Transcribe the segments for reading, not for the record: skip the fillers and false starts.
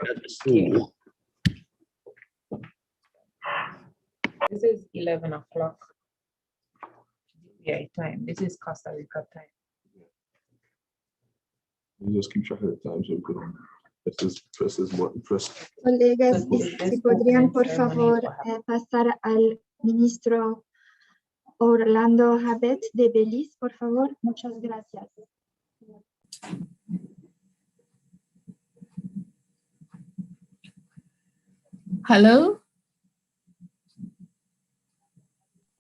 Okay. This is 11 o'clock GPI time. This is Costa Rica time. We'll just keep track of the time so we can press. Colegas, si podrían por favor pasar al ministro Orlando Habet de Belice, por favor. Muchas gracias. Hello.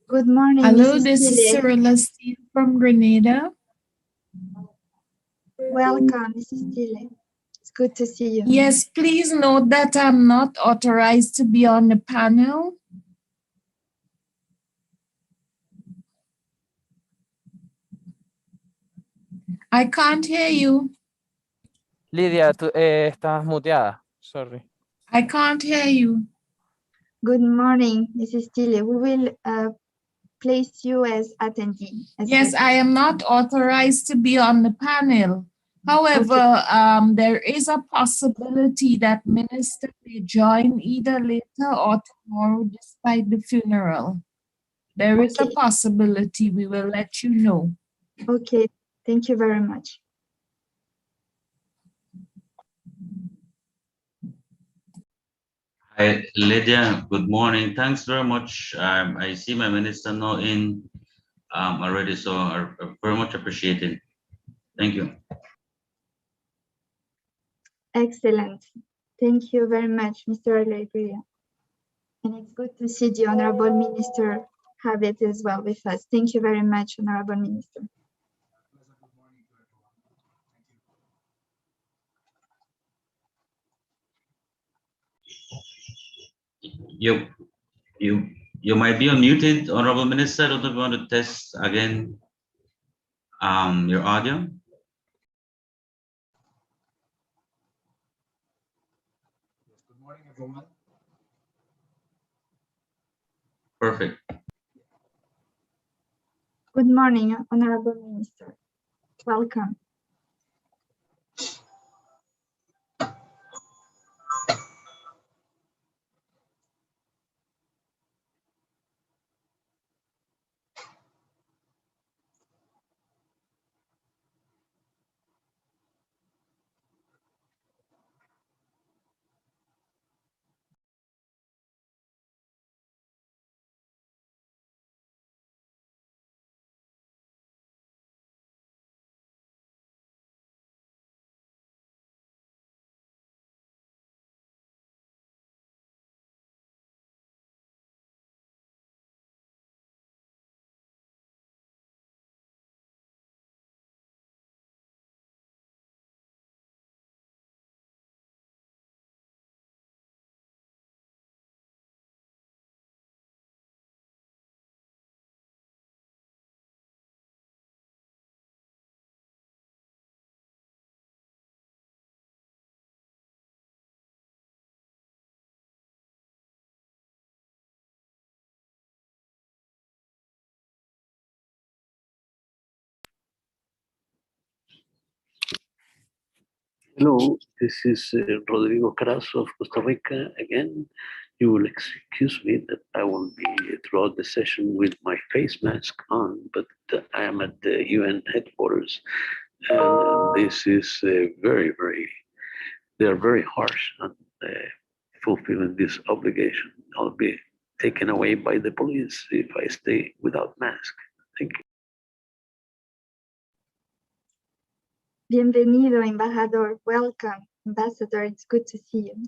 Good morning. Hello, Mrs. this is Tille. Cyrilla Steele from Grenada. Welcome, Mrs. Tille. It's good to see you. Yes, please note that I'm not authorized to be on the panel. I can't hear you. Lidia, tú estás muteada. Sorry. I can't hear you. Good morning, Mrs. Tille. We will place you as attendee. Yes, I am not authorized to be on the panel. However, there is a possibility that minister may join either later or tomorrow despite the funeral. There is a possibility. We will let you know. Okay, thank you very much. Hi, Lydia, good morning. Thanks very much. I see my minister now in already, so I very much appreciate it. Thank you. Excellent. Thank you very much, Mr. Alegria. And it's good to see the Honorable Minister Habet as well with us. Thank you very much, Honorable Minister. You might be unmuted, Honorable Minister. I don't know if you want to test again your audio. Good morning, everyone. Perfect. Good morning, Honorable Minister. Welcome. Hello, this is Rodrigo Carazo of Costa Rica again. You will excuse me that I will be throughout the session with my face mask on, but I am at the UN headquarters, and this is they are very harsh on fulfilling this obligation. I'll be taken away by the police if I stay without mask. Thank you. Bienvenido, embajador. Welcome, ambassador. It's good to see you.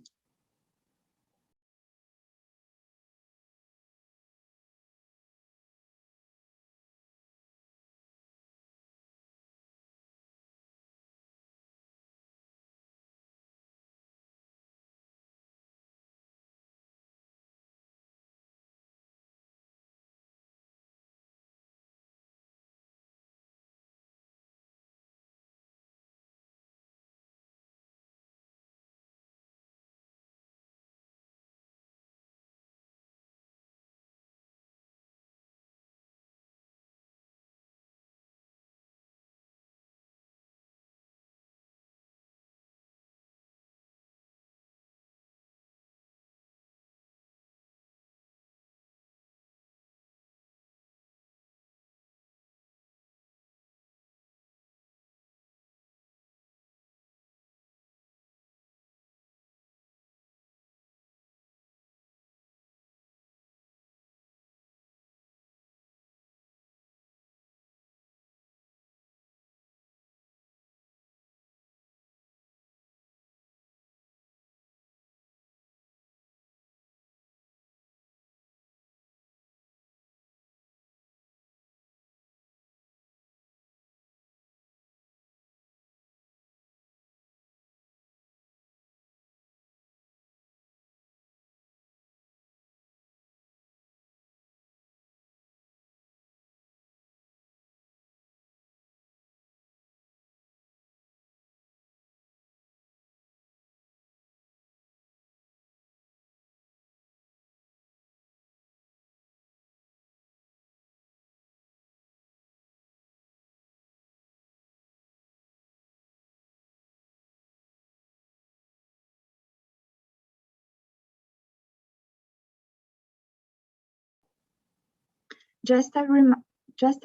Just a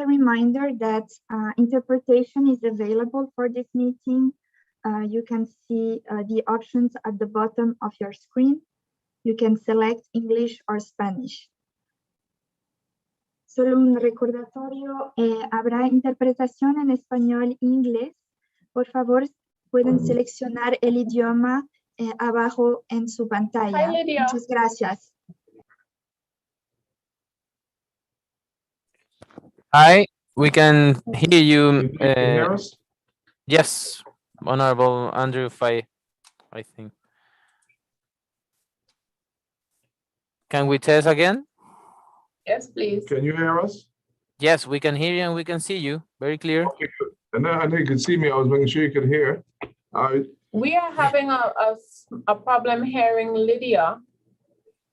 reminder that interpretation is available for this meeting. You can see the options at the bottom of your screen. You can select English or Spanish. Solo un recordatorio, habrá interpretación en español e inglés. Por favor, pueden seleccionar el idioma abajo en su pantalla. Hi, Lydia. Muchas gracias. Hi, we can hear you. Can you hear us? Yes, Honorable Andrew Fay, I think. Can we test again? Yes, please. Can you hear us? Yes, we can hear you and we can see you. Very clear. Okay, good. And then I know you could see me. I was making sure you could hear. We are having a problem hearing Lydia.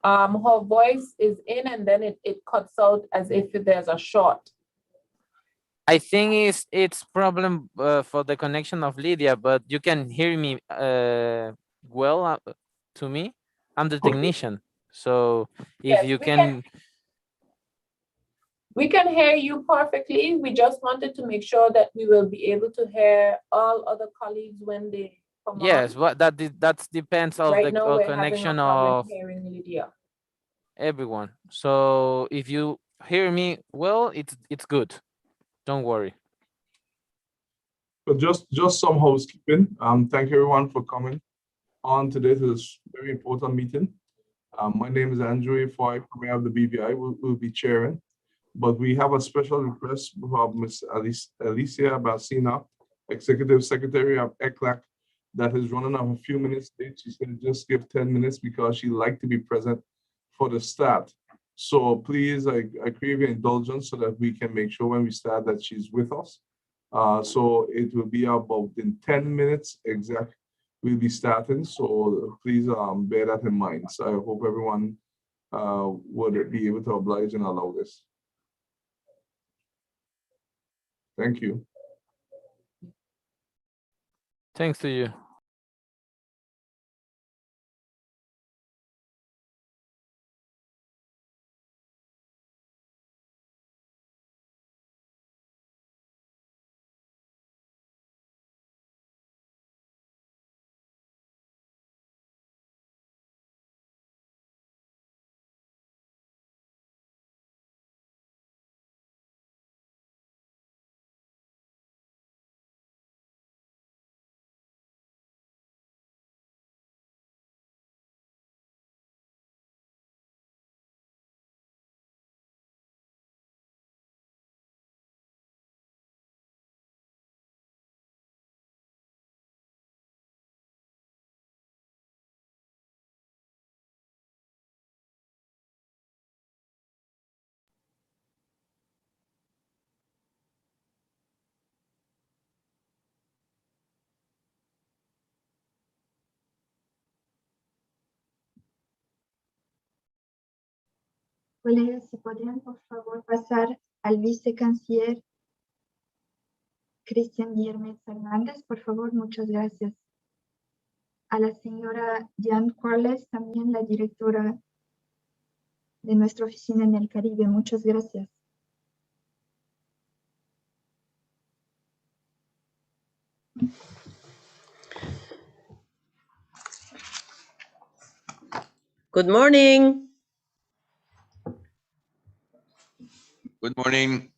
Her voice is in and then it cuts out as if there's a short. I think it's problem for the connection of Lydia, but you can hear me well to me. I'm the technician, so if Yes, you can. We can hear you perfectly. We just wanted to make sure that we will be able to hear all other colleagues when they come Yes, on. what that depends of Right the now, we're having a connection problem of hearing Lydia. everyone. So if you hear me well, it's good. Don't worry. But just some housekeeping. Thank you everyone for coming on today to this very important meeting. My name is Andrew Foy, Premier of the BVI. We'll be chairing. But we have a special request from Ms. Alicia Bacina, Executive Secretary of ECLAC, that is running off a few minutes late. She's going to just give 10 minutes because she'd like to be present for the start. So please, I crave your indulgence so that we can make sure when we start that she's with us. So it will be about in 10 minutes exact. We'll be starting. So please bear that in mind. So I hope everyone would be able to oblige and allow this. Thank you. Thanks to you. Colegas, si podrían por favor pasar al vicecanciller Cristian Guillermo Fernández, por favor, muchas gracias. A la señora Diane Corles, también la directora de nuestra oficina en el Caribe, muchas gracias. Good morning. Good morning.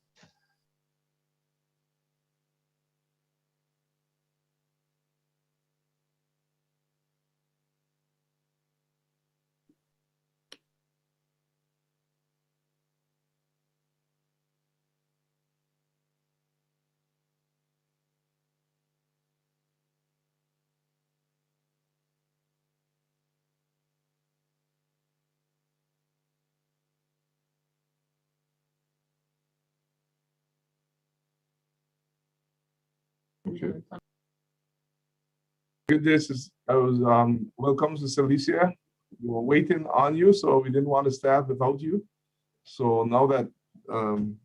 Okay. Good day, welcome to Alicia. We were waiting on you, so we didn't want to start without you. So now that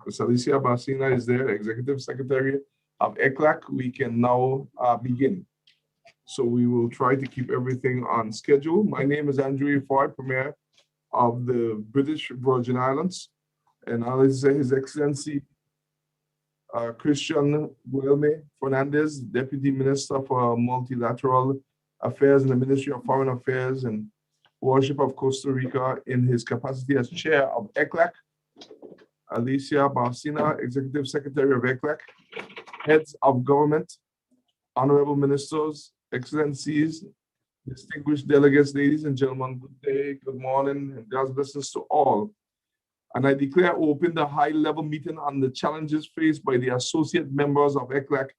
Ms. Alicia Bacina is there, Executive Secretary of ECLAC, we can now begin. So we will try to keep everything on schedule. My name is Andrew Foy, Premier of the British Virgin Islands. and I would say His Excellency Christian Guilherme Fernandez, Deputy Minister for Multilateral Affairs in the Ministry of Foreign Affairs and Worship of Costa Rica in his capacity as Chair of ECLAC, Alicia Barcina, Executive Secretary of ECLAC, Heads of Government, Honorable Ministers, Excellencies, distinguished delegates, ladies and gentlemen, good day, good morning, and God's blessings to all. And I declare open the high-level meeting on the challenges faced by the associate members of ECLAC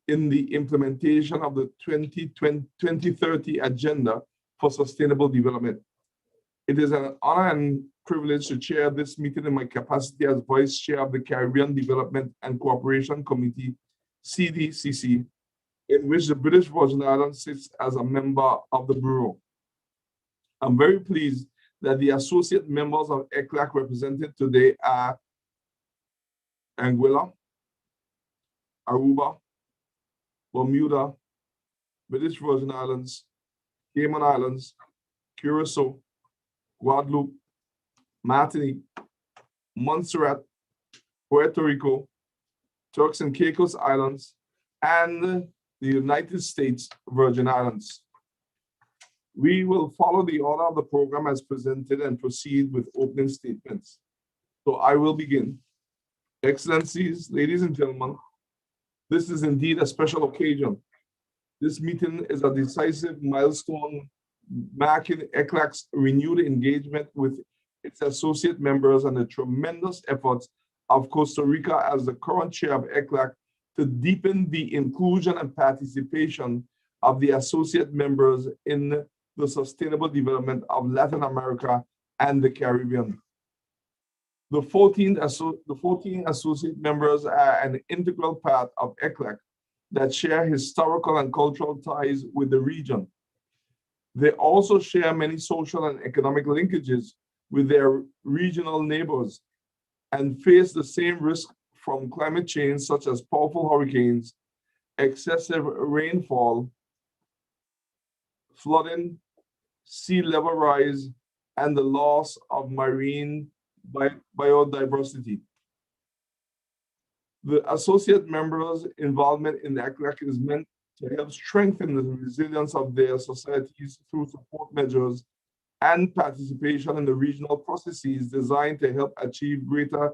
in the implementation of the 2030 Agenda for Sustainable Development. It is an honor and privilege to chair this meeting in my capacity as Vice Chair of the Caribbean Development and Cooperation Committee, CDCC, in which the British Virgin Islands sits as a member of the Bureau. I'm very pleased that the associate members of ECLAC represented today are Anguilla, Aruba, Bermuda, British Virgin Islands, Cayman Islands, Curacao, Guadeloupe, Martinique, Montserrat, Puerto Rico, Turks and Caicos Islands, and the United States Virgin Islands. We will follow the order of the program as presented and proceed with opening statements. So I will begin. Excellencies, ladies and gentlemen, this is indeed a special occasion. This meeting is a decisive milestone marking ECLAC's renewed engagement with its associate members and the tremendous efforts of Costa Rica as the current chair of ECLAC to deepen the inclusion and participation of the associate members in the sustainable development of Latin America and the Caribbean. The 14 associate members are an integral part of ECLAC that share historical and cultural ties with the region. They also share many social and economic linkages with their regional neighbors and face the same risk from climate change, such as powerful hurricanes, excessive rainfall, flooding, sea level rise, and the loss of marine biodiversity. The associate members' involvement in ECLAC is meant to help strengthen the resilience of their societies through support measures and participation in the regional processes designed to help achieve greater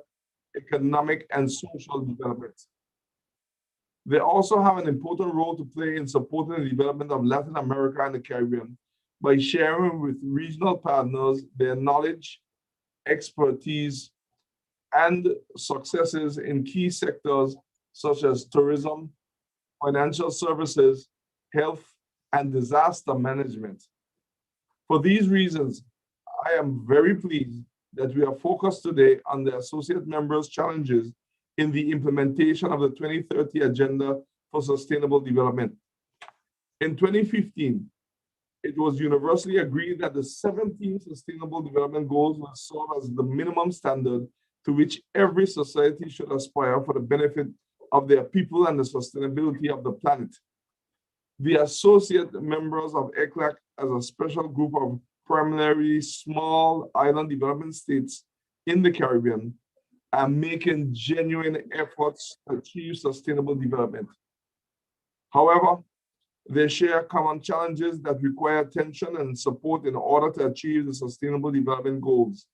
economic and social development. They also have an important role to play in supporting the development of Latin America and the Caribbean by sharing with regional partners their knowledge, expertise, and successes in key sectors such as tourism, financial services, health, and disaster management. For these reasons, I am very pleased that we are focused today on the associate members' challenges in the implementation of the 2030 Agenda for Sustainable Development. In 2015, it was universally agreed that the 17 Sustainable Development Goals will serve as the minimum standard to which every society should aspire for the benefit of their people and the sustainability of the planet. The associate members of ECLAC as a special group of primarily small island development states in the Caribbean are making genuine efforts to achieve sustainable development. However, they share common challenges that require attention and support in order to achieve the Sustainable Development Goals.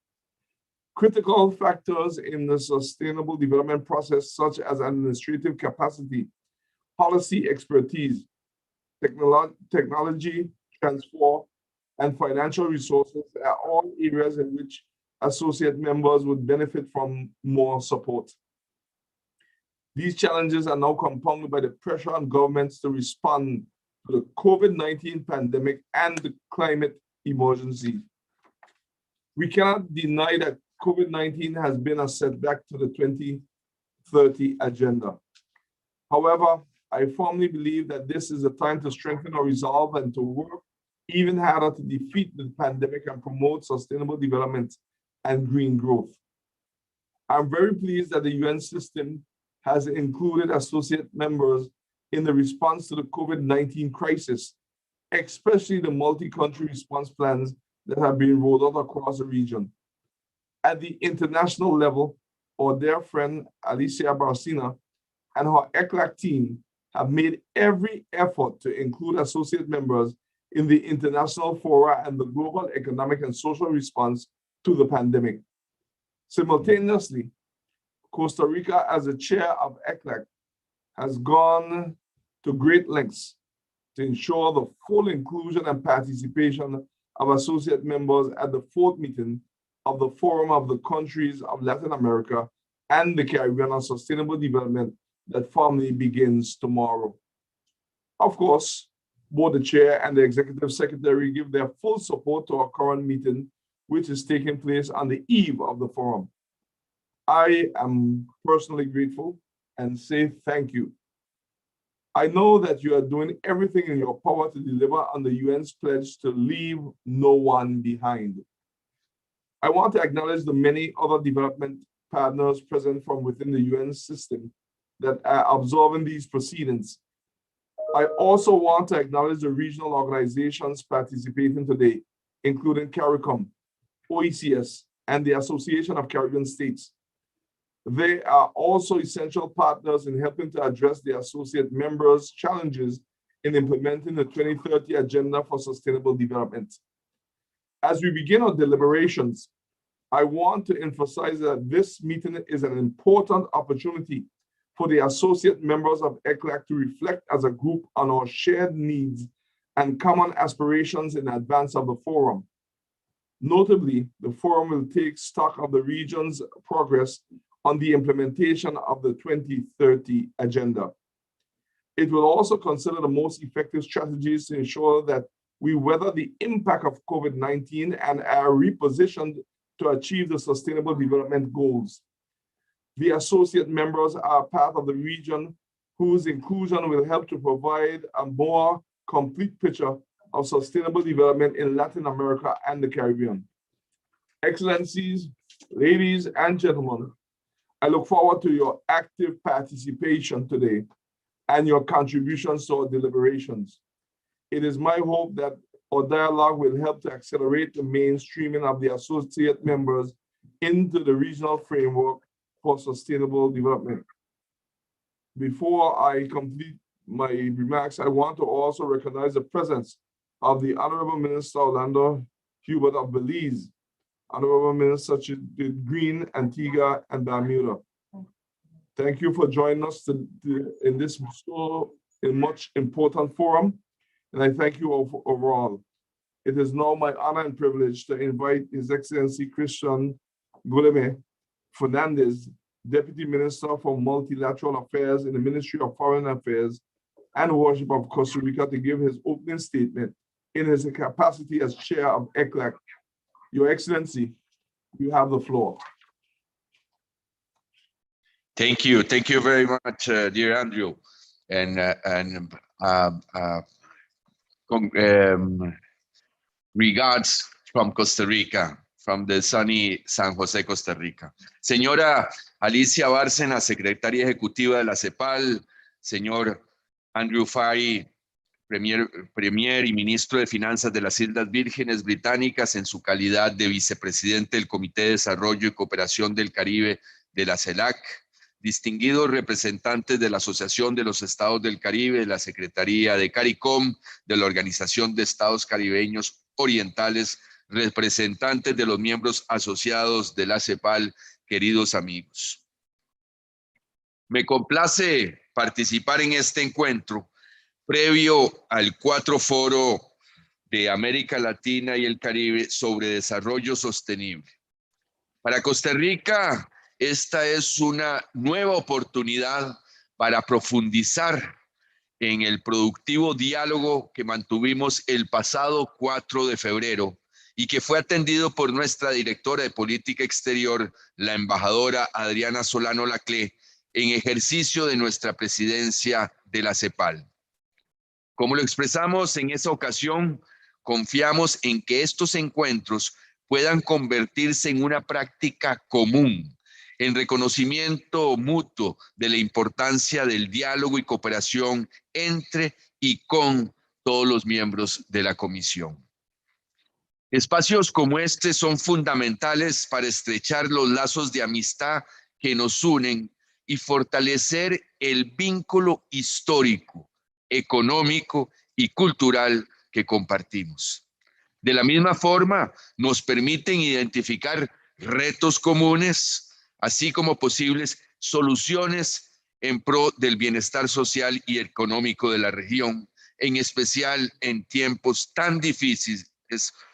Critical factors in the sustainable development process, such as administrative capacity, policy expertise, technology transfer, and financial resources are all areas in which associate members would benefit from more support. These challenges are now compounded by the pressure on governments to respond to the COVID-19 pandemic and the climate emergency. We cannot deny that COVID-19 has been a setback to the 2030 agenda. However, I firmly believe that this is a time to strengthen our resolve and to work even harder to defeat the pandemic and promote sustainable development and green growth. I'm very pleased that the UN system has included associate members in the response to the COVID-19 crisis, especially the multi-country response plans that have been rolled out across the region. At the international level, our dear friend Alicia Barcina and her ECLAC team have made every effort to include associate members in the international fora and the global economic and social response to the pandemic. Simultaneously, Costa Rica, as the chair of ECLAC, has gone to great lengths to ensure the full inclusion and participation of associate members at the 4th meeting of the Forum of the Countries of Latin America and the Caribbean on Sustainable Development that formally begins tomorrow. Of course, both the chair and the executive secretary give their full support to our current meeting, which is taking place on the eve of the forum. I am personally grateful and say thank you. I know that you are doing everything in your power to deliver on the UN's pledge to leave no one behind. I want to acknowledge the many other development partners present from within the UN system that are observing these proceedings. I also want to acknowledge the regional organizations participating today, including CARICOM, Oecs, and the Association of Caribbean States. They are also essential partners in helping to address the associate members' challenges in implementing the 2030 Agenda for Sustainable Development. As we begin our deliberations, I want to emphasize that this meeting is an important opportunity for the associate members of ECLAC to reflect as a group on our shared needs and common aspirations in advance of the forum. Notably, the forum will take stock of the region's progress on the implementation of the 2030 Agenda. It will also consider the most effective strategies to ensure that we weather the impact of COVID-19 and are repositioned to achieve the Sustainable Development Goals. The associate members are part of the region whose inclusion will help to provide a more complete picture of sustainable development in Latin America and the Caribbean. Excellencies, ladies and gentlemen, I look forward to your active participation today and your contributions to our deliberations. It is my hope that our dialogue will help to accelerate the mainstreaming of the associate members into the regional framework for sustainable development. Before I complete my remarks, I want to also recognize the presence of the Honorable Minister Orlando Hubert of Belize, Honorable Minister Green, Antigua and Bermuda. Thank you for joining us in this much important forum, and I thank you overall. It is now my honor and privilege to invite His Excellency Christian Guilherme Fernandez, Deputy Minister for Multilateral Affairs in the Ministry of Foreign Affairs and Worship of Costa Rica, to give his opening statement in his capacity as Chair of ECLAC. Your Excellency, you have the floor. Thank you very much, dear Andrew, and regards from Costa Rica, from the sunny San Jose, Costa Rica. Señora Alicia Bárcena, Secretaria Ejecutiva de la CEPAL, señor Andrew Fay, Premier y Ministro de Finanzas de las Islas Vírgenes Británicas en su calidad de Vicepresidente del Comité de Desarrollo y Cooperación del Caribe de la CELAC, distinguidos representantes de la Asociación de los Estados del Caribe, de la Secretaría de CARICOM, de la Organización de Estados Caribeños Orientales, representantes de los miembros asociados de la CEPAL, queridos amigos. Me complace participar en este encuentro previo al 4º Foro de América Latina y el Caribe sobre desarrollo sostenible. Para Costa Rica, esta es una nueva oportunidad para profundizar en el productivo diálogo que mantuvimos el pasado 4 de febrero y que fue atendido por nuestra directora de Política Exterior, la embajadora Adriana Solano Laclé, en ejercicio de nuestra presidencia de la CEPAL. Como lo expresamos en esa ocasión, confiamos en que estos encuentros puedan convertirse en una práctica común, en reconocimiento mutuo de la importancia del diálogo y cooperación entre y con todos los miembros de la Comisión. Espacios como este son fundamentales para estrechar los lazos de amistad que nos unen y fortalecer el vínculo histórico, económico y cultural que compartimos. De la misma forma, nos permiten identificar retos comunes, así como posibles soluciones en pro del bienestar social y económico de la región, en especial en tiempos tan difíciles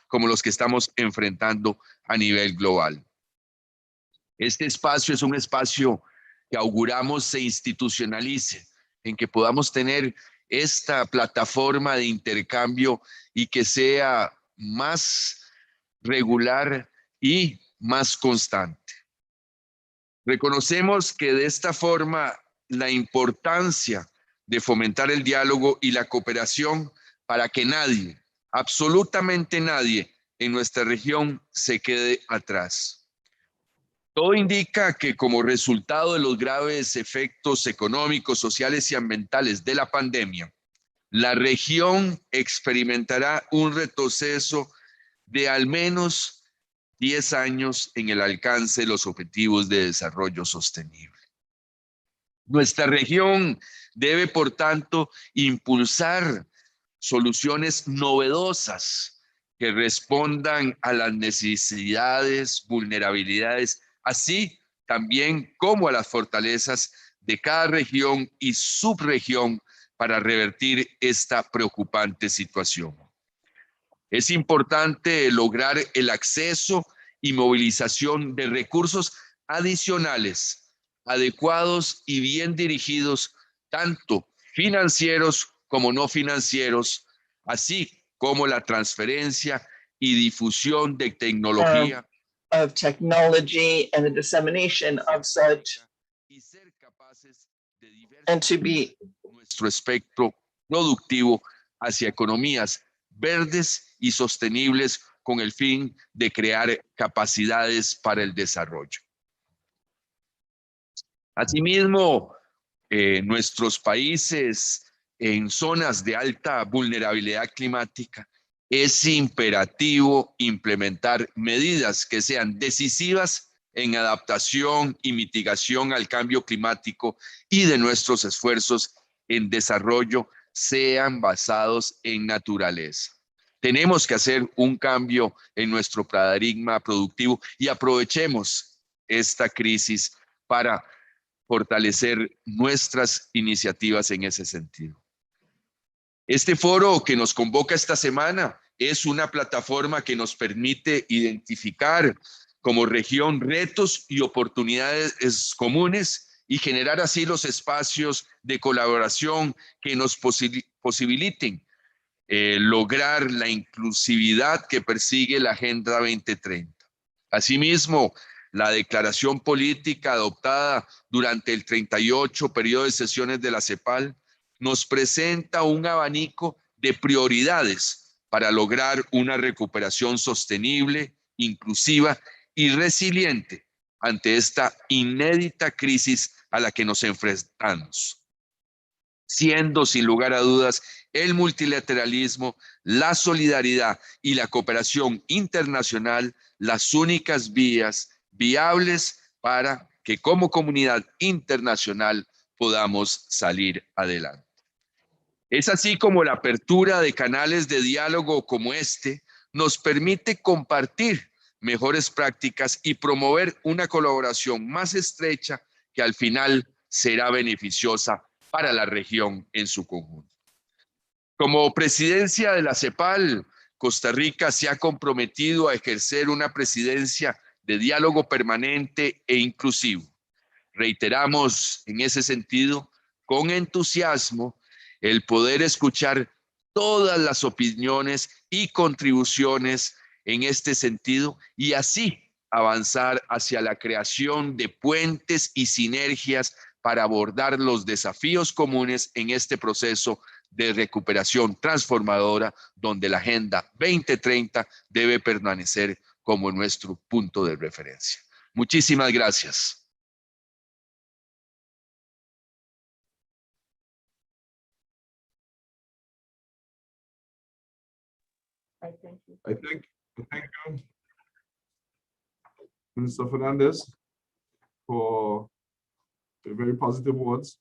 como los que estamos enfrentando a nivel global. Este espacio es un espacio que auguramos se institucionalice, en que podamos tener esta plataforma de intercambio y que sea más regular y más constante. Reconocemos que de esta forma la importancia de fomentar el diálogo y la cooperación para que nadie, absolutamente nadie en nuestra región se quede atrás. Todo indica que como resultado de los graves efectos económicos, sociales y ambientales de la pandemia, la región experimentará un retroceso de al menos 10 años en el alcance de los objetivos de desarrollo sostenible. Nuestra región debe, por tanto, impulsar soluciones novedosas que respondan a las necesidades, vulnerabilidades, así también como a las fortalezas de cada región y subregión para revertir esta preocupante situación. Es importante lograr el acceso y movilización de recursos adicionales, adecuados y bien dirigidos, tanto financieros como no financieros, así como la transferencia y difusión de tecnología of technology and the dissemination of such, y ser capaces de and to be nuestro espectro productivo hacia economías verdes y sostenibles con el fin de crear capacidades para el desarrollo. Asimismo, nuestros países en zonas de alta vulnerabilidad climática, es imperativo implementar medidas que sean decisivas en adaptación y mitigación al cambio climático y de nuestros esfuerzos en desarrollo sean basados en naturaleza. Tenemos que hacer un cambio en nuestro paradigma productivo y aprovechemos esta crisis para fortalecer nuestras iniciativas en ese sentido. Este foro que nos convoca esta semana es una plataforma que nos permite identificar como región retos y oportunidades comunes y generar así los espacios de colaboración que nos posibiliten lograr la inclusividad que persigue la Agenda 2030. Asimismo, la declaración política adoptada durante el 38 periodo de sesiones de la CEPAL nos presenta un abanico de prioridades para lograr una recuperación sostenible, inclusiva y resiliente ante esta inédita crisis a la que nos enfrentamos, siendo sin lugar a dudas el multilateralismo, la solidaridad y la cooperación internacional las únicas vías viables para que como comunidad internacional podamos salir adelante. Es así como la apertura de canales de diálogo como este nos permite compartir mejores prácticas y promover una colaboración más estrecha que al final será beneficiosa para la región en su conjunto. Como presidencia de la CEPAL, Costa Rica se ha comprometido a ejercer una presidencia de diálogo permanente e inclusivo. Reiteramos en ese sentido con entusiasmo el poder escuchar todas las opiniones y contribuciones en este sentido y así avanzar hacia la creación de puentes y sinergias para abordar los desafíos comunes en este proceso de recuperación transformadora, donde la Agenda 2030 debe permanecer como nuestro punto de referencia. Muchísimas gracias. I thank you. I thank you, Mr. Fernandez, for very positive words.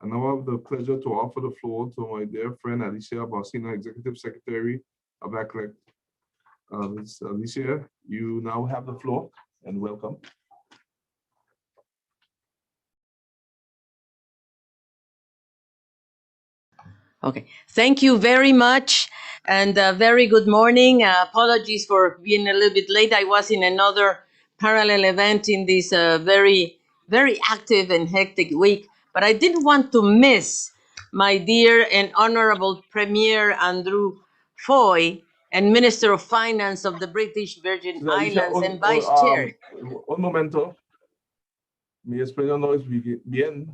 And now I have the pleasure to offer the floor to my dear friend Alicia Barcina, Executive Secretary of ECLAC. Ms. Alicia, you now have the floor and welcome. Okay, thank you very much, and very good morning. Apologies for being a little bit late. I was in another parallel event in this very active and hectic week, but I didn't want to miss my dear and honorable Premier Andrew Foy and Minister of Finance of the British Virgin Ms. Alicia, Islands and Vice Chair. un momento. Mi español no es bien.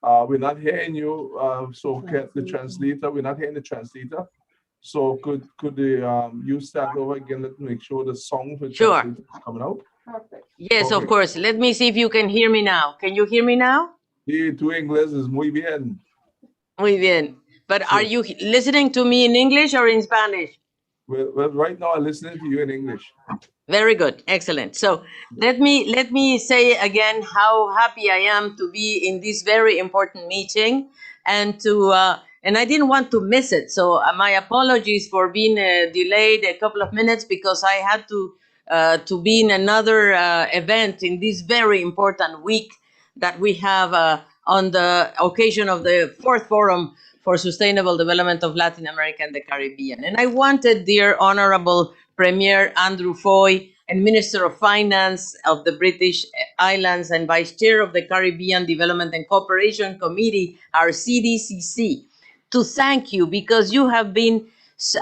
We're not hearing you, so get the translator. We're not hearing the translator. So could you start over again? Let's make sure the song for Sure. translator is coming out. Perfect. Yes, of Okay. course. Let me see if you can hear me now. Can you hear me now? Sí, tu inglés es muy bien. Muy bien. But are Sí. you listening to me in English or in Spanish? Well, right now I'm listening to you in English. Very good, excellent. So let me say again how happy I am to be in this very important meeting, and to and I didn't want to miss it. So my apologies for being delayed a couple of minutes, because I had to be in another event in this very important week that we have on the occasion of the fourth forum for sustainable development of Latin America and the Caribbean. And I wanted, dear Honorable Premier Andrew Foy and Minister of Finance of the British Islands and Vice Chair of the Caribbean Development and Cooperation Committee, our CDCC, to thank you, because you have been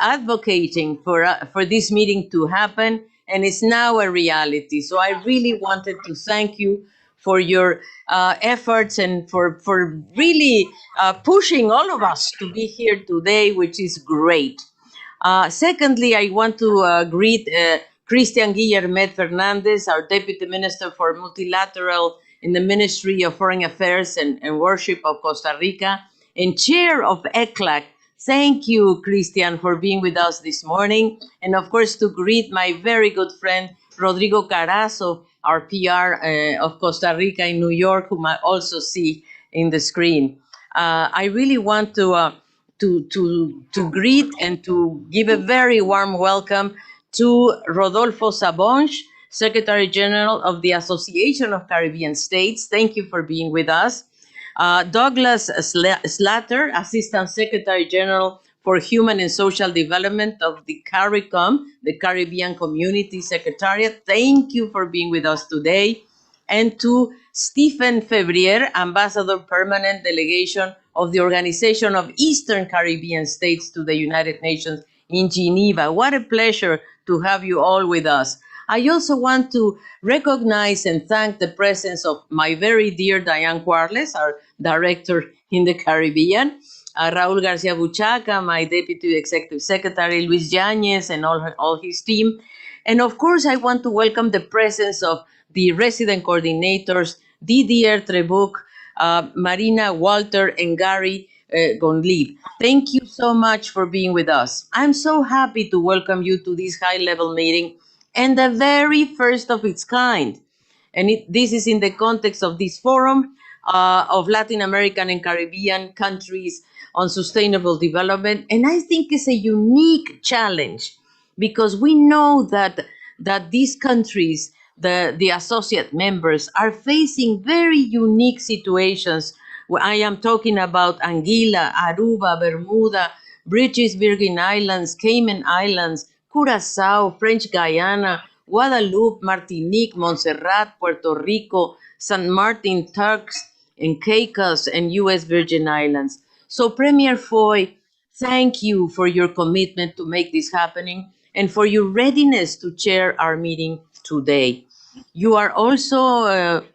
advocating for this meeting to happen, and it's now a reality. So I really wanted to thank you for your efforts and for really pushing all of us to be here today, which is great. Secondly, I want to greet Christian Guillermet Fernandez, our Deputy Minister for Multilateral in the Ministry of Foreign Affairs and Worship of Costa Rica, and Chair of ECLAC. Thank you, Christian, for being with us this morning. And of course, to greet my very good friend, Rodrigo Carazo, our PR of Costa Rica in New York, whom I also see in the screen. I really want to greet and to give a very warm welcome to Rodolfo Sabonge, Secretary General of the Association of Caribbean States. Thank you for being with us. Douglas Slatter, Assistant Secretary General for Human and Social Development of the CARICOM, the Caribbean Community Secretariat. Thank you for being with us today. And to Stephen Febrier, Ambassador Permanent Delegation of the Organization of Eastern Caribbean States to the United Nations in Geneva. What a pleasure to have you all with us. I also want to recognize and thank the presence of my very dear Diane Quarles, our Director in the Caribbean, Raul Garcia Buchaca, my Deputy Executive Secretary, Luis Yañez, and all his team. And of course, I want to welcome the presence of the resident coordinators, Didier Trebuch, Marina Walter, and Gary Gonlib. Thank you so much for being with us. I'm so happy to welcome you to this high-level meeting, and the very first of its kind. And this is in the context of this forum of Latin American and Caribbean countries on sustainable development. And I think it's a unique challenge, because we know that these countries, the associate members, are facing very unique situations. I am talking about Anguilla, Aruba, Bermuda, British Virgin Islands, Cayman Islands, Curacao, French Guiana, Guadeloupe, Martinique, Montserrat, Puerto Rico, St. Martin, Turks and Caicos, and U.S. Virgin Islands. So Premier Foy, thank you for your commitment to make this happening and for your readiness to chair our meeting today. You are also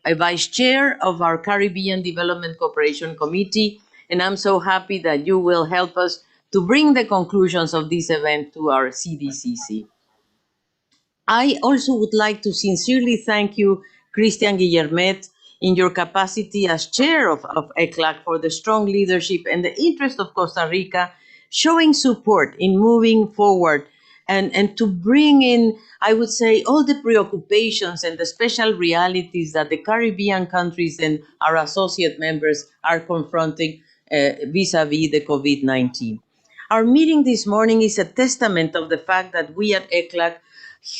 a vice chair of our Caribbean Development Cooperation Committee, and I'm so happy that you will help us to bring the conclusions of this event to our CDCC. I also would like to sincerely thank you, Christian Guillermet, in your capacity as chair of ECLAC, for the strong leadership and the interest of Costa Rica, showing support in moving forward and to bring in, I would say, all the preoccupations and the special realities that the Caribbean countries and our associate members are confronting vis-a-vis the COVID-19. Our meeting this morning is a testament of the fact that we at ECLAC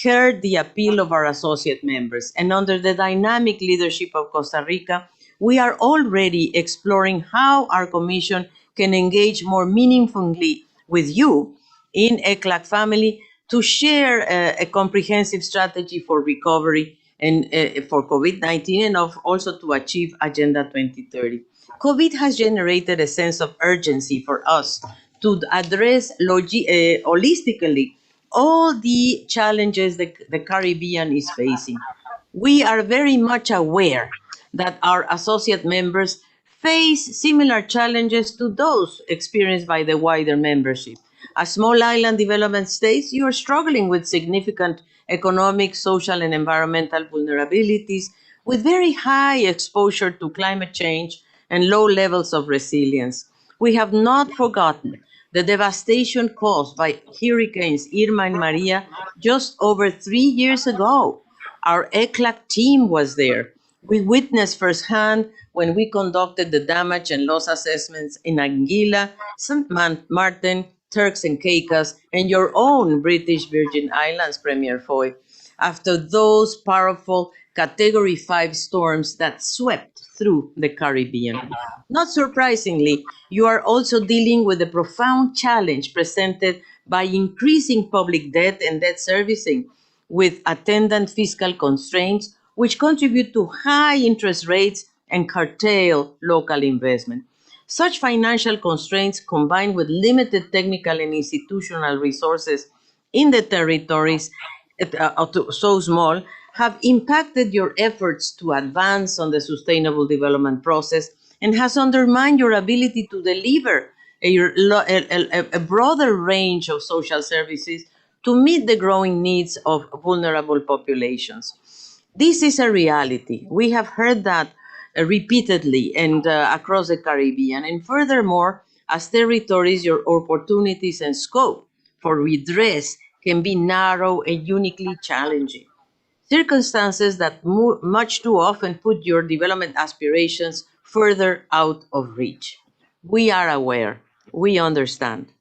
heard the appeal of our associate members, and under the dynamic leadership of Costa Rica, we are already exploring how our commission can engage more meaningfully with you in ECLAC family to share a comprehensive strategy for recovery and for COVID-19 and also to achieve Agenda 2030. COVID has generated a sense of urgency for us to address holistically all the challenges that the Caribbean is facing. We are very much aware that our associate members face similar challenges to those experienced by the wider membership. As small island development states, you are struggling with significant economic, social, and environmental vulnerabilities with very high exposure to climate change and low levels of resilience. We have not forgotten the devastation caused by hurricanes Irma and Maria just over 3 years ago. Our ECLAC team was there. We witnessed firsthand when we conducted the damage and loss assessments in Anguilla, St. Martin, Turks and Caicos, and your own British Virgin Islands, Premier Foy, after those powerful Category 5 storms that swept through the Caribbean. Not surprisingly, you are also dealing with the profound challenge presented by increasing public debt and debt servicing, with attendant fiscal constraints, which contribute to high interest rates and curtail local investment. Such financial constraints, combined with limited technical and institutional resources in the territories, so small, have impacted your efforts to advance on the sustainable development process and has undermined your ability to deliver a broader range of social services to meet the growing needs of vulnerable populations. This is a reality. We have heard that repeatedly and across the Caribbean. And furthermore, as territories, your opportunities and scope for redress can be narrow and uniquely challenging. Circumstances that much too often put your development aspirations further out of reach. We are aware. We understand.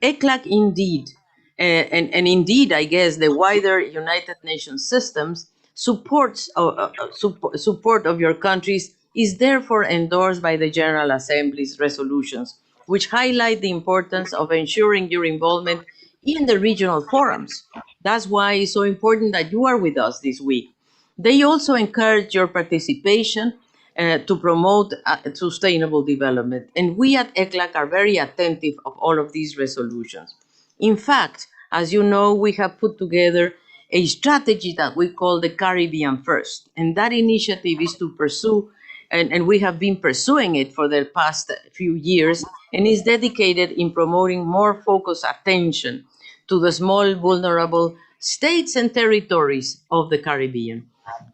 ECLAC indeed, and indeed, I guess, the wider United Nations systems support of your countries is therefore endorsed by the General Assembly's resolutions, which highlight the importance of ensuring your involvement in the regional forums. That's why it's so important that you are with us this week. They also encourage your participation to promote sustainable development. And we at ECLAC are very attentive of all of these resolutions. In fact, as you know, we have put together a strategy that we call the Caribbean First. And that initiative is to pursue, and we have been pursuing it for the past few years, and is dedicated in promoting more focused attention to the small, vulnerable states and territories of the Caribbean.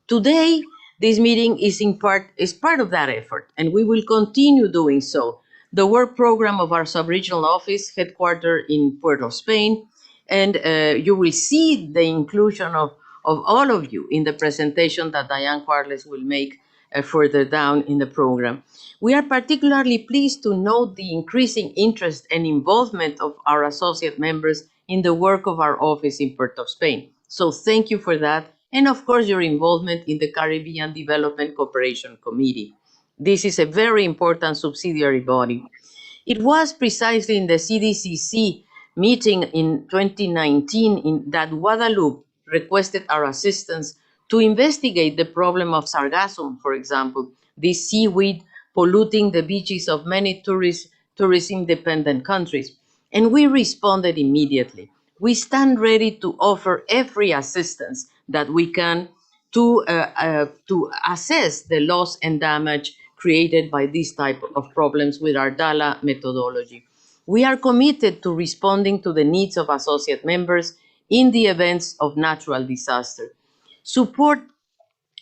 Today, this meeting is part of that effort, and we will continue doing so. The work program of our sub-regional office, headquartered in Puerto Spain, and you will see the inclusion of all of you in the presentation that Diane Quarles will make further down in the program. We are particularly pleased to note the increasing interest and involvement of our associate members in the work of our office in Puerto Spain. So thank you for that. And of course, your involvement in the Caribbean Development Cooperation Committee. This is a very important subsidiary body. It was precisely in the CDCC meeting in 2019 that Guadeloupe requested our assistance to investigate the problem of sargassum, for example, this seaweed polluting the beaches of many tourism-dependent countries. And we responded immediately. We stand ready to offer every assistance that we can to assess the loss and damage created by this type of problems with our DALA methodology. We are committed to responding to the needs of associate members in the events of natural disaster. Support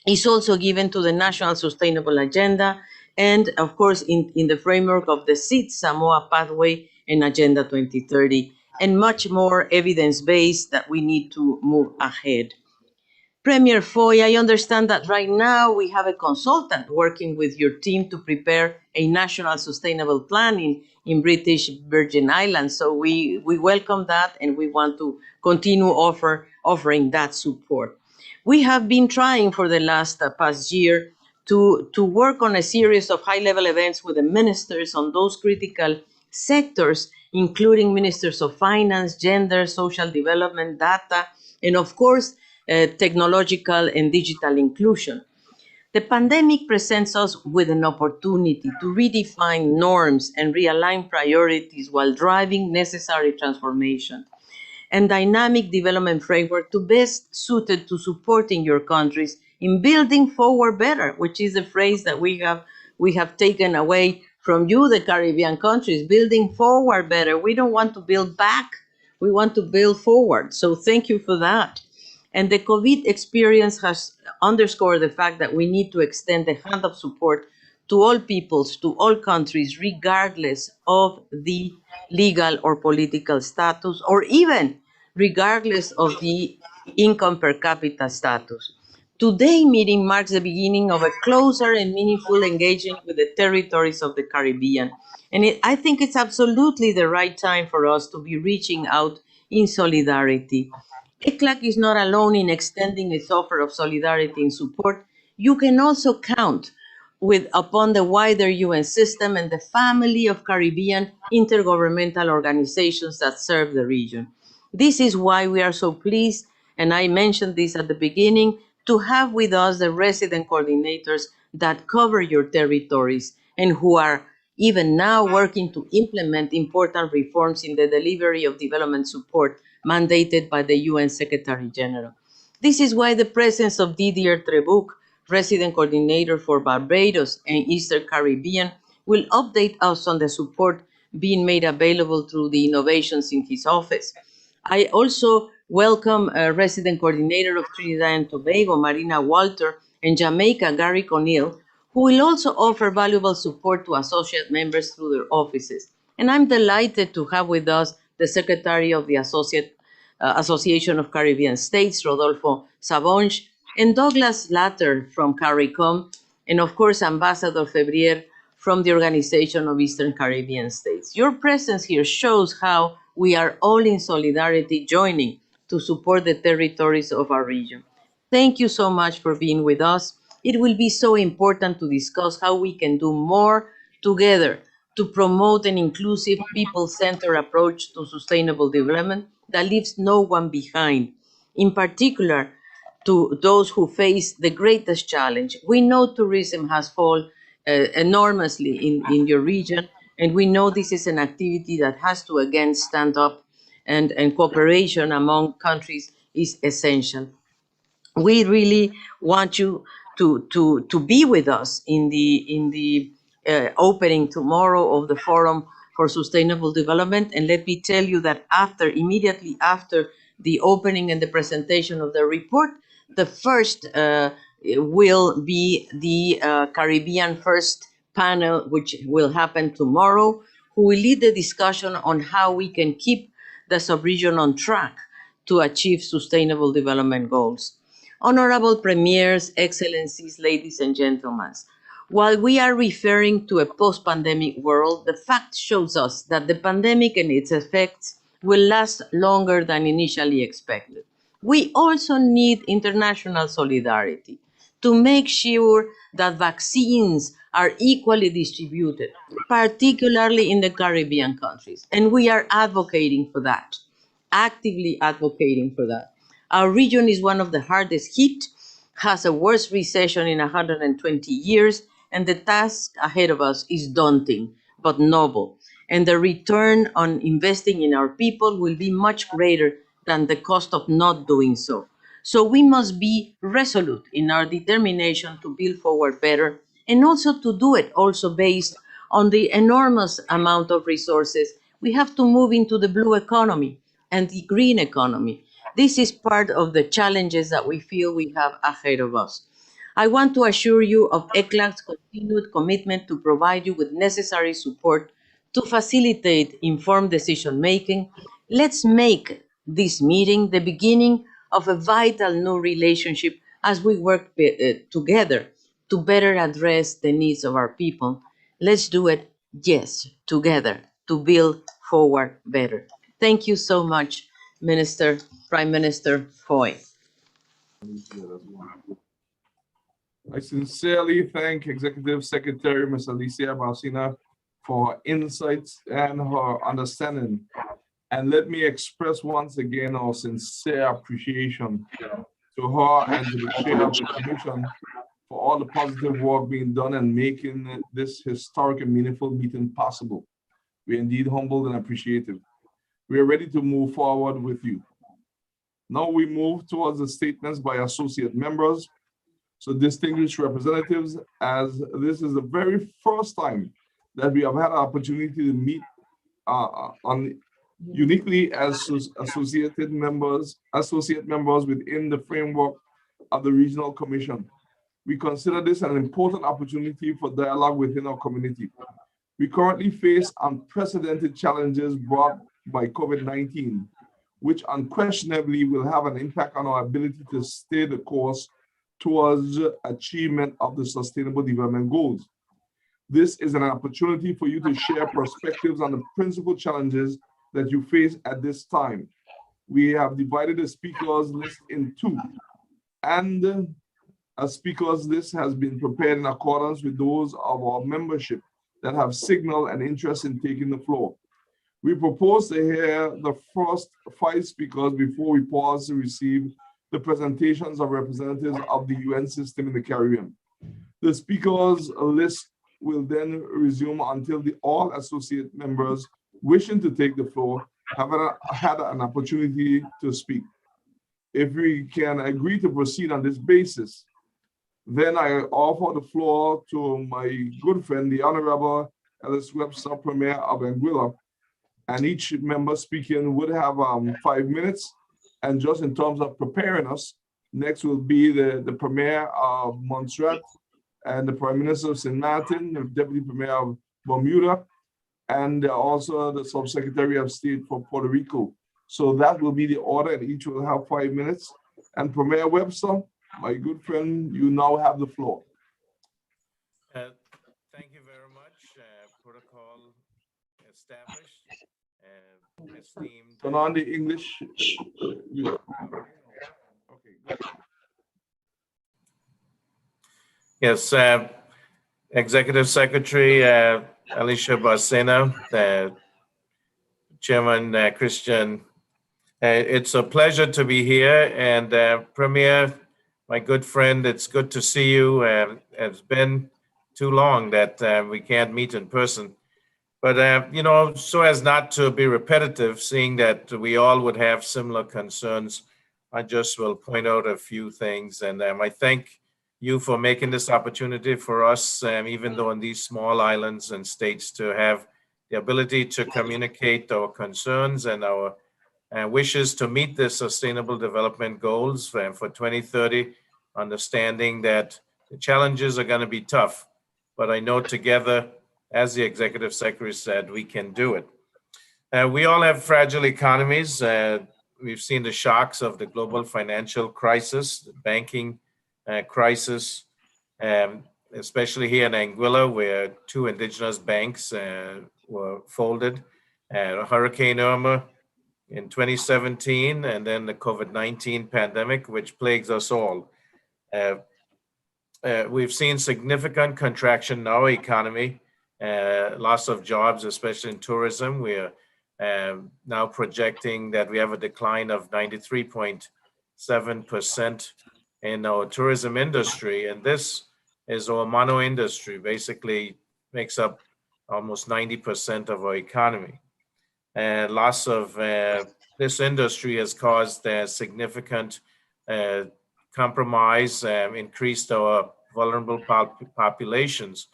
is also given to the National Sustainable Agenda and, of course, in the framework of the SID Samoa Pathway and Agenda 2030 and much more evidence-based that we need to move ahead. Premier Foy, I understand that right now we have a consultant working with your team to prepare a national sustainable plan in British Virgin Islands. So we welcome that, and we want to continue offering that support. We have been trying for the last past year to work on a series of high-level events with the ministers on those critical sectors, including ministers of finance, gender, social development, data, and of course, technological and digital inclusion. The pandemic presents us with an opportunity to redefine norms and realign priorities while driving necessary transformation and dynamic development framework to best suited to supporting your countries in building forward better, which is a phrase that we have taken away from you, the Caribbean countries, building forward better. We don't want to build back, we want to build forward. So thank you for that. And the COVID experience has underscored the fact that we need to extend the hand of support to all peoples, to all countries, regardless of the legal or political status, or even regardless of the income per capita status. Today's meeting marks the beginning of a closer and meaningful engagement with the territories of the Caribbean. And I think it's absolutely the right time for us to be reaching out in solidarity. ECLAC is not alone in extending its offer of solidarity and support. You can also count upon the wider UN system and the family of Caribbean intergovernmental organizations that serve the region. This is why we are so pleased, and I mentioned this at the beginning, to have with us the resident coordinators that cover your territories and who are even now working to implement important reforms in the delivery of development support mandated by the UN Secretary General. This is why the presence of Didier Trebuch, Resident Coordinator for Barbados and Eastern Caribbean, will update us on the support being made available through the innovations in his office. I also welcome Resident Coordinator of Trinidad and Tobago, Marina Walter, and Jamaica, Gary Conneal, who will also offer valuable support to associate members through their offices. And I'm delighted to have with us the Secretary of the Association of Caribbean States, Rodolfo Savonge, and Douglas Latter from CARICOM, and of course, Ambassador Febrier from the Organization of Eastern Caribbean States. Your presence here shows how we are all in solidarity joining to support the territories of our region. Thank you so much for being with us. It will be so important to discuss how we can do more together to promote an inclusive, people-centered approach to sustainable development that leaves no one behind, in particular to those who face the greatest challenge. We know tourism has fallen enormously in your region, and we know this is an activity that has to again stand up, and cooperation among countries is essential. We really want you to be with us in the opening tomorrow of the Forum for Sustainable Development. And let me tell you that immediately after the opening and the presentation of the report, the first will be the Caribbean First panel, which will happen tomorrow, who will lead the discussion on how we can keep the sub-region on track to achieve sustainable development goals. Honorable Premiers, Excellencies, ladies and gentlemen, while we are referring to a post-pandemic world, the fact shows us that the pandemic and its effects will last longer than initially expected. We also need international solidarity to make sure that vaccines are equally distributed, particularly in the Caribbean countries. And we are advocating for that, actively advocating for that. Our region is one of the hardest hit, has a worst recession in 120 years, and the task ahead of us is daunting but noble. And the return on investing in our people will be much greater than the cost of not doing so. So we must be resolute in our determination to build forward better, and also to do it also based on the enormous amount of resources. We have to move into the blue economy and the green economy. This is part of the challenges that we feel we have ahead of us. I want to assure you of ECLAC's continued commitment to provide you with necessary support to facilitate informed decision-making let's make this meeting the beginning of a vital new relationship as we work together to better address the needs of our people. Let's do it, yes, together to build forward better. Thank you so much, Prime Minister Foy. I sincerely thank Executive Secretary Ms. Alicia Barcina for her insights and her understanding. And let me express once again our sincere appreciation to her and to the chair of the commission for all the positive work being done and making this historic and meaningful meeting possible. We are indeed humbled and appreciative. We are ready to move forward with you. Now we move towards the statements by associate members. So distinguished representatives, as this is the very first time that we have had an opportunity to meet uniquely as associate members within the framework of the Regional Commission. We consider this an important opportunity for dialogue within our community. We currently face unprecedented challenges brought by COVID-19, which unquestionably will have an impact on our ability to stay the course towards achievement of the Sustainable Development Goals. This is an opportunity for you to share perspectives on the principal challenges that you face at this time. We have divided the speakers list in two, and a speakers list has been prepared in accordance with those of our membership that have signaled an interest in taking the floor. We propose to hear the first 5 speakers before we pause to receive the presentations of representatives of the UN system in the Caribbean. The speakers list will then resume until all associate members wishing to take the floor have had an opportunity to speak. If we can agree to proceed on this basis, then I offer the floor to my good friend, the Honorable Ellis Webster, Premier of Anguilla, and each member speaking would have 5 minutes. And just in terms of preparing us, next will be the Premier of Montserrat and the Prime Minister of St. Martin, the Deputy Premier of Bermuda, and also the Subsecretary of State for Puerto Rico. So that will be the order, and each will have 5 minutes. And Premier Webster, my good friend, you now have the floor. Thank you very much. Protocol established. Esteemed. Turn on the English. Okay. Yes, Executive Secretary Alicia Barcina, Chairman Christian. It's a pleasure to be here, and Premier, my good friend, it's good to see you. It's been too long that we can't meet in person. But, you know, so as not to be repetitive, seeing that we all would have similar concerns, I just will point out a few things. And I thank you for making this opportunity for us, even though in these small islands and states, to have the ability to communicate our concerns and our wishes to meet the Sustainable Development Goals for 2030, understanding that the challenges are going to be tough. But I know together, as the Executive Secretary said, we can do it. We all have fragile economies. We've seen the shocks of the global financial crisis, the banking crisis, especially here in Anguilla, where 2 indigenous banks were folded. Hurricane Irma in 2017, and then the COVID-19 pandemic, which plagues us all. We've seen significant contraction in our economy. Loss of jobs, especially in tourism. We're now projecting that we have a decline of 93.7% in our tourism industry. And this is our mono industry, basically makes up almost 90% of our economy. Loss of this industry has caused significant compromise, increased our vulnerable populations.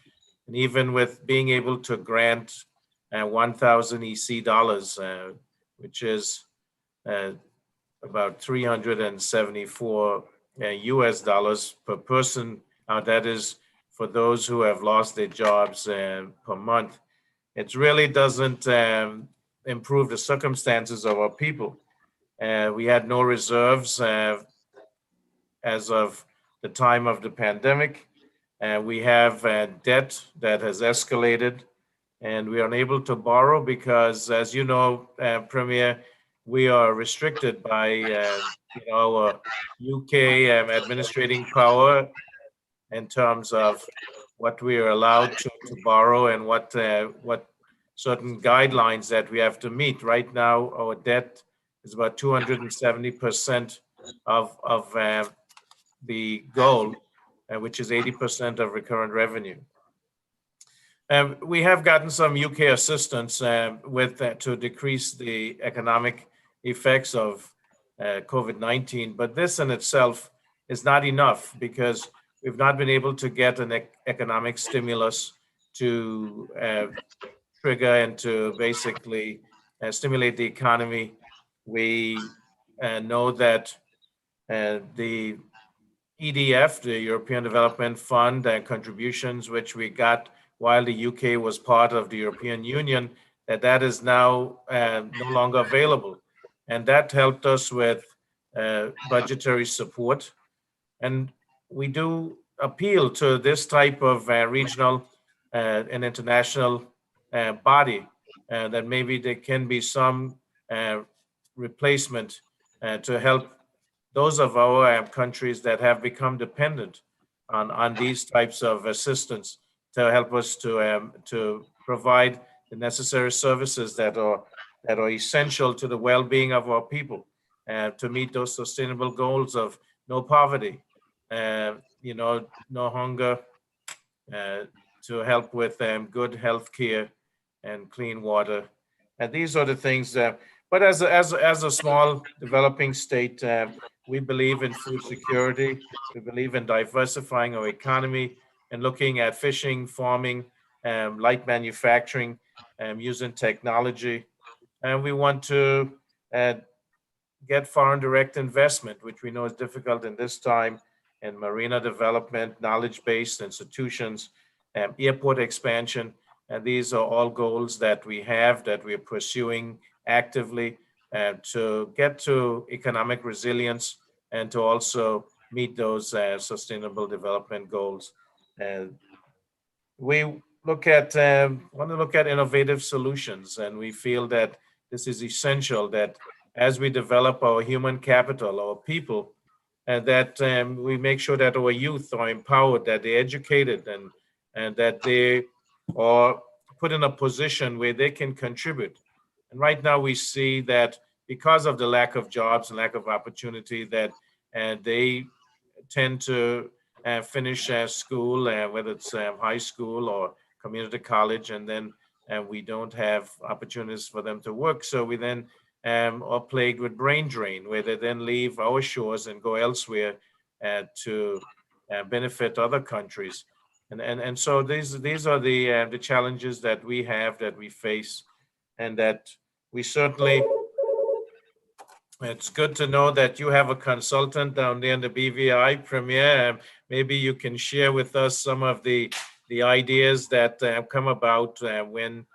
And even with being able to grant 1,000 EC dollars, which is about 374 US dollars per person, that is for those who have lost their jobs per month. It really doesn't improve the circumstances of our people. We had no reserves as of the time of the pandemic. We have debt that has escalated, and we are unable to borrow because, as you know, Premier, we are restricted by our UK administrating power in terms of what we are allowed to borrow and what certain guidelines that we have to meet. Right now, our debt is about 270% of the goal, which is 80% of recurrent revenue. We have gotten some UK assistance to decrease the economic effects of COVID-19, but this in itself is not enough because we've not been able to get an economic stimulus to trigger and to basically stimulate the economy. We know that the EDF, the European Development Fund, contributions which we got while the UK was part of the European Union, that is now no longer available. And that helped us with budgetary support. And we do appeal to this type of regional and international body that maybe there can be some replacement to help those of our countries that have become dependent on these types of assistance to help us to provide the necessary services that are essential to the well-being of our people, to meet those sustainable goals of no poverty, no hunger, to help with good health care and clean water. And these are the things that, but as a small developing state, we believe in food security. We believe in diversifying our economy and looking at fishing, farming, light manufacturing, using technology. And we want to get foreign direct investment, which we know is difficult in this time, in marina development, knowledge-based institutions, airport expansion. And these are all goals that we have, that we're pursuing actively to get to economic resilience and to also meet those sustainable development goals. We want to look at innovative solutions, and we feel that this is essential, that as we develop our human capital, our people, and that we make sure that our youth are empowered, that they're educated, and that they are put in a position where they can contribute. And right now we see that because of the lack of jobs and lack of opportunity, that they tend to finish school, whether it's high school or community college, and then we don't have opportunities for them to work. So we then are plagued with brain drain, where they then leave our shores and go elsewhere to benefit other countries. And so these are the challenges that we have, that we face, and that we certainly, it's good to know that you have a consultant down there in the BVI, Premier. Maybe you can share with us some of the ideas that have come about when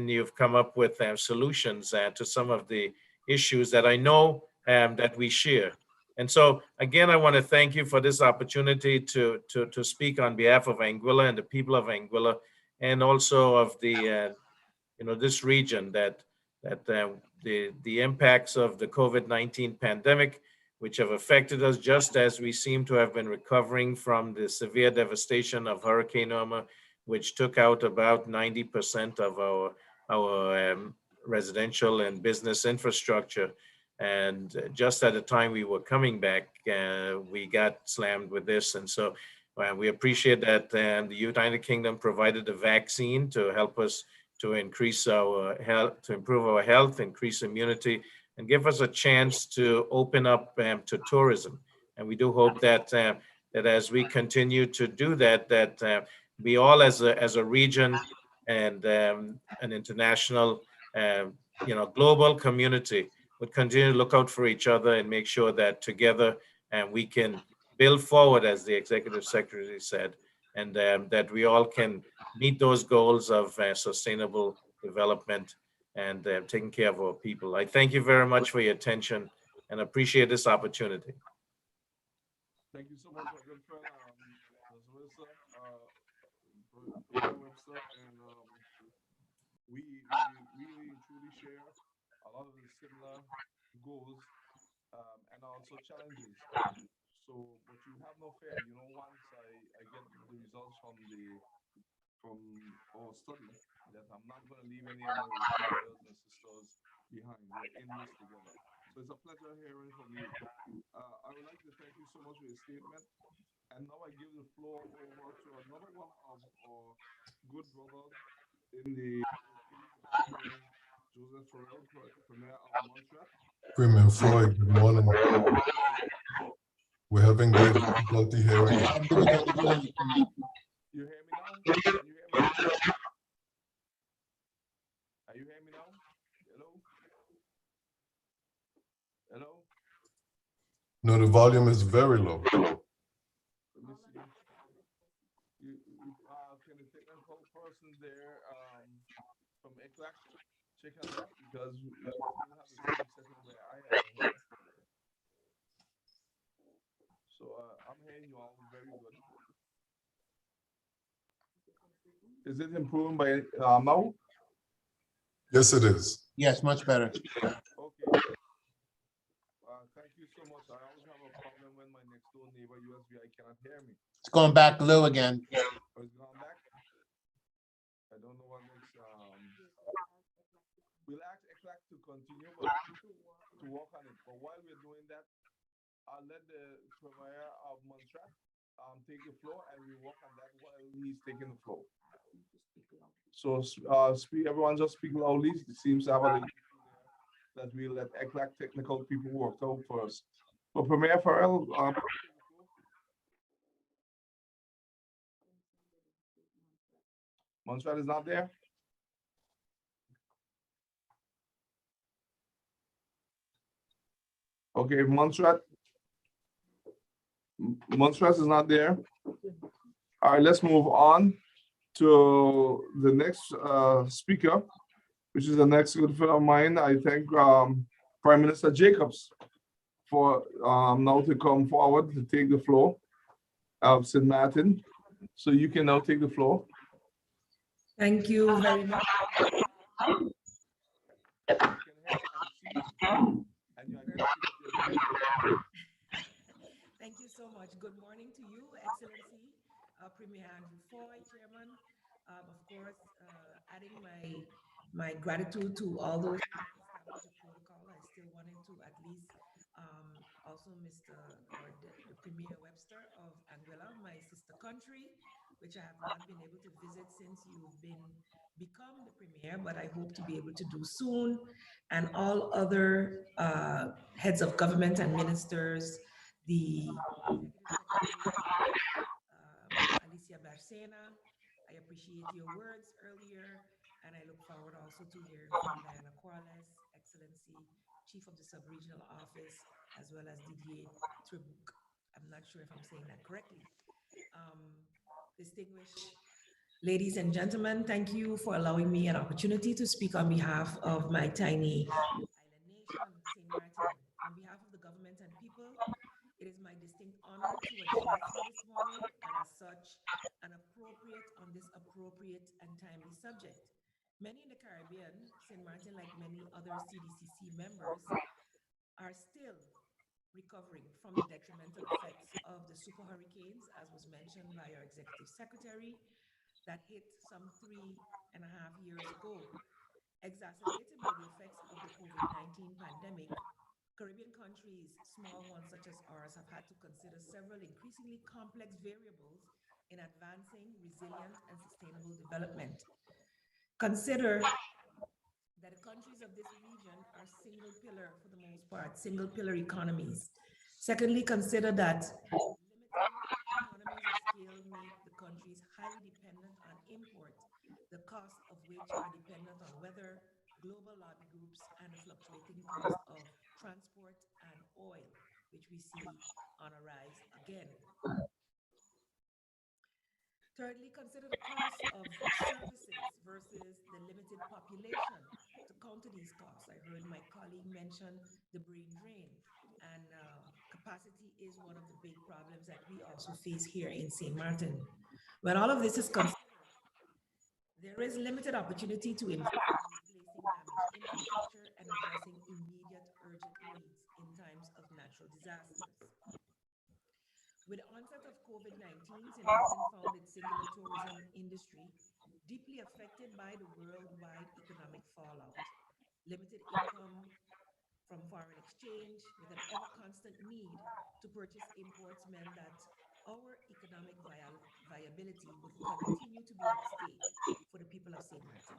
you've come up with solutions to some of the issues that I know that we share. And so, again, I want to thank you for this opportunity to speak on behalf of Anguilla and the people of Anguilla, and also of the this region, that the impacts of the COVID-19 pandemic, which have affected us just as we seem to have been recovering from the severe devastation of Hurricane Irma, which took out about 90% of our residential and business infrastructure. And just at the time we were coming back, we got slammed with this. And so we appreciate that the United Kingdom provided a vaccine to help us to increase our health, to improve our health, increase immunity, and give us a chance to open up to tourism. And we do hope that that as we continue to do that, that we all as a region and an international, global community would continue to look out for each other and make sure that together we can build forward, as the Executive Secretary said, and that we all can meet those goals of sustainable development and taking care of our people. I thank you very much for your attention and appreciate this opportunity. Thank you so much, my good friend, Ms. Webster, Premier Webster, and we really truly share a lot of the similar goals and also challenges. So, but you have no fear. You know, once I get the results from our study, that I'm not going to leave any of my brothers and sisters behind. We're in this together. So it's a pleasure hearing from you. I would like to thank you so much for your statement. And now I give the floor over to another one of our good brothers in the Joseph Farrell, Premier of Montreal. Premier Floyd, good morning. We're having great difficulty hearing. You hear me now? Can you hear me now? Are you hearing me now? Hello? Hello? No, the volume is very low. Let me see. Can the technical person there from ECLAC check on that? Because we still have the same setting where I am here. So I'm hearing you all very good. Is it improving by now? Yes, it is. Yes, much better. Okay. Thank you so much. I always have a problem when my next door neighbor USVI cannot hear me. It's going back low again. Oh, it's gone back? I don't know what makes we'll ask ECLAC to continue but to work on it. But while we're doing that, I'll let the Premier of Montreal take the floor and we work on that while he's taking the floor. So speak, everyone just speak loudly. It seems to have a that we let ECLAC technical people work out first. So Premier Farrell, Montreal is not there. Okay, Montreal is not there. All right, let's move on to the next speaker, which is the next good friend of mine. I thank Prime Minister Jacobs for now to come forward to take the floor of St. Martin. So you can now take the floor. Thank you very much. Thank you so much. Good morning to you, Excellency, Premier Andrew Foy, Chairman. Of course, adding my gratitude to all those who established the protocol. I still wanted to at least also the Premier Webster of Anguilla, my sister country, which I have not been able to visit since you've become the Premier, but I hope to be able to do soon. And all other heads of government and ministers, the Alicia Barcena, I appreciate your words earlier, and I look forward also to hearing from Diana Corrales, Excellency, Chief of the Sub-Regional Office, as well as Didier Trebouc. I'm not sure if I'm saying that correctly. Distinguished ladies and gentlemen, thank you for allowing me an opportunity to speak on behalf of my tiny island nation, St. Martin. On behalf of the government and people, it is my distinct honor to address you this morning, and as such, on this appropriate and timely subject. Many in the Caribbean, St. Martin, like many other CDCC members, are still recovering from the detrimental effects of the super hurricanes, as was mentioned by our Executive Secretary, that hit some 3.5 years ago. Exacerbated by the effects of the COVID-19 pandemic, Caribbean countries, small ones such as ours, have had to consider several increasingly complex variables in advancing resilient and sustainable development. Consider that the countries of this region are single pillar, for the most part, single pillar economies. Secondly, consider that limited economies of scale make the countries highly dependent on import, the cost of which are dependent on weather, global lobby groups, and the fluctuating cost of transport and oil, which we see on a rise again. Thirdly, consider the cost of services versus the limited population to counter these costs. I heard my colleague mention the brain drain, and capacity is one of the big problems that we also face here in St. Martin. When all of this is considered, there is limited opportunity to invest in replacing damaged infrastructure and addressing immediate urgent needs in times of natural disasters. With the onset of COVID-19, St. Martin found its singular tourism industry deeply affected by the worldwide economic fallout. Limited income from foreign exchange with an ever constant need to purchase imports meant that our economic viability would continue to be at stake for the people of St. Martin.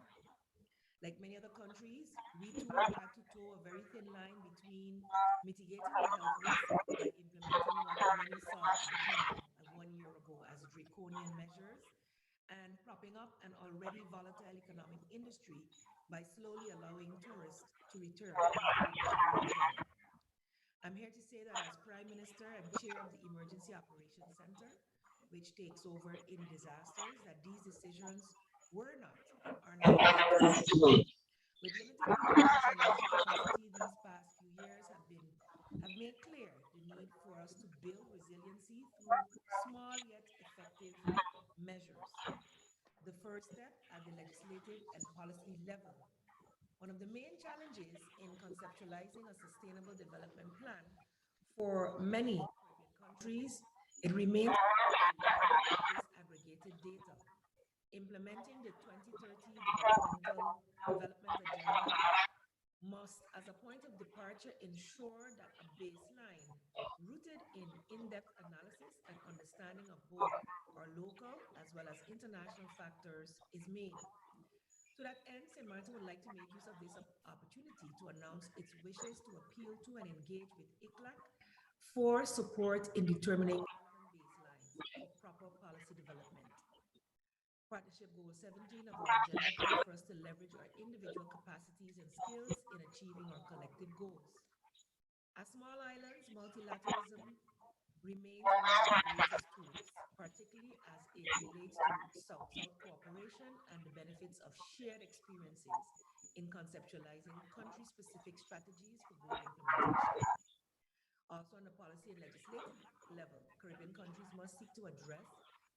Like many other countries, we too have had to toe a very thin line between mitigating the health risk by implementing what many saw at the time, 1 year ago, as draconian measures, and propping up an already volatile economic industry by slowly allowing tourists to return into the destination. I'm here to say that as Prime Minister and Chair of the Emergency Operations Center, which takes over in disasters, that these decisions were not and are not acceptable. With limited resources and limited capacity, these past few years have made clear the need for us to build resiliency through small yet effective measures. The first step at the legislative and policy level. One of the main challenges in conceptualizing a sustainable development plan for many Caribbean countries, it remains to rely on disaggregated data. Implementing the 2030 development agenda must, as a point of departure, ensure that a baseline rooted in depth analysis and understanding of both our local as well as international factors is made. To that end, St. Martin would like to make use of this opportunity to announce its wishes to appeal to and engage with ECLAC for support in determining relevant baselines for proper policy development. Partnership Goal 17 of our agenda calls for us to leverage our individual capacities and skills in achieving our collective goals. As small islands, multilateralism remains one of our greatest tools, particularly as it relates to South-South cooperation and the benefits of shared experiences in conceptualizing country-specific strategies for goal implementation. Also on the policy and legislative level, Caribbean countries must seek to address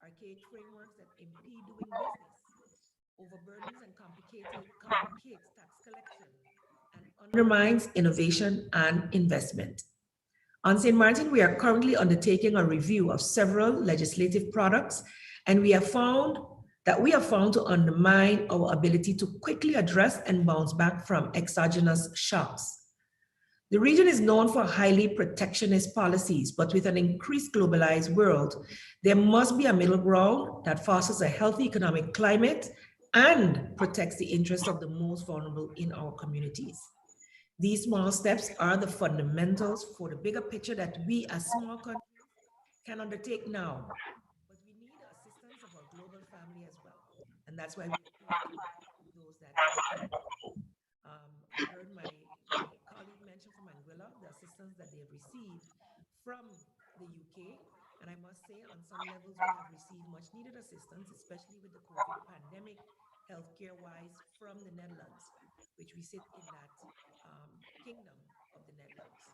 archaic frameworks that impede doing business, overburdens and complicates tax collection, and undermines innovation and investment. On St. Martin, we are currently undertaking a review of several legislative products, and we have found to undermine our ability to quickly address and bounce back from exogenous shocks. The region is known for highly protectionist policies, but with an increased globalized world, there must be a middle ground that fosters a healthy economic climate and protects the interests of the most vulnerable in our communities. These small steps are the fundamentals for the bigger picture that we as small countries can undertake now. But we need the assistance of our global family as well. And that's why we appeal to those that can. I heard my colleague mention from Anguilla the assistance that they have received from the UK. And I must say, on some levels, we have received much needed assistance, especially with the COVID pandemic, healthcare-wise, from the Netherlands, which we sit in that kingdom of the Netherlands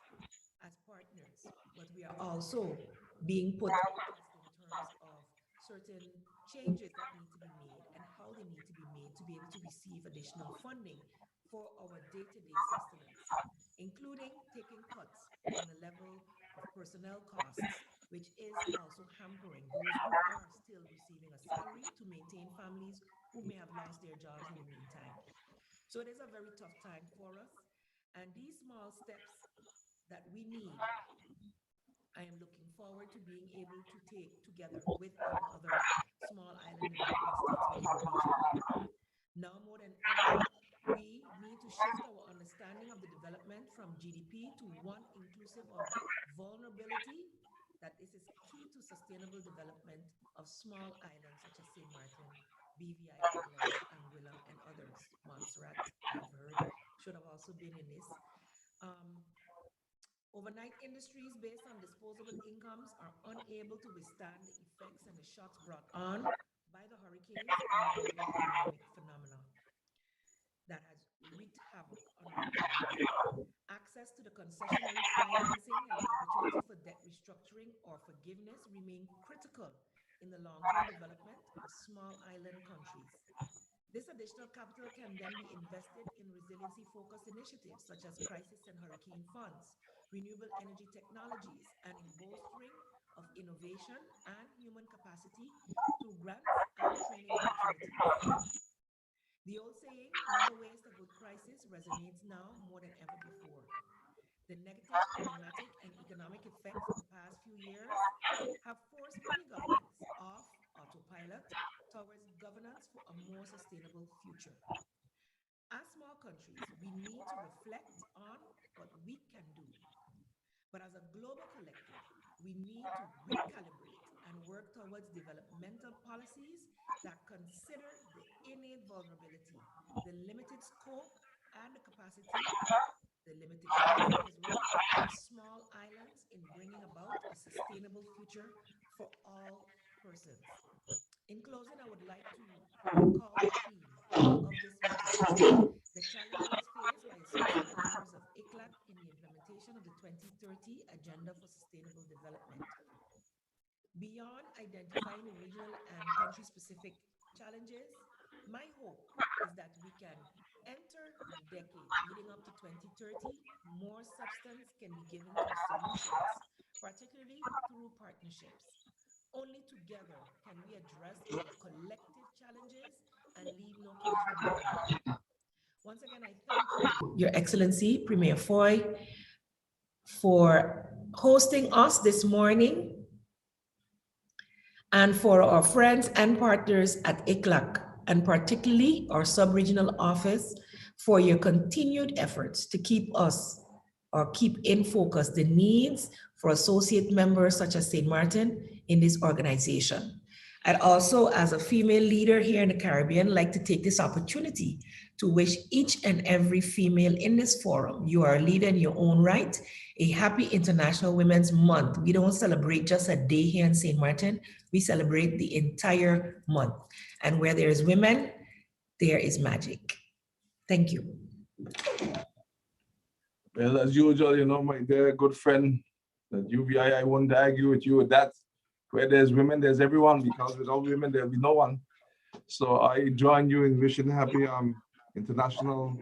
as partners. But we are also being put to the test in terms of certain changes that need to be made and how they need to be made to be able to receive additional funding for our day-to-day sustenance, including taking cuts on the level of personnel costs, which is also hampering those who are still receiving a salary to maintain families who may have lost their jobs in the meantime. So it is a very tough time for us. And these small steps that we need, I am looking forward to being able to take together with our other small island development states within the region. Now more than ever, we need to shift our understanding of the development from GDP to one inclusive of vulnerability, that this is key to sustainable development of small islands such as St. Martin, BVI Islands, Anguilla, and others. Montserrat, I've heard, should have also been in this. Overnight industries based on disposable incomes are unable to withstand the effects and the shocks brought on by the hurricanes and the global economic phenomena that has wreaked havoc on our economy. Access to the concessionary financing and the opportunity for debt restructuring or forgiveness remain critical in the long-term development of small island countries. This additional capital can then be invested in resiliency-focused initiatives such as crisis and hurricane funds, renewable energy technologies, and in bolstering of innovation and human capacity through grants and training opportunities. The old saying, never waste a good crisis, resonates now more than ever before. The negative climatic and economic effects of the past few years have forced many governments off autopilot towards governance for a more sustainable future. As small countries, we need to reflect on what we can do. But as a global collective, we need to recalibrate and work towards developmental policies that consider the innate vulnerability, the limited scope and the capacity, the limited capacity as well, of small islands in bringing about a sustainable future for all persons. In closing, I would like to recall the theme of this meeting, the challenges faced by associate members of ECLAC in the implementation of the 2030 Agenda for Sustainable Development. Beyond identifying regional and country-specific challenges, my hope is that we can enter the decade leading up to 2030, more substance can be given to the solutions, particularly through partnerships. Only together can we address our collective challenges and leave no country behind. Once again, I thank you, Your Excellency, Premier Foy, for hosting us this morning, and for our friends and partners at ECLAC, and particularly our sub-regional office, for your continued efforts to keep in focus the needs for associate members such as St. Martin in this organization. I'd also, as a female leader here in the Caribbean, like to take this opportunity to wish each and every female in this forum, you are a leader in your own right, a happy International Women's Month. We don't celebrate just a day here in St. Martin, we celebrate the entire month. And where there is women, there is magic. Thank you. Well, as usual, you know, my dear good friend, the UVI, I won't argue with you with that. Where there's women, there's everyone, because without women, there'll be no one. So I join you in wishing happy International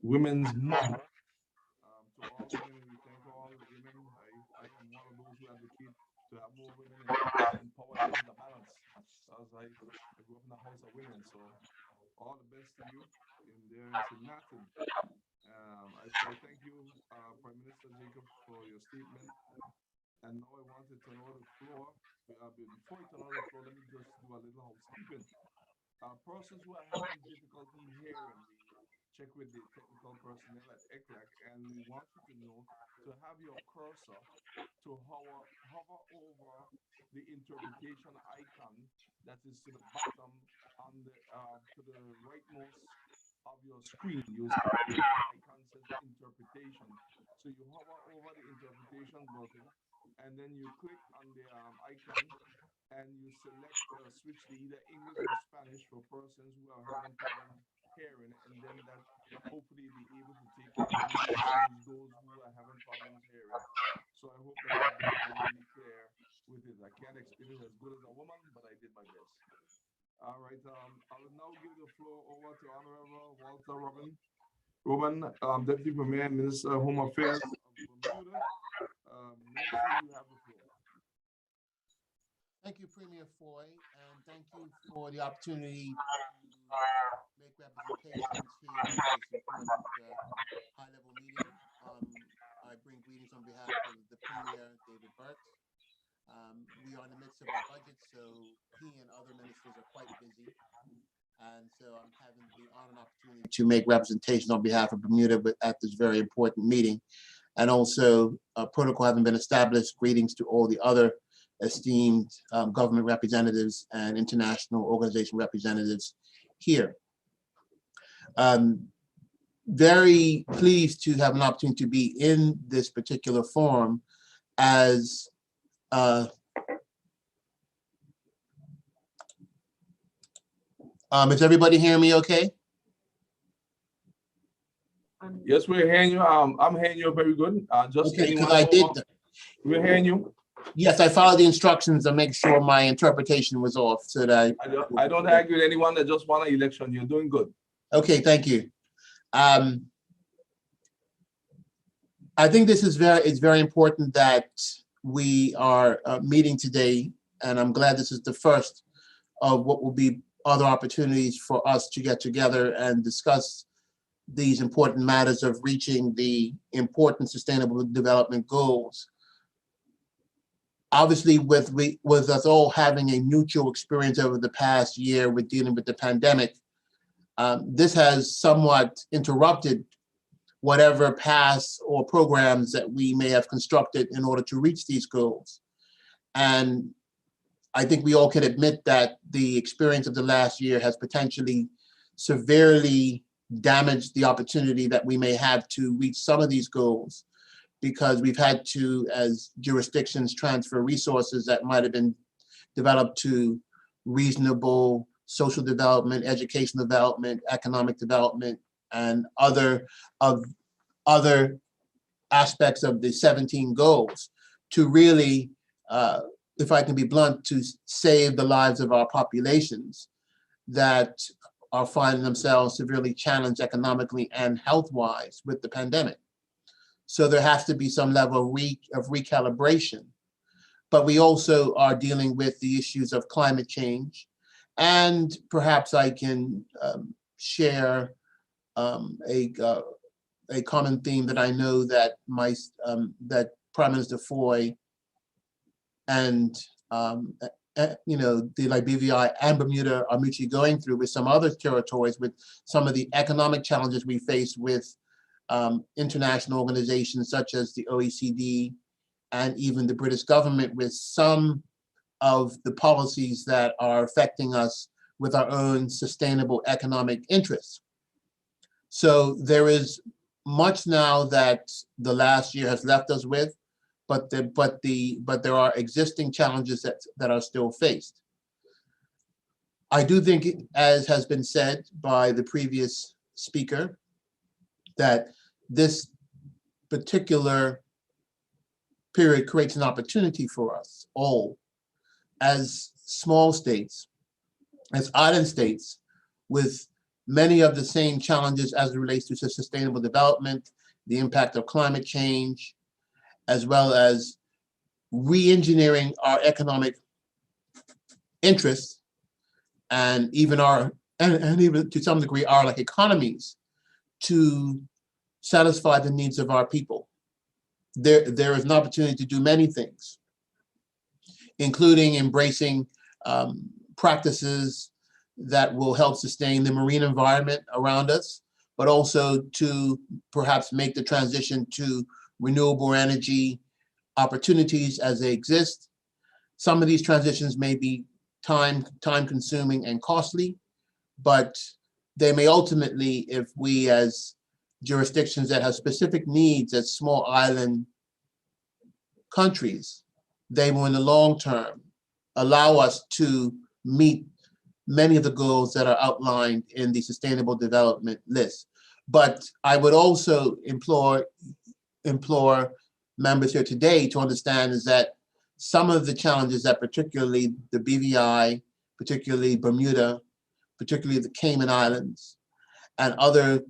Women's Month. To all women, we thank all the women. I am one of those who advocate to have more women in power. There is a balance. As I grew up in a house of women, so all the best to you in there in St. Martin. I thank you, Prime Minister Jacob, for your statement. And now I want to turn over the floor. Before I turn over the floor, let me just do a little housekeeping. Persons who are having difficulty hearing, we check with the technical personnel at ECLAC, and we want you to know to have your cursor to hover over the interpretation icon that is to the bottom on the to the rightmost of your screen. You see the icon says interpretation. So you hover over the interpretation button, and then you click on the icon, and you select switch to either English or Spanish for persons who are having problems hearing, and then that hopefully be able to take it and assist those who are having problems hearing. So I hope that I've been abundantly clear with it. I can't explain it as good as a woman, but I did my best. All right, I will now give the floor over to Honorable Walter Robin, Deputy Premier and Minister of Home Affairs of Bermuda. Minister, you have the floor. Thank you, Premier Foy, and thank you for the opportunity to make representations here at this important high-level meeting. I bring greetings on behalf of the Premier, David Burks. We are in the midst of our budget, so he and other ministers are quite busy. And so I'm having the honor and opportunity to make representation on behalf of Bermuda at this very important meeting. And also, protocol having been established, greetings to all the other esteemed government representatives and international organization representatives here. Very pleased to have an opportunity to be in this particular forum as Is everybody hearing me okay? Yes, we're hearing you. I'm hearing you very good. Just Okay, because anyone I did. We're hearing you. Yes, I followed the instructions to make sure my interpretation was off, so that I don't argue with anyone that just won an election. You're doing good. Okay, thank you. I think this is it's very important that we are meeting today, and I'm glad this is the first of what will be other opportunities for us to get together and discuss these important matters of reaching the important sustainable development goals. Obviously, with us all having a mutual experience over the past year with dealing with the pandemic, this has somewhat interrupted whatever paths or programs that we may have constructed in order to reach these goals. And I think we all can admit that the experience of the last year has potentially severely damaged the opportunity that we may have to reach some of these goals, because we've had to, as jurisdictions, transfer resources that might have been developed to reasonable social development, educational development, economic development, and other aspects of the 17 goals to really, if I can be blunt, to save the lives of our populations that are finding themselves severely challenged economically and health-wise with the pandemic. So there has to be some level of recalibration. But we also are dealing with the issues of climate change. And perhaps I can share a common theme that I know that that Prime Minister Foy and the BVI and Bermuda are mutually going through with some other territories, with some of the economic challenges we face with international organizations such as the OECD and even the British government, with some of the policies that are affecting us with our own sustainable economic interests. So there is much now that the last year has left us with, but there are existing challenges that are still faced. I do think, as has been said by the previous speaker, that this particular period creates an opportunity for us all as small states, as island states, with many of the same challenges as it relates to sustainable development, the impact of climate change, as well as re-engineering our economic interests and even even to some degree our economies to satisfy the needs of our people. There is an opportunity to do many things, including embracing practices that will help sustain the marine environment around us, but also to perhaps make the transition to renewable energy opportunities as they exist. Some of these transitions may be time consuming and costly, but they may ultimately, if we as jurisdictions that have specific needs as small island countries, they will in the long term allow us to meet many of the goals that are outlined in the Sustainable Development List. But I would also implore members here today to understand is that some of the challenges that particularly the BVI, particularly Bermuda, particularly the Cayman Islands, and other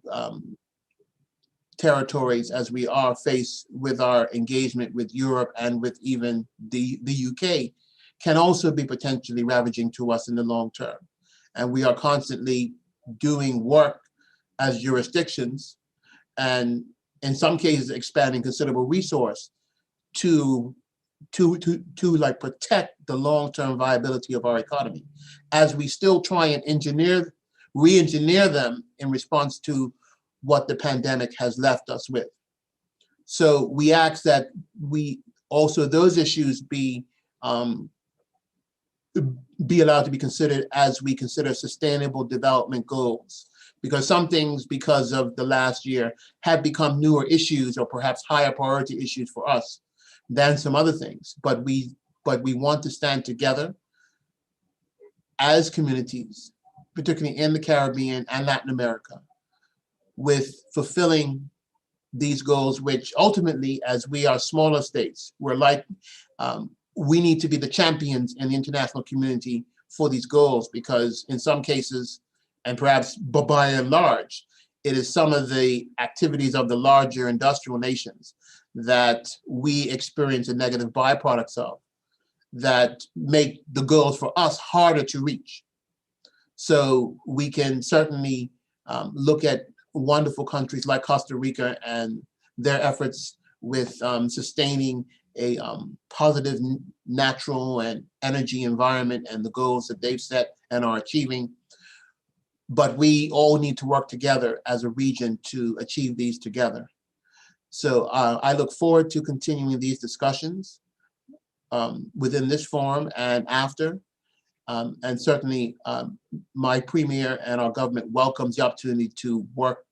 territories as we are faced with our engagement with Europe and with even the UK, can also be potentially ravaging to us in the long term. And we are constantly doing work as jurisdictions, and in some cases expanding considerable resource to protect the long-term viability of our economy, as we still try and re-engineer them in response to what the pandemic has left us with. So we ask that we also, those issues be allowed to be considered as we consider sustainable development goals, because some things, because of the last year, have become newer issues or perhaps higher priority issues for us than some other things. But we want to stand together as communities particularly in the Caribbean and Latin America, with fulfilling these goals, which ultimately, as we are smaller states, we're like, we need to be the champions in the international community for these goals, because in some cases, and perhaps by and large, it is some of the activities of the larger industrial nations that we experience a negative byproducts of that make the goals for us harder to reach. So we can certainly look at wonderful countries like Costa Rica and their efforts with sustaining a positive natural and energy environment and the goals that they've set and are achieving. But we all need to work together as a region to achieve these together. So I look forward to continuing these discussions within this forum and after. And certainly my premier and our government welcomes the opportunity to work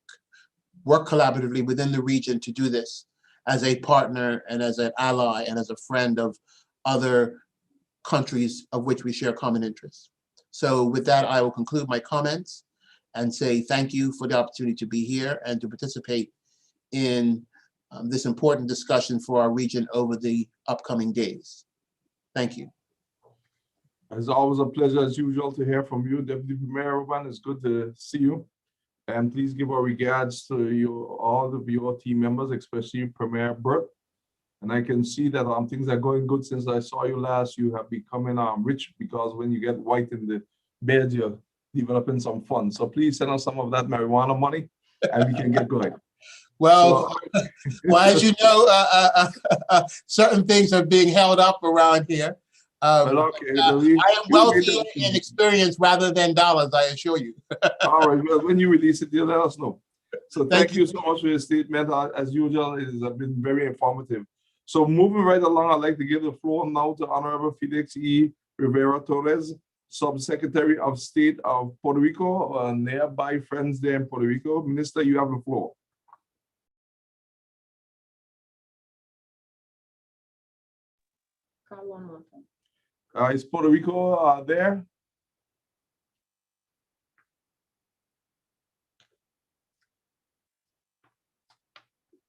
collaboratively within the region to do this as a partner and as an ally and as a friend of other countries of which we share common interests. So with that, I will conclude my comments and say thank you for the opportunity to be here and to participate in this important discussion for our region over the upcoming days. Thank you. It's always a pleasure, as usual, to hear from you, Deputy Premier Urban. It's good to see you. And please give our regards to you, all of your team members, especially Premier Bert. And I can see that things are going good since I saw you last. You have becoming rich, because when you get white in the beard, you're developing some fun. So please send us some of that marijuana money and we can get going. Well, well, as you know, certain things are being held up around here. Well, okay, I am wealthy in experience rather than dollars, I assure you. All right, well, when you release it, you'll let us know. So thank you so much for your statement. As usual, it has been very informative. So moving right along, I'd like to give the floor now to Honorable Felix E. Rivera Torres, Subsecretary of State of Puerto Rico, nearby friends there in Puerto Rico. Minister, you have the floor. Call one more time. Is Puerto Rico there?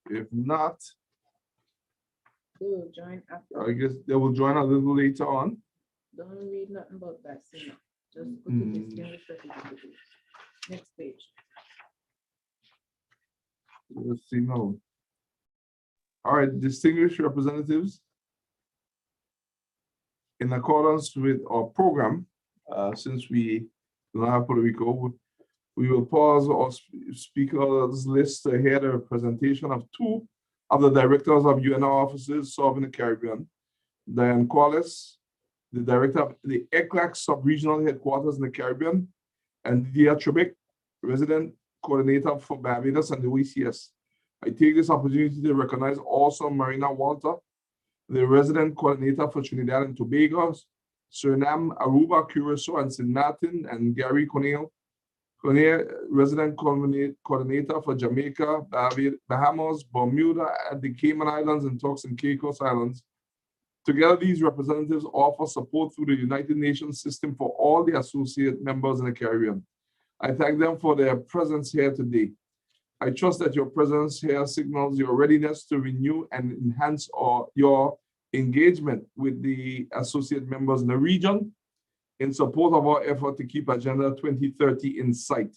If not, They will join after. I guess they will join a little later on. Don't read nothing about that, Sina. Just put the distinguished representative. Next page. Let's see now. All right, distinguished representatives. In accordance with our program, since we don't have Puerto Rico, we will pause our speakers list to hear the presentation of two of the directors of UN offices serving the Caribbean. Diane Qualis, the director of the ECLAC sub-regional headquarters in the Caribbean, and Didier Trebek, resident coordinator for Barbados and the OECS. I take this opportunity to recognize also Marina Walter, the resident coordinator for Trinidad and Tobago, Suriname, Aruba, Curacao, and St. Martin, and Gary Cornell, resident coordinator for Jamaica, Bahamas, Bermuda, and the Cayman Islands, and Turks and Caicos Islands. Together, these representatives offer support through the United Nations system for all the associate members in the Caribbean. I thank them for their presence here today. I trust that your presence here signals your readiness to renew and enhance your engagement with the associate members in the region in support of our effort to keep Agenda 2030 in sight.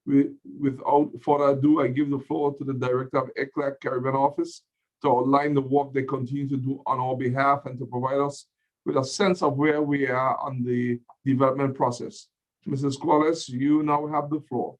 Without further ado, I give the floor to the Director of ECLAC Caribbean Office to outline the work they continue to do on our behalf and to provide us with a sense of where we are on the development process. Mrs. Qualis, you now have the floor.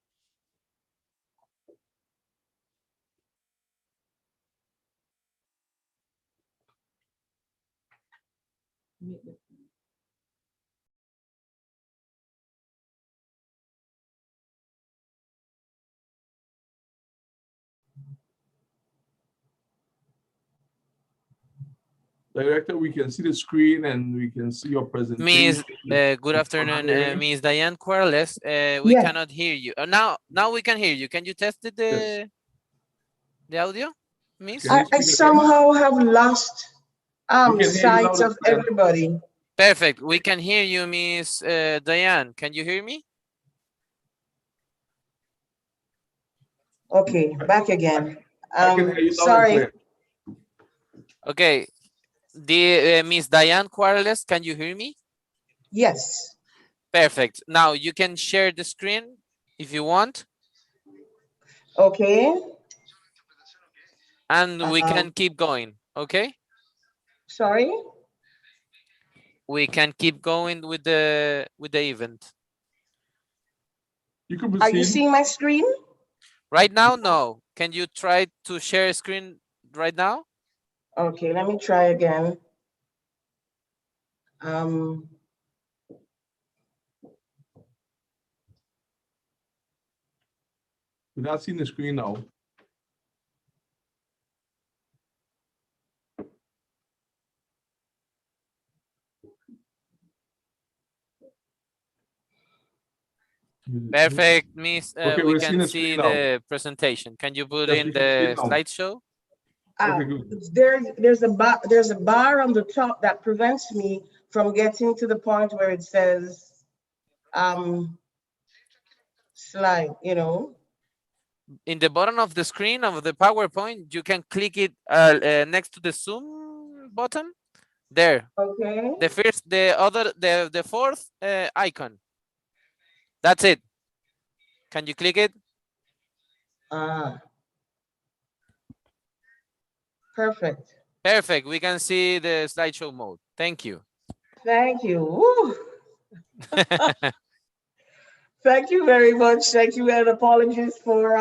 Director, we can see the screen and we can see your presentation. Miss, good afternoon, Miss Diane Quarles. We cannot hear you. Now we can hear you. Can you test the audio, Miss? I somehow have lost sight of everybody. Perfect. We can hear you, Miss Diane. Can you hear me? Okay, back again. I can hear you loud and Sorry. clear. Okay, the Miss Diane Quarles, can you hear me? Yes. Perfect. Now you can share the screen if you want. Okay. And we can keep going, okay? Sorry? We can keep going with the event. You can Are you seeing my screen? Right now, no. Can you try to share a screen right now? Okay, let me try again. We're not seeing the screen now. Perfect, Miss. Okay, We we're seeing can the see screen now. the presentation. Can you put Yes, in we can see the it now. slideshow? Okay, good. There's a bar on the top that prevents me from getting to the point where it says slide, you know. In the bottom of the screen of the PowerPoint, you can click it next to the Zoom button. There. Okay. The fourth icon. That's it. Can you click it? Perfect. Perfect. We can see the slideshow mode. Thank you. Thank you. Woo. Thank you very much. Thank you, and apologies for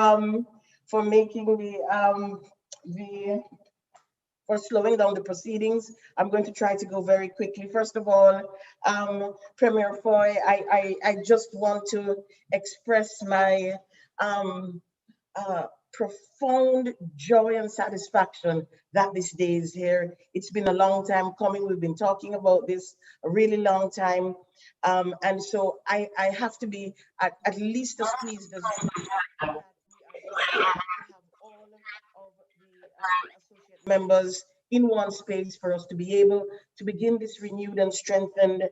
making for slowing down the proceedings. I'm going to try to go very quickly. First of all, Premier Foy, I just want to express my profound joy and satisfaction that this day is here. It's been a long time coming. We've been talking about this a really long time. And so I have to be at least as pleased as you that we are able to have all of the associate members in one space for us to be able to begin this renewed and strengthened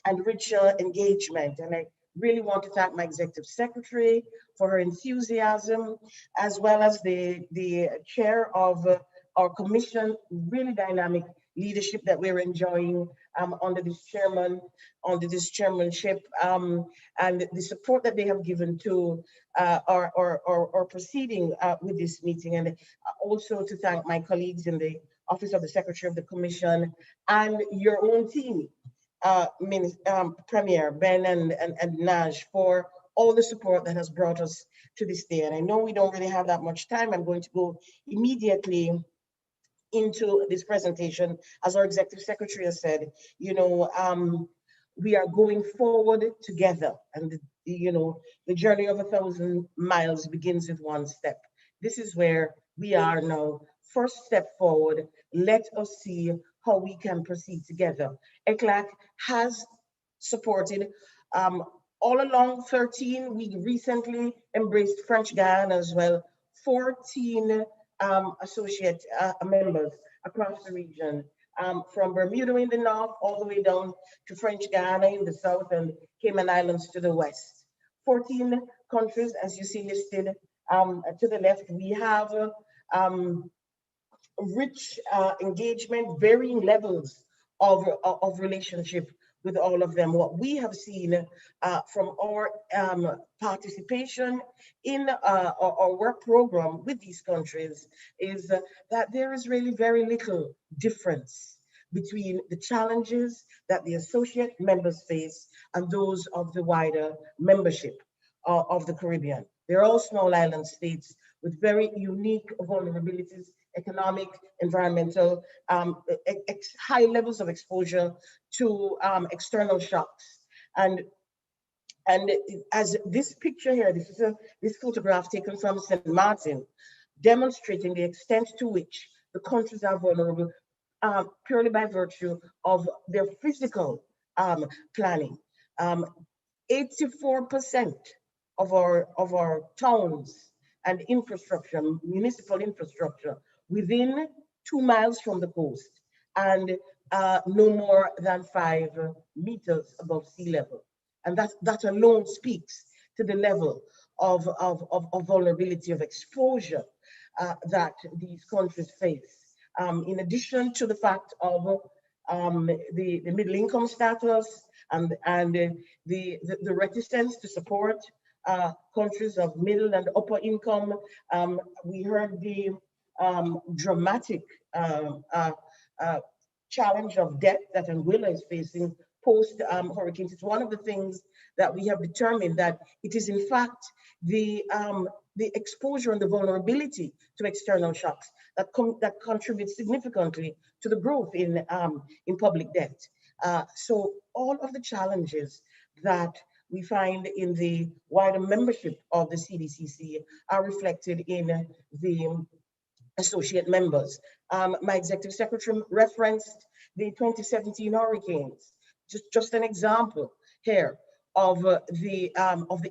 and richer engagement. And I really want to thank my executive secretary for her enthusiasm, as well as the chair of our commission, really dynamic leadership that we're enjoying under this chairmanship, and the support that they have given to our proceeding with this meeting, and also to thank my colleagues in the Office of the Secretary of the Commission and your own team, Premier Ben and Naj, for all the support that has brought us to this day. And I know we don't really have that much time. I'm going to go immediately into this presentation. As our executive secretary has said, you know, we are going forward together, and the journey of 1,000 miles begins with one step. This is where we are now. First step forward. Let us see how we can proceed together. ECLAC has supported all along 13. We recently embraced French Guyana as well. 14 associate members across the region, from Bermuda in the north all the way down to French Guyana in the south and Cayman Islands to the west. 14 countries, as you see listed to the left. We have rich engagement, varying levels of relationship with all of them. What we have seen from our participation in our work program with these countries is that there is really very little difference between the challenges that the associate members face and those of the wider membership of the Caribbean. They're all small island states with very unique vulnerabilities, economic, environmental, high levels of exposure to external shocks. And as this picture here, this photograph taken from St. Martin, demonstrating the extent to which the countries are vulnerable purely by virtue of their physical planning. 84% of our towns and infrastructure, municipal infrastructure, within 2 miles from the coast, and no more than 5 meters above sea level. And that alone speaks to the level of vulnerability, of exposure that these countries face. In addition to the fact of the middle income status and the reticence to support countries of middle and upper income, we heard the dramatic challenge of debt that Anguilla is facing post hurricanes. It's one of the things that we have determined that it is in fact the exposure and the vulnerability to external shocks that contributes significantly to the growth in public debt. So all of the challenges that we find in the wider membership of the CDCC are reflected in the associate members. My executive secretary referenced the 2017 hurricanes, just an example here of the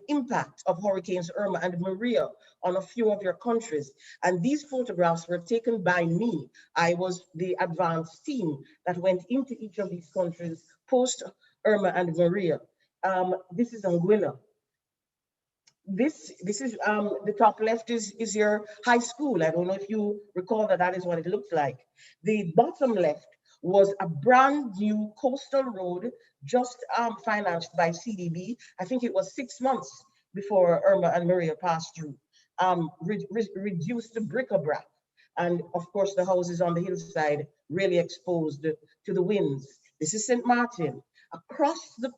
impact of hurricanes Irma and Maria on a few of your countries. And these photographs were taken by me. I was the advanced team that went into each of these countries post Irma and Maria. This is Anguilla. This is the top left is your high school. I don't know if you recall that is what it looks like. The bottom left was a brand new coastal road just financed by CDB. I think it was 6 months before Irma and Maria passed through. Reduced to bric-a-brac. And of course, the houses on the hillside really exposed to the winds. This is St. Martin. Across the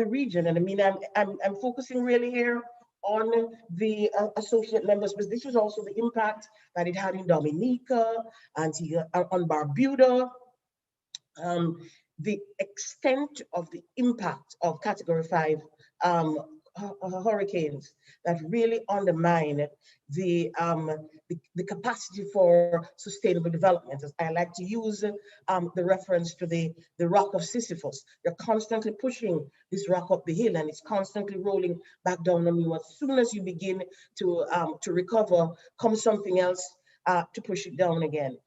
region, and I mean, I'm focusing really here on the associate members, but this was also the impact that it had in Dominica, Antigua, on Barbuda. The extent of the impact of Category 5 hurricanes that really undermine the capacity for sustainable development. I like to use the reference to the rock of Sisyphus. You're constantly pushing this rock up the hill and it's constantly rolling back down on you. As soon as you begin to recover, comes something else to push it down again.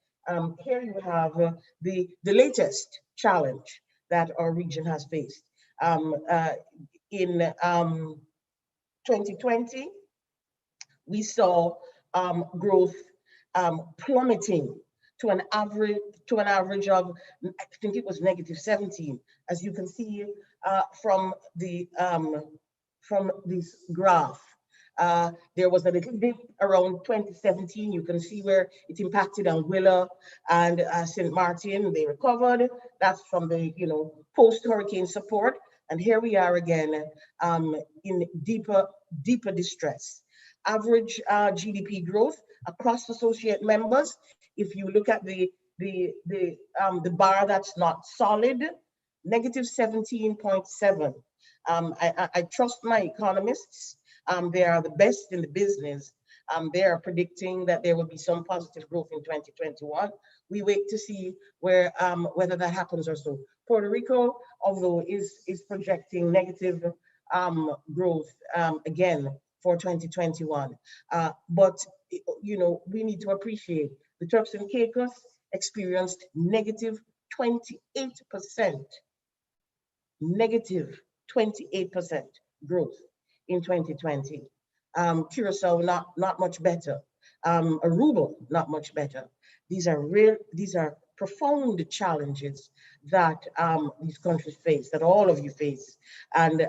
Here you have the latest challenge that our region has faced. In 2020, we saw growth plummeting to an average of, I think it was -17, as you can see from this graph. There was a little dip around 2017. You can see where it impacted Anguilla and St. Martin. They recovered. That's from the post-hurricane support. And here we are again in deeper distress. Average GDP growth across associate members. If you look at the bar that's not solid, -17.7. I trust my economists. They are the best in the business. They are predicting that there will be some positive growth in 2021. We wait to see whether that happens or so. Puerto Rico, although is projecting negative growth again for 2021. But we need to appreciate the Turks and Caicos experienced -28%, -28% growth in 2020. Curacao, not much better. Aruba, not much better. These are profound challenges that these countries face, that all of you face. And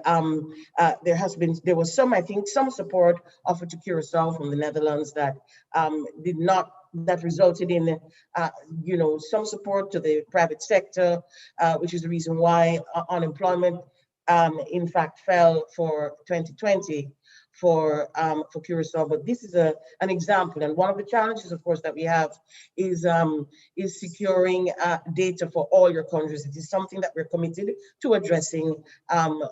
there was some support offered to Curacao from the Netherlands that resulted in some support to the private sector, which is the reason why unemployment in fact fell for 2020 for Curacao. But this is an example, and one of the challenges, of course, that we have is securing data for all your countries. It is something that we're committed to addressing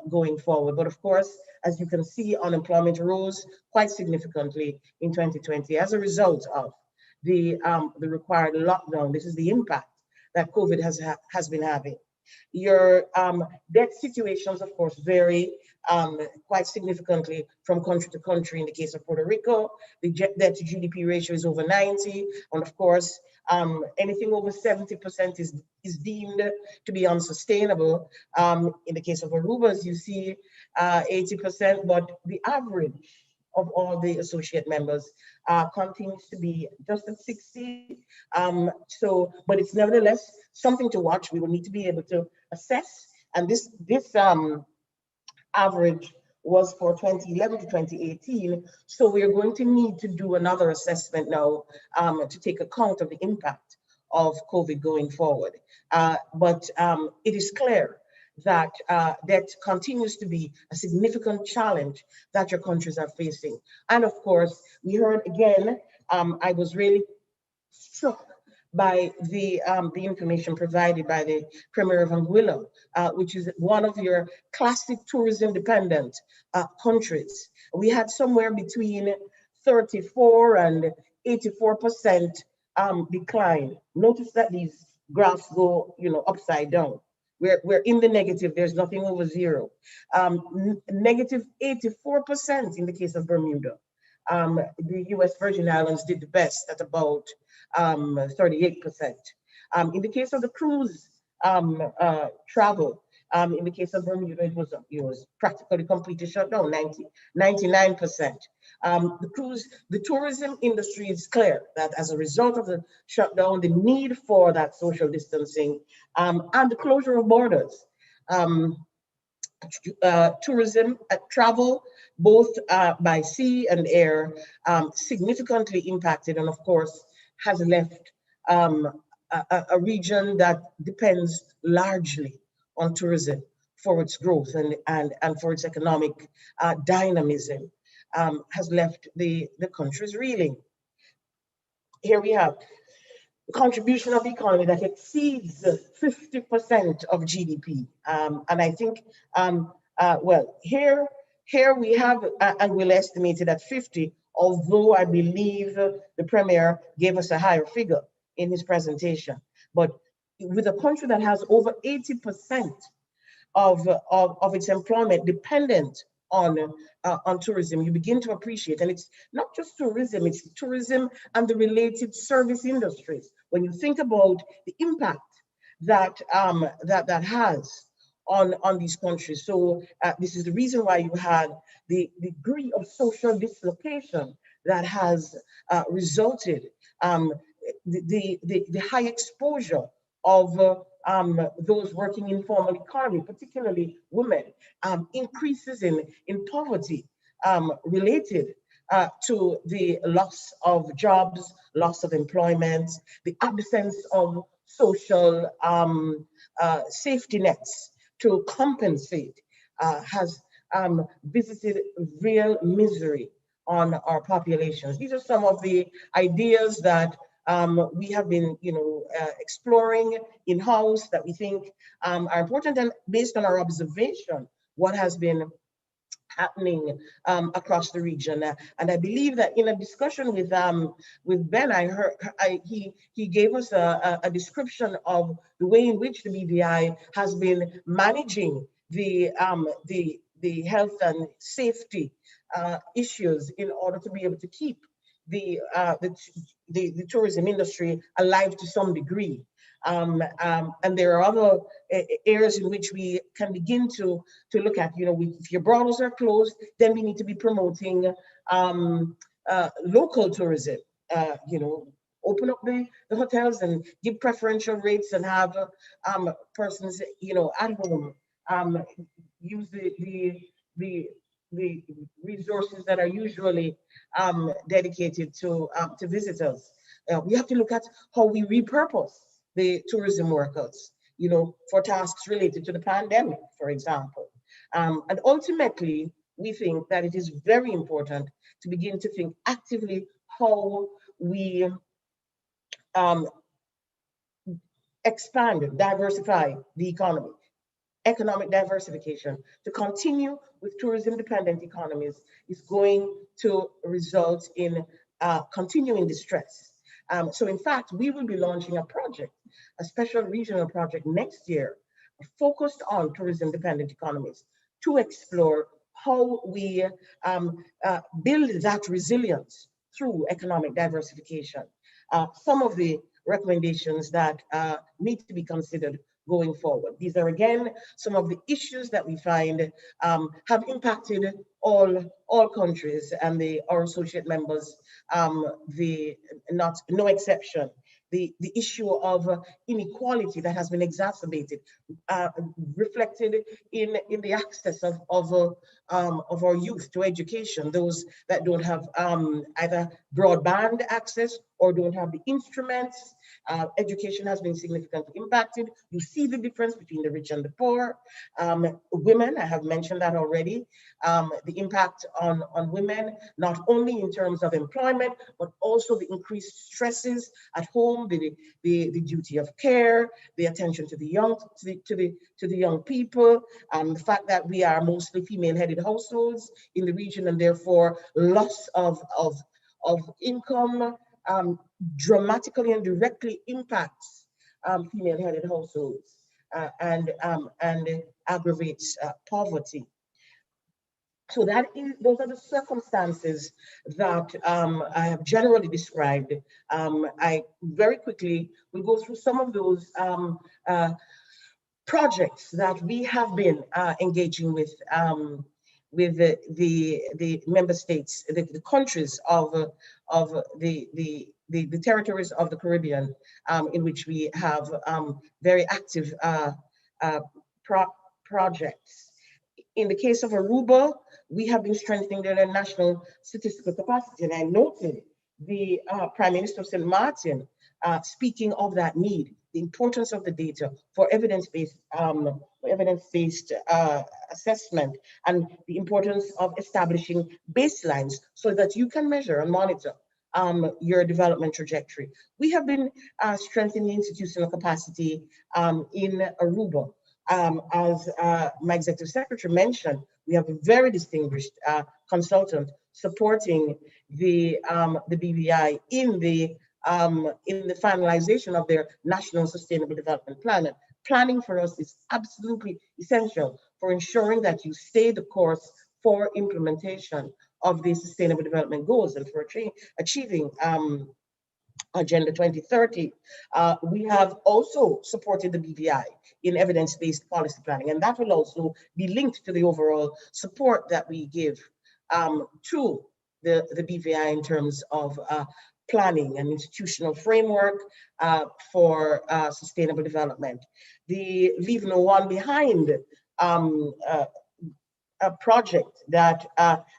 going forward. But of course, as you can see, unemployment rose quite significantly in 2020 as a result of the required lockdown. This is the impact that COVID has been having. Your debt situations, of course, vary quite significantly from country to country. In the case of Puerto Rico, the debt to GDP ratio is over 90. And of course, anything over 70% is deemed to be unsustainable. In the case of Aruba, as you see, 80%, but the average of all the associate members continues to be just at 60. But it's nevertheless something to watch. We will need to be able to assess. And this average was for 2011 to 2018. So we are going to need to do another assessment now to take account of the impact of COVID going forward. But it is clear that that continues to be a significant challenge that your countries are facing. And of course, we heard again, I was really struck by the information provided by the Premier of Anguilla, which is one of your classic tourism-dependent countries. We had somewhere between 34 and 84% decline. Notice that these graphs go, upside down. We're in the negative. There's nothing over zero. Negative 84% in the case of Bermuda. The U.S. Virgin Islands did the best at about 38%. In the case of the cruise travel, in the case of Bermuda, it was practically completely shut down, 99%. The tourism industry is clear that as a result of the shutdown, the need for that social distancing and the closure of borders, tourism, travel, both by sea and air, significantly impacted, and of course has left a region that depends largely on tourism for its growth and for its economic dynamism, has left the countries reeling. Here we have the contribution of the economy that exceeds 50% of GDP. And I think, well, here we have, and we'll estimate it at 50, although I believe the Premier gave us a higher figure in his presentation. But with a country that has over 80% of its employment dependent on tourism, you begin to appreciate, and it's not just tourism, it's tourism and the related service industries. When you think about the impact that that has on these countries. So this is the reason why you had the degree of social dislocation that has resulted, the high exposure of those working in informal economy, particularly women, increases in poverty related to the loss of jobs, loss of employment, the absence of social safety nets to compensate, has visited real misery on our populations. These are some of the ideas that we have been, exploring in-house that we think are important, and based on our observation, what has been happening across the region. And I believe that in a discussion with Ben, I heard he gave us a description of the way in which the BVI has been managing the health and safety issues in order to be able to keep the tourism industry alive to some degree. And there are other areas in which we can begin to look at, if your borders are closed, then we need to be promoting local tourism, open up the hotels and give preferential rates and have persons, at home use the resources that are usually dedicated to visitors. We have to look at how we repurpose the tourism workers, for tasks related to the pandemic, for example. And ultimately, we think that it is very important to begin to think actively how we expand, diversify the economy. Economic diversification to continue with tourism-dependent economies is going to result in continuing distress. So in fact, we will be launching a project, a special regional project next year, focused on tourism-dependent economies to explore how we build that resilience through economic diversification. Some of the recommendations that need to be considered going forward. These are, again, some of the issues that we find have impacted all countries and our associate members, no exception. The issue of inequality that has been exacerbated, reflected in the access of our youth to education, those that don't have either broadband access or don't have the instruments. Education has been significantly impacted. You see the difference between the rich and the poor. Women, I have mentioned that already. The impact on women, not only in terms of employment, but also the increased stresses at home, the duty of care, the attention to the young people, the fact that we are mostly female-headed households in the region, and therefore loss of income dramatically and directly impacts female-headed households and aggravates poverty. So those are the circumstances that I have generally described. I very quickly will go through some of those projects that we have been engaging with the member states, the countries of the territories of the Caribbean, in which we have very active projects. In the case of Aruba, we have been strengthening their national statistical capacity, and I noted the Prime Minister of St. Martin speaking of that need, the importance of the data for evidence-based assessment, and the importance of establishing baselines so that you can measure and monitor your development trajectory. We have been strengthening institutional capacity in Aruba. As my executive secretary mentioned, we have a very distinguished consultant supporting the BVI in the finalization of their National Sustainable Development Plan. And planning for us is absolutely essential for ensuring that you stay the course for implementation of the Sustainable Development Goals and for achieving Agenda 2030. We have also supported the BVI in evidence-based policy planning, and that will also be linked to the overall support that we give to the BVI in terms of planning and institutional framework for sustainable development. The Leave No One Behind a project that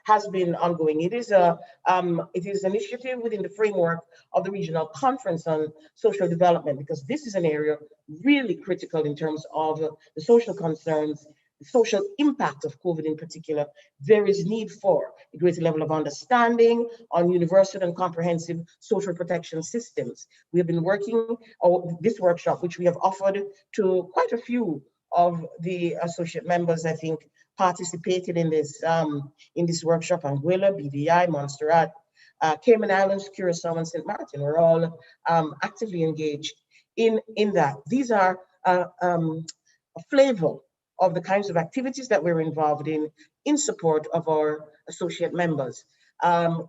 has been ongoing. It is an initiative within the framework of the Regional Conference on Social Development, because this is an area really critical in terms of the social concerns, the social impact of COVID in particular. There is need for a greater level of understanding on universal and comprehensive social protection systems. We have been working on this workshop, which we have offered to quite a few of the associate members, I think, participated in this workshop. Anguilla, BVI, Montserrat, Cayman Islands, Curacao, and St. Martin were all actively engaged in that. These are a flavor of the kinds of activities that we're involved in support of our associate members.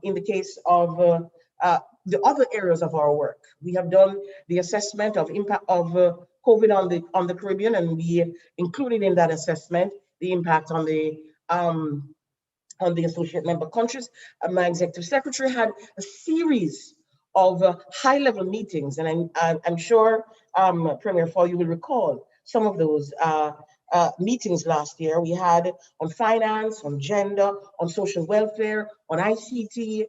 In the case of the other areas of our work, we have done the assessment of impact of COVID on the Caribbean, and we included in that assessment the impact on the associate member countries. My executive secretary had a series of high-level meetings, and I'm sure, Premier Foy, you will recall some of those meetings last year. We had on finance, on gender, on social welfare, on ICT.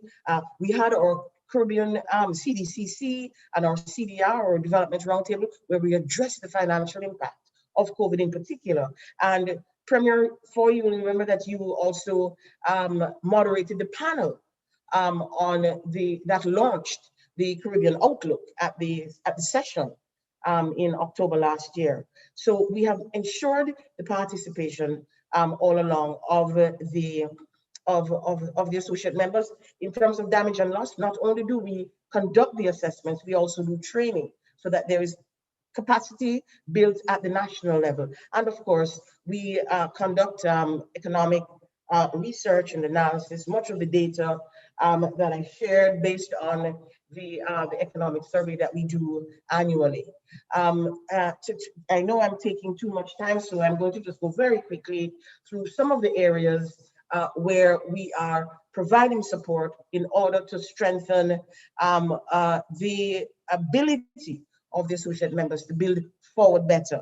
We had our Caribbean CDCC and our CDR, or Development Roundtable, where we addressed the financial impact of COVID in particular. And Premier Foy, you will remember that you also moderated the panel that launched the Caribbean Outlook at the session in October last year. So we have ensured the participation all along of the associate members. In terms of damage and loss, not only do we conduct the assessments, we also do training so that there is capacity built at the national level. And of course, we conduct economic research and analysis. Much of the data that I shared based on the economic survey that we do annually. I know I'm taking too much time, so I'm going to just go very quickly through some of the areas where we are providing support in order to strengthen the ability of the associate members to build forward better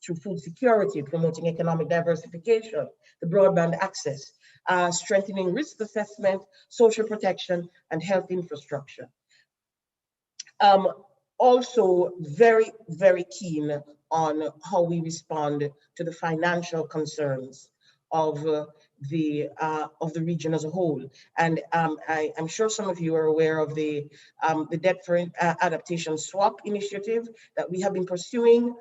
through food security, promoting economic diversification, the broadband access, strengthening risk assessment, social protection, and health infrastructure. Also very, very keen on how we respond to the financial concerns of the region as a whole. And I'm sure some of you are aware of the debt for adaptation swap initiative that we have been pursuing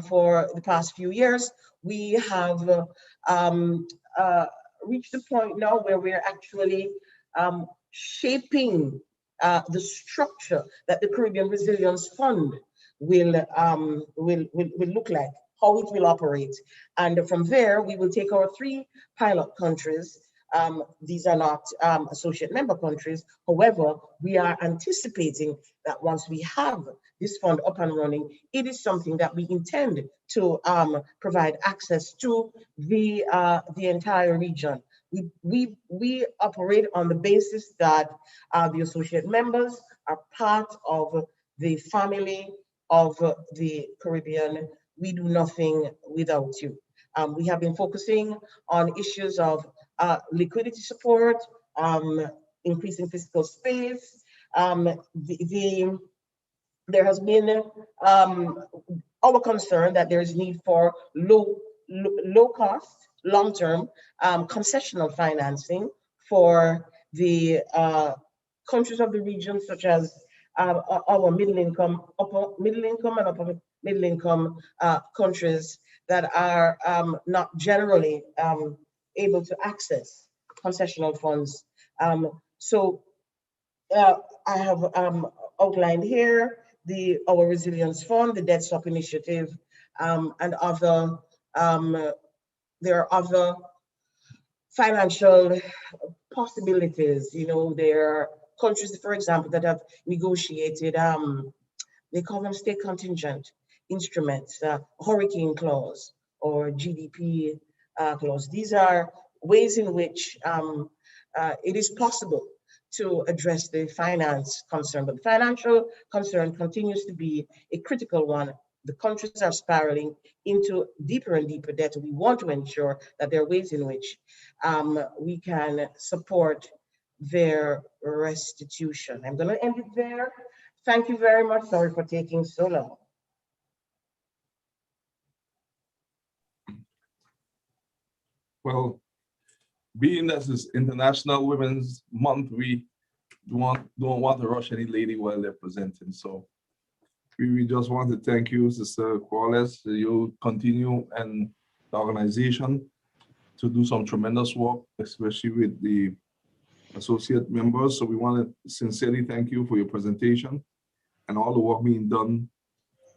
for the past few years. We have reached the point now where we're actually shaping the structure that the Caribbean Resilience Fund will look like, how it will operate. And from there, we will take our 3 pilot countries. These are not associate member countries. However, we are anticipating that once we have this fund up and running, it is something that we intend to provide access to the entire region. We operate on the basis that the associate members are part of the family of the Caribbean. We do nothing without you. We have been focusing on issues of liquidity support, increasing fiscal space. There has been our concern that there is need for low cost, long-term concessional financing for the countries of the region, such as our middle income and upper middle income countries that are not generally able to access concessional funds. So I have outlined here our resilience fund, the debt swap initiative, and other. There are other financial possibilities. You know, there are countries, for example, that have negotiated, they call them state contingent instruments, hurricane clause or GDP clause. These are ways in which it is possible to address the finance concern, but the financial concern continues to be a critical one. The countries are spiraling into deeper and deeper debt. We want to ensure that there are ways in which we can support their restitution. I'm going to end it there. Thank you very much. Sorry for taking so long. Well, being that it's International Women's Month, we don't want to rush any lady while they're presenting. So we just want to thank you, Sister Corliss. You continue and the organization to do some tremendous work, especially with the associate members. So we want to sincerely thank you for your presentation and all the work being done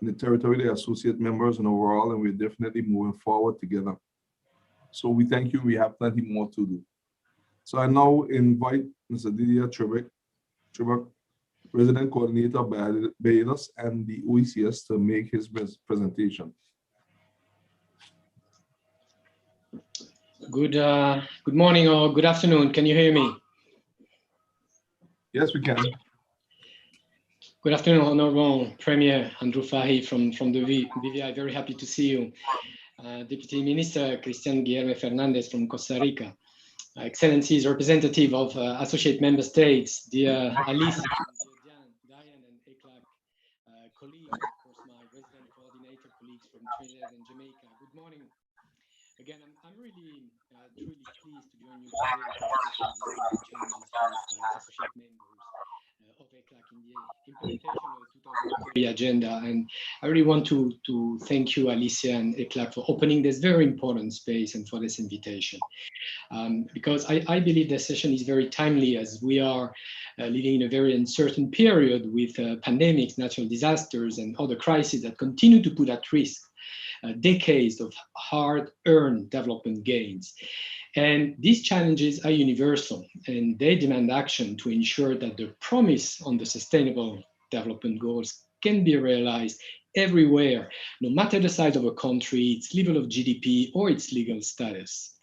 in the territory, the associate members and overall, and we're definitely moving forward together. So we thank you. We have plenty more to do. So I now invite Mr. Didier Trebek, Resident Coordinator Barbados and the Oecs, to make his presentation. Good morning or good afternoon. Can you hear me? Yes, we can. Good afternoon, Honorable Premier Andrew Fahy from the BVI. Very happy to see you. Deputy Minister Cristian Guillermo Fernandez from Costa Rica. Excellencies, representative of associate member states, dear Alice, Diane and ECLAC colleagues, of course, my resident coordinator colleagues from Trinidad and Jamaica. Good morning. Again, I'm really, truly pleased to join you today to discuss the changes to associate members of ECLAC in the implementation of the 2030 agenda. And I really want to thank you, Alicia and ECLAC, for opening this very important space and for this invitation. Because I believe this session is very timely as we are living in a very uncertain period with pandemics, natural disasters, and other crises that continue to put at risk decades of hard-earned development gains. And these challenges are universal, and they demand action to ensure that the promise on the Sustainable Development Goals can be realized everywhere, no matter the size of a country, its level of GDP, or its legal status.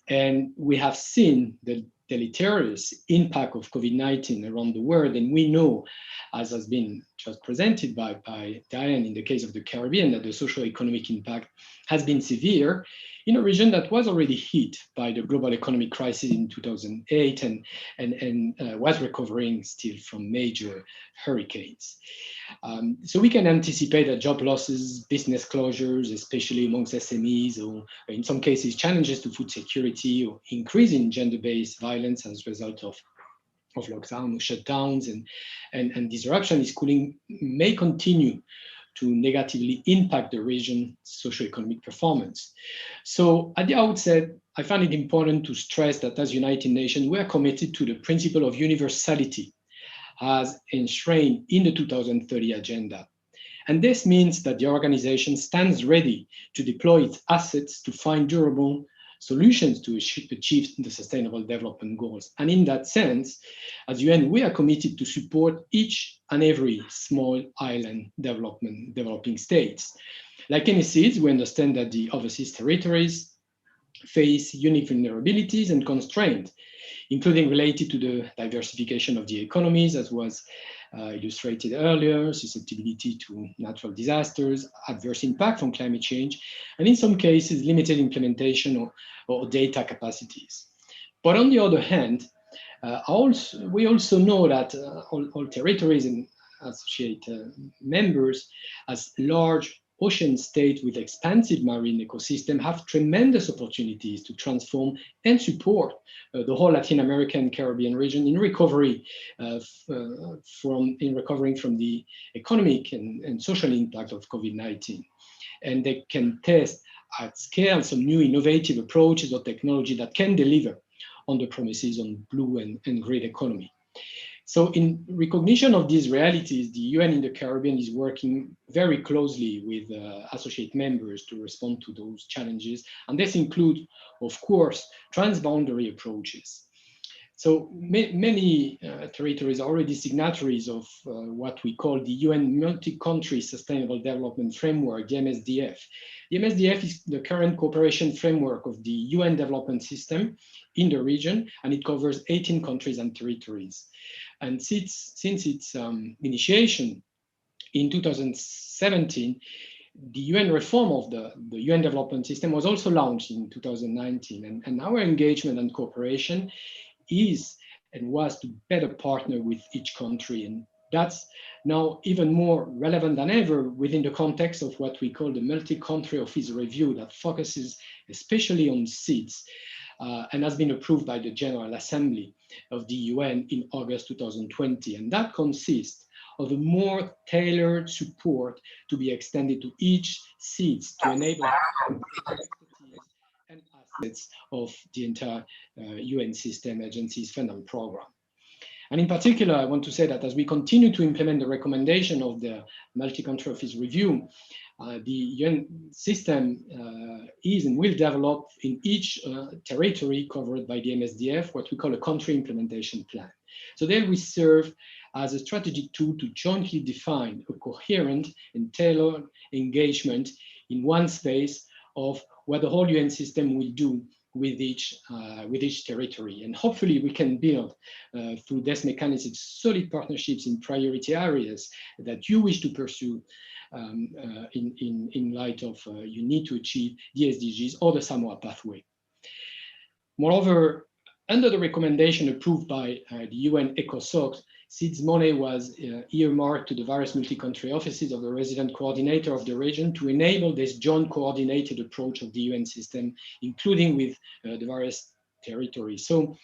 And we have seen the deleterious impact of COVID-19 around the world, and we know, as has been just presented by Diane in the case of the Caribbean, that the socio-economic impact has been severe in a region that was already hit by the global economic crisis in 2008 and was recovering still from major hurricanes. So we can anticipate that job losses, business closures, especially amongst SMEs, or in some cases challenges to food security, or increase in gender-based violence as a result of lockdown or shutdowns and disruption in schooling may continue to negatively impact the region's socioeconomic performance. So at the outset, I find it important to stress that as United Nations, we are committed to the principle of universality as enshrined in the 2030 agenda. And this means that the organization stands ready to deploy its assets to find durable solutions to achieve the Sustainable Development Goals. And in that sense, as UN, we are committed to support each and every small island developing states. Like any states, we understand that the overseas territories face unique vulnerabilities and constraints, including related to the diversification of the economies, as was illustrated earlier, susceptibility to natural disasters, adverse impact from climate change, and in some cases, limited implementation or data capacities. But on the other hand, we also know that all territories and associate members, as large ocean states with expansive marine ecosystem, have tremendous opportunities to transform and support the whole Latin American Caribbean region in recovering from the economic and social impact of COVID-19. And they can test at scale some new innovative approaches or technology that can deliver on the promises on blue and green economy. So in recognition of these realities, the UN in the Caribbean is working very closely with associate members to respond to those challenges. And this includes, of course, transboundary approaches. So many territories are already signatories of what we call the UN Multi-Country Sustainable Development Framework, the MSDF. The MSDF is the current cooperation framework of the UN development system in the region, and it covers 18 countries and territories. And since its initiation in 2017, the UN reform of the UN development system was also launched in 2019. And our engagement and cooperation is and was to better partner with each country. And that's now even more relevant than ever within the context of what we call the multi-country office review that focuses especially on seeds and has been approved by the General Assembly of the UN in August 2020. And that consists of a more tailored support to be extended to each seeds to enable and assets of the entire UN system, agencies, fund and program. And in particular, I want to say that as we continue to implement the recommendation of the multi-country office review, the UN system is and will develop in each territory covered by the MSDF, what we call a country implementation plan. So there we serve as a strategic tool to jointly define a coherent and tailored engagement in one space of what the whole UN system will do with each territory. And hopefully we can build through this mechanism solid partnerships in priority areas that you wish to pursue in light of you need to achieve the SDGs or the Samoa pathway. Moreover, under the recommendation approved by the UN ECOSOC, seeds money was earmarked to the various multi-country offices of the resident coordinator of the region to enable this joint coordinated approach of the UN system, including with the various territories. So,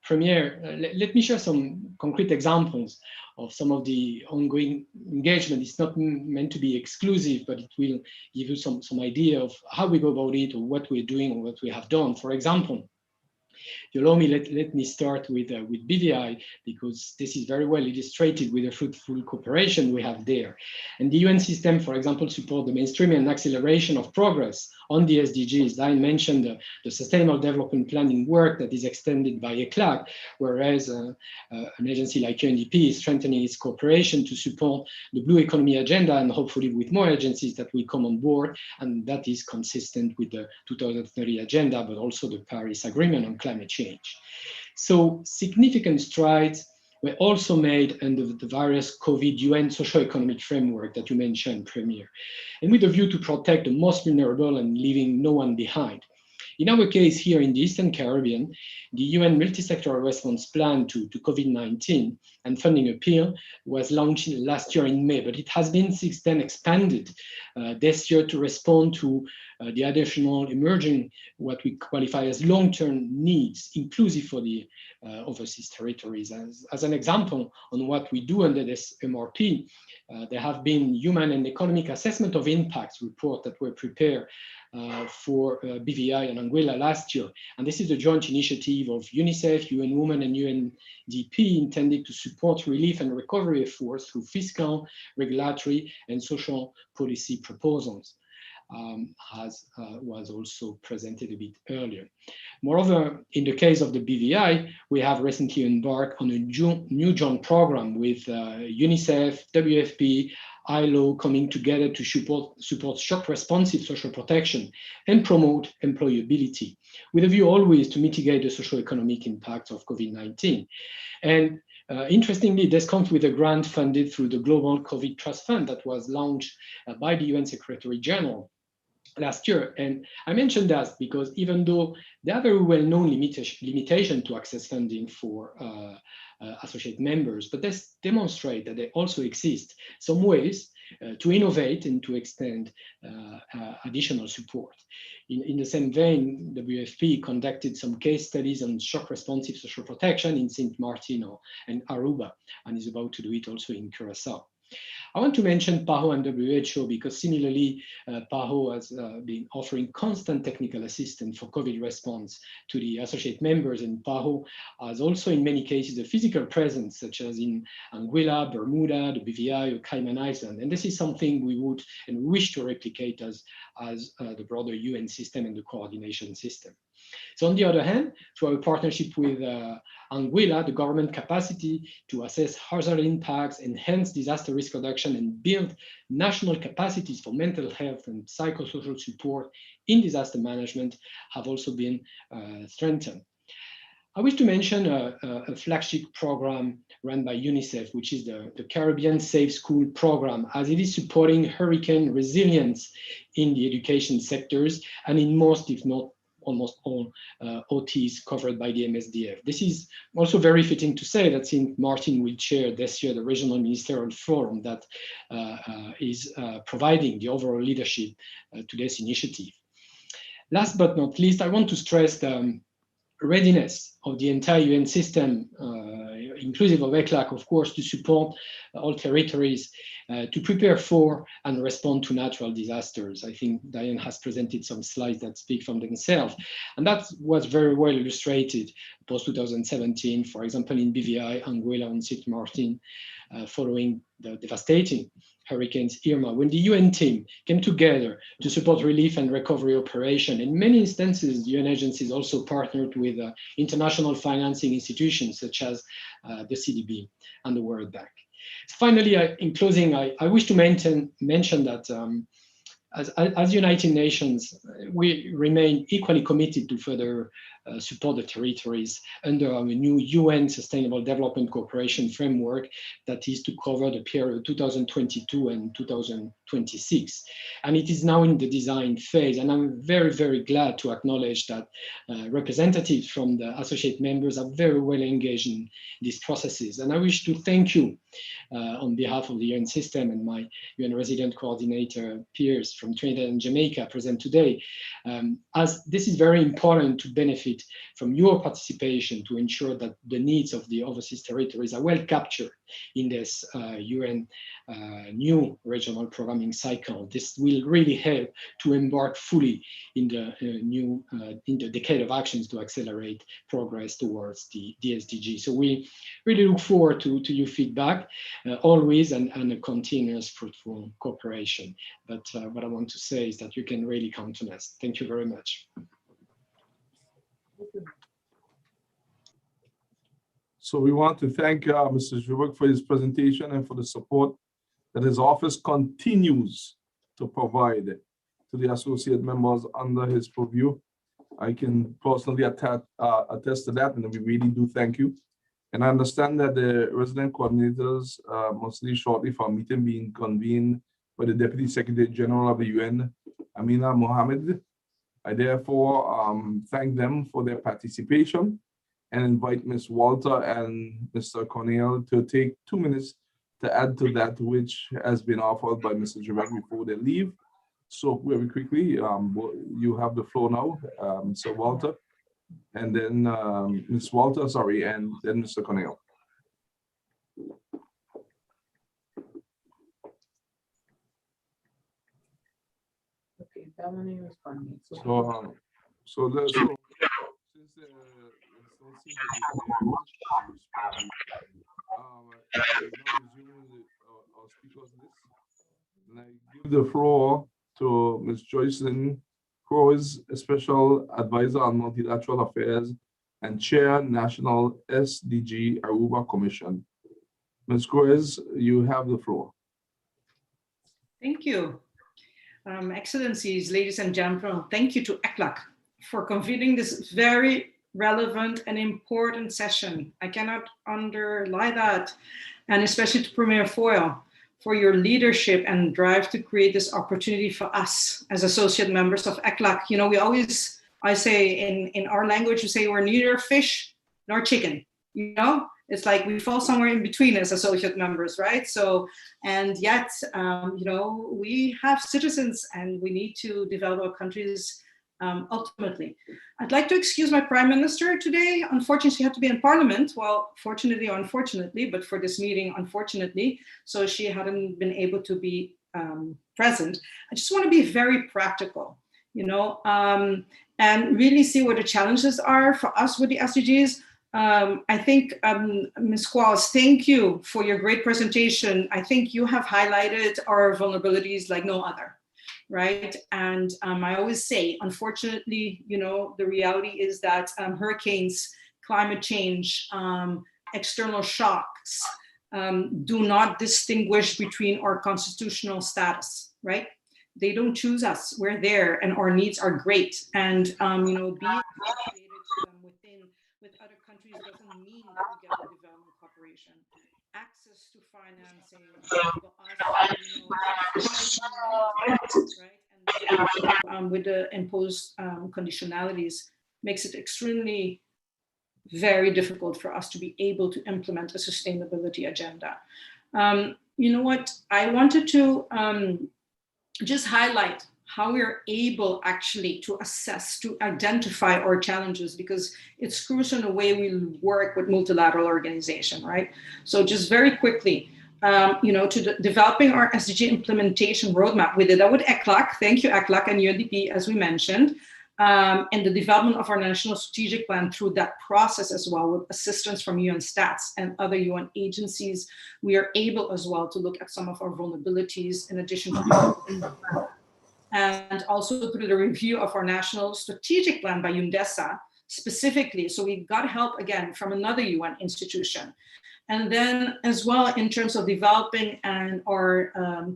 Premier, let me share some concrete examples of some of the ongoing engagement. It's not meant to be exclusive, but it will give you some idea of how we go about it or what we're doing or what we have done. For example, If you allow me, let me start with BVI, because this is very well illustrated with the fruitful cooperation we have there. And the UN system, for example, support the mainstreaming and acceleration of progress on the SDGs. I mentioned the Sustainable Development Planning work that is extended by ECLAC, whereas an agency like UNDP is strengthening its cooperation to support the Blue Economy agenda, and hopefully with more agencies that will come on board, and that is consistent with the 2030 agenda, but also the Paris Agreement on climate change. So significant strides were also made under the various COVID UN socio-economic framework that you mentioned, Premier, and with a view to protect the most vulnerable and leaving no one behind. In our case here in the Eastern Caribbean, the UN multi-sectoral response plan to COVID-19 and funding appeal was launched last year in May, but it has been since then expanded this year to respond to the additional emerging, what we qualify as long-term needs, inclusive for the overseas territories. As an example on what we do under this MRP, there have been human and economic assessment of impacts report that were prepared for BVI and Anguilla last year. And this is a joint initiative of UNICEF, UN Women and UNDP intended to support relief and recovery efforts through fiscal, regulatory and social policy proposals, as was also presented a bit earlier. Moreover, in the case of the BVI, we have recently embarked on a new joint program with UNICEF, WFP, ILO coming together to support shock responsive social protection and promote employability, with a view always to mitigate the socio-economic impacts of COVID-19. And interestingly, this comes with a grant funded through the Global COVID Trust Fund that was launched by the UN Secretary General last year. And I mentioned that because even though there are very well-known limitation to access funding for associate members, but this demonstrate that there also exist some ways to innovate and to extend additional support. In the same vein, WFP conducted some case studies on shock responsive social protection in St. Martin and Aruba, and is about to do it also in Curacao. I want to mention PAHO and WHO because similarly, PAHO has been offering constant technical assistance for COVID response to the associate members, and PAHO has also in many cases a physical presence, such as in Anguilla, Bermuda, the BVI, or Cayman Island. And this is something we would and wish to replicate as the broader UN system and the coordination system. So on the other hand, through our partnership with Anguilla, the government capacity to assess hazard impacts, enhance disaster risk reduction, and build national capacities for mental health and psychosocial support in disaster management have also been strengthened. I wish to mention a flagship program run by UNICEF, which is the Caribbean Safe School program, as it is supporting hurricane resilience in the education sectors and in most, if not almost all OTs covered by the MSDF. This is also very fitting to say that St. Martin will chair this year the Regional Ministerial Forum that is providing the overall leadership to this initiative. Last but not least, I want to stress the readiness of the entire UN system, inclusive of ECLAC, of course, to support all territories to prepare for and respond to natural disasters. I think Diane has presented some slides that speak from themselves. And that was very well illustrated post-2017, for example, in BVI, Anguilla, and St. Martin, following the devastating hurricanes Irma, when the UN team came together to support relief and recovery operation. In many instances, the UN agencies also partnered with international financing institutions such as the CDB and the World Bank. Finally, in closing, I wish to mention that as United Nations, we remain equally committed to further support the territories under our new UN Sustainable Development Cooperation Framework that is to cover the period 2022 and 2026. And it is now in the design phase. And I'm very, very glad to acknowledge that representatives from the associate members are very well engaged in these processes. And I wish to thank you on behalf of the UN system and my UN resident coordinator peers from Trinidad and Jamaica present today, as this is very important to benefit benefit from your participation to ensure that the needs of the overseas territories are well captured in this UN new regional programming cycle. This will really help to embark fully in the in the decade of actions to accelerate progress towards the SDG. So we really look forward to your feedback always and a continuous fruitful cooperation. But what I want to say is that you can really count on us. Thank you very much. So we want to thank Mr. Joubert for his presentation and for the support that his office continues to provide to the associate members under his purview. I can personally attest to that, and we really do thank you. And I understand that the resident coordinators must leave shortly for a meeting being convened by the Deputy Secretary General of the UN, Amina Mohammed. I therefore thank them for their participation and invite Ms. Walter and Mr. Cornell to take 2 minutes to add to that which has been offered by Mr. Joubert before they leave. So very quickly, you have the floor now, Mr. Walter, and then Ms. Walter, sorry, and then Mr. Cornell. Okay, that one is funny. So since don't seem to be our speakers list, and I give the floor to Ms. Joycelyn Cruz, Special Advisor on Multilateral Affairs and Chair, National SDG Aruba Commission. Ms. Cruz, you have the floor. Thank you. Excellencies, ladies and gentlemen, thank you to ECLAC for convening this very relevant and important session. I cannot underline that, and especially to Premier Foyle for your leadership and drive to create this opportunity for us as associate members of ECLAC. You know, I say in our language, we say we're neither fish nor chicken, you know? It's like we fall somewhere in between as associate members, right? So, and yet, you know, we have citizens and we need to develop our countries ultimately. I'd like to excuse my Prime Minister today. Unfortunately, she had to be in Parliament. Well, fortunately or unfortunately, but for this meeting, unfortunately, so she hadn't been able to be present. I just want to be very practical, you know, and really see what the challenges are for us with the SDGs. I think, Ms. Qualls, thank you for your great presentation. I think you have highlighted our vulnerabilities like no other, right? And I always say, unfortunately, you know, the reality is that hurricanes, climate change, external shocks do not distinguish between our constitutional status, right? They don't choose us, we're there, and our needs are great. And, you know, being with other countries doesn't mean that we get the development cooperation. Access to financing, right? And with the imposed conditionalities makes it extremely very difficult for us to be able to implement a sustainability agenda. You know what? I wanted to just highlight how we are able actually to assess, to identify our challenges, because it's crucial in the way we work with multilateral organization, right? So just very quickly, you know, to developing our SDG implementation roadmap, we did that with ECLAC. Thank you, ECLAC and UNDP, as we mentioned, and the development of our national strategic plan through that process as well, with assistance from UN Stats and other UN agencies. We are able as well to look at some of our vulnerabilities in addition to and also through the review of our national strategic plan by UNDESA specifically. So we got help again from another UN institution. And then as well in terms of developing our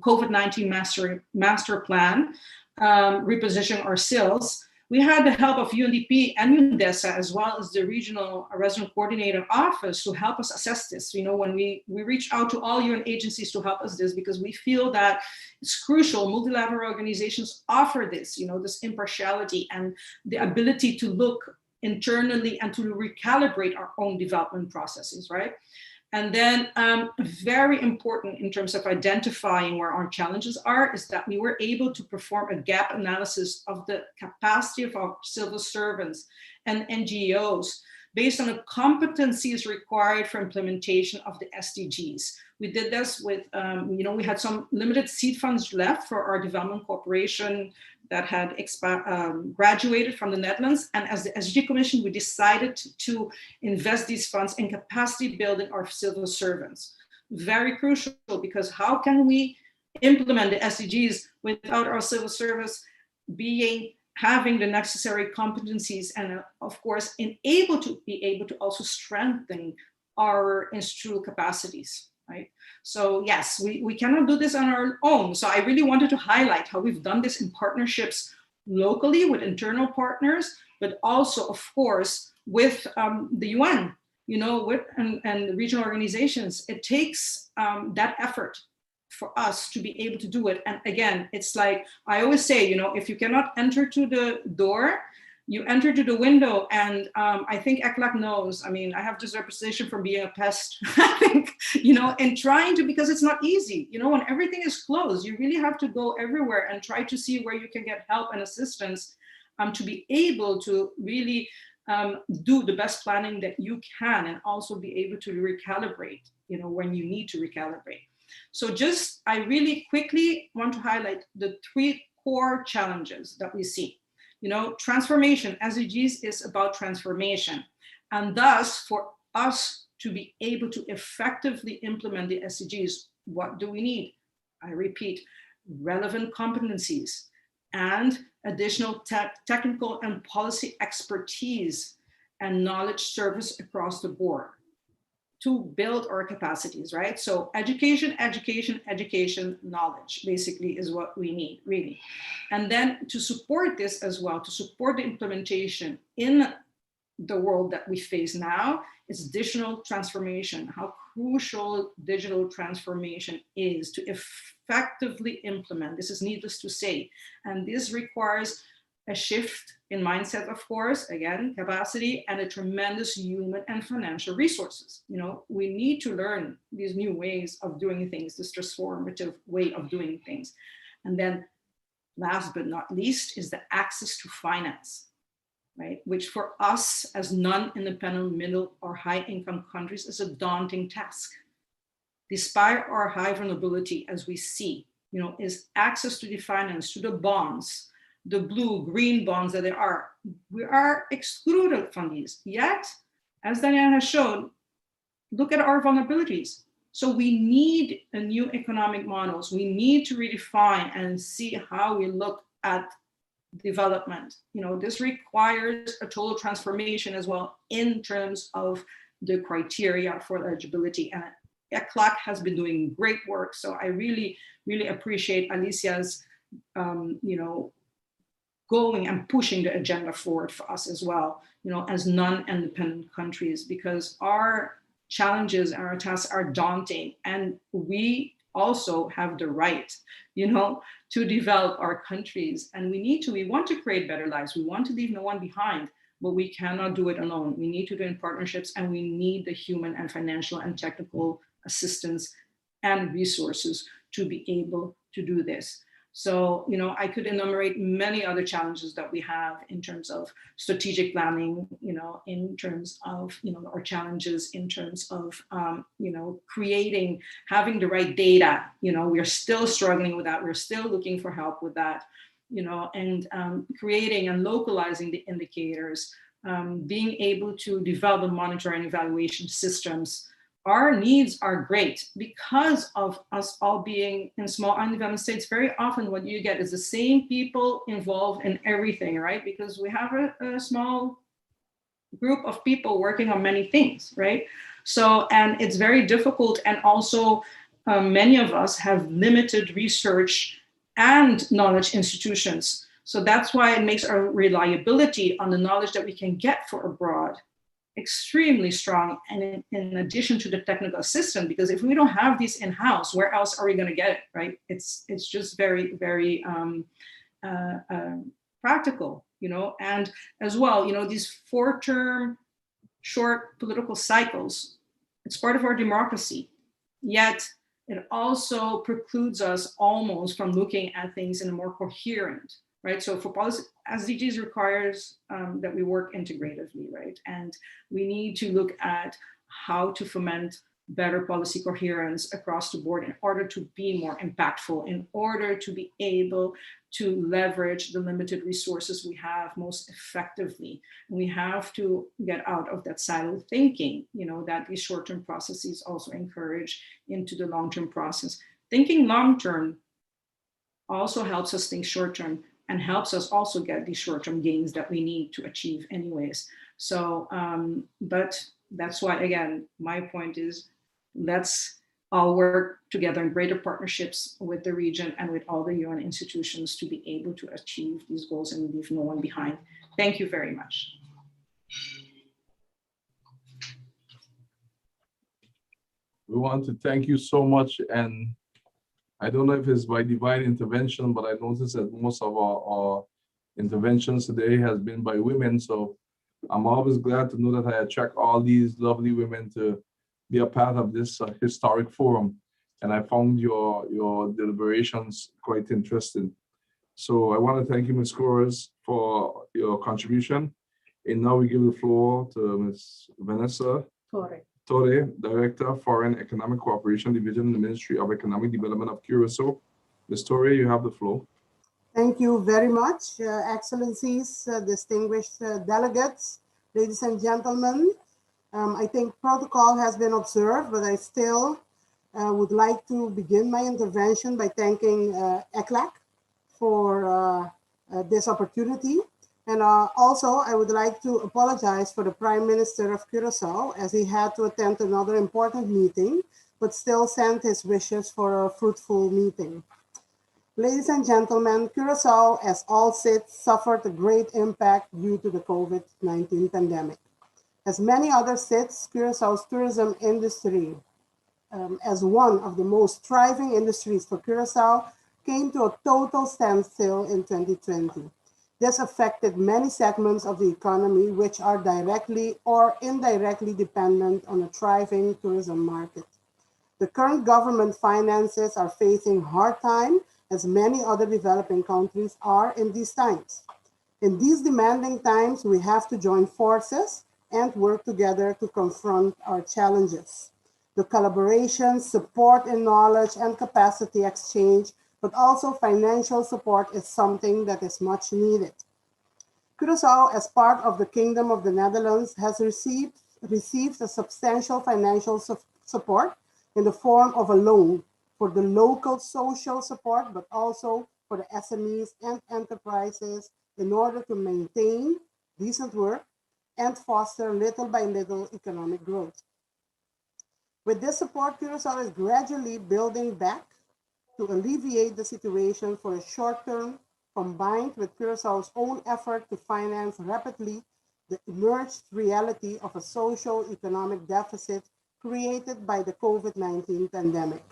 COVID-19 master plan, repositioning our SILs, we had the help of UNDP and UNDESA, as well as the regional resident coordinator office to help us assess this. You know, when we reach out to all UN agencies to help us this, because we feel that it's crucial. Multilateral organizations offer this, you know, this impartiality and the ability to look internally and to recalibrate our own development processes, right? And then very important in terms of identifying where our challenges are is that we were able to perform a gap analysis of the capacity of our civil servants and NGOs based on the competencies required for implementation of the SDGs. We did this with, we had some limited seed funds left for our development cooperation that had graduated from the Netherlands. And as the SDG Commission, we decided to invest these funds in capacity building our civil servants. Very crucial, because how can we implement the SDGs without our civil service having the necessary competencies and of course, be able to also strengthen our institutional capacities, right? So yes, we cannot do this on our own. So I really wanted to highlight how we've done this in partnerships locally with internal partners, but also of course, with the UN, and the regional organizations. It takes that effort for us to be able to do it. And again, it's like I always say, if you cannot enter to the door, you enter to the window. And I think ECLAC knows, I have this representation from being a pest, I think, and trying to, because it's not easy, when everything is closed, you really have to go everywhere and try to see where you can get help and assistance to be able to really do the best planning that you can, and also be able to recalibrate, when you need to recalibrate. So I really quickly want to highlight the 3 core challenges that we see. Transformation, SDGs is about transformation. And thus, for us to be able to effectively implement the SDGs, what do we need? I repeat, relevant competencies and additional technical and policy expertise and knowledge service across the board to build our capacities, right? So education, knowledge basically is what we need, really. And then to support this as well, to support the implementation in the world that we face now, is digital transformation, how crucial digital transformation is to effectively implement. This is needless to say. And this requires a shift in mindset, of course, again, capacity, and a tremendous human and financial resources. We need to learn these new ways of doing things, this transformative way of doing things. And then last but not least is the access to finance, right? Which for us as non-independent middle or high income countries is a daunting task. Despite our high vulnerability, as we see, is access to the finance, to the bonds, the blue, green bonds that there are, we are excluded from these. Yet, as Diane has shown, look at our vulnerabilities. So we need a new economic models. We need to redefine and see how we look at development. This requires a total transformation as well in terms of the criteria for eligibility. And ECLAC has been doing great work. So I really, really appreciate Alicia's, going and pushing the agenda forward for us as well, as non-independent countries, because our challenges and our tasks are daunting, and we also have the right, to develop our countries. And we want to create better lives. We want to leave no one behind, but we cannot do it alone. We need to do it in partnerships, and we need the human and financial and technical assistance and resources to be able to do this. So, I could enumerate many other challenges that we have in terms of strategic planning, in terms of, our challenges in terms of, having the right data. We're still struggling with that. We're still looking for help with that, and creating and localizing the indicators, being able to develop and monitor and evaluation systems. Our needs are great because of us all being in small undeveloped states. Very often what you get is the same people involved in everything, right? Because we have a small group of people working on many things, right? So, and it's very difficult. And also many of us have limited research and knowledge institutions. So that's why it makes our reliability on the knowledge that we can get for abroad extremely strong, and in addition to the technical assistance, because if we don't have these in-house, where else are we going to get it, right? It's just very, very practical, and as well, these 4-term short political cycles, It's part of our democracy. Yet it also precludes us almost from looking at things in a more coherent, right? So for policy, SDGs requires that we work integratively, right? And we need to look at how to foment better policy coherence across the board in order to be more impactful, in order to be able to leverage the limited resources we have most effectively. And we have to get out of that siloed thinking, that these short-term processes also encourage into the long-term process. Thinking long-term also helps us think short-term and helps us also get these short-term gains that we need to achieve anyways. So, but that's why, again, my point is, let's all work together in greater partnerships with the region and with all the UN institutions to be able to achieve these goals and leave no one behind. Thank you very much. We want to thank you so much. And I don't know if it's by divine intervention, but I noticed that most of our interventions today has been by women. So I'm always glad to know that I attract all these lovely women to be a part of this historic forum. And I found your deliberations quite interesting. So I want to thank you, Ms. Corres, for your contribution. And now we give the floor to Ms. Vanessa Torre, Director, Foreign Economic Cooperation Division in the Ministry of Economic Development of Curacao. Ms. Torre, you have the floor. Thank you very much, Excellencies, distinguished delegates, ladies and gentlemen. I think protocol has been observed, but I still would like to begin my intervention by thanking ECLAC for this opportunity. And also, I would like to apologize for the Prime Minister of Curacao, as he had to attend another important meeting, but still sent his wishes for a fruitful meeting. Ladies and gentlemen, Curacao, as all SIDS, suffered a great impact due to the COVID-19 pandemic. As many other SIDS, Curaçao's tourism industry, as one of the most thriving industries for Curacao, came to a total standstill in 2020. This affected many segments of the economy, which are directly or indirectly dependent on a thriving tourism market. The current government finances are facing hard time, as many other developing countries are in these times. In these demanding times, we have to join forces and work together to confront our challenges. The collaboration, support and knowledge and capacity exchange, but also financial support is something that is much needed. Curaçao, as part of the Kingdom of the Netherlands, has received a substantial financial support in the form of a loan for the local social support, but also for the SMEs and enterprises in order to maintain decent work and foster little by little economic growth. With this support, Curaçao is gradually building back to alleviate the situation for a short term, combined with Curaçao's own effort to finance rapidly the emerged reality of a socio-economic deficit created by the COVID-19 pandemic.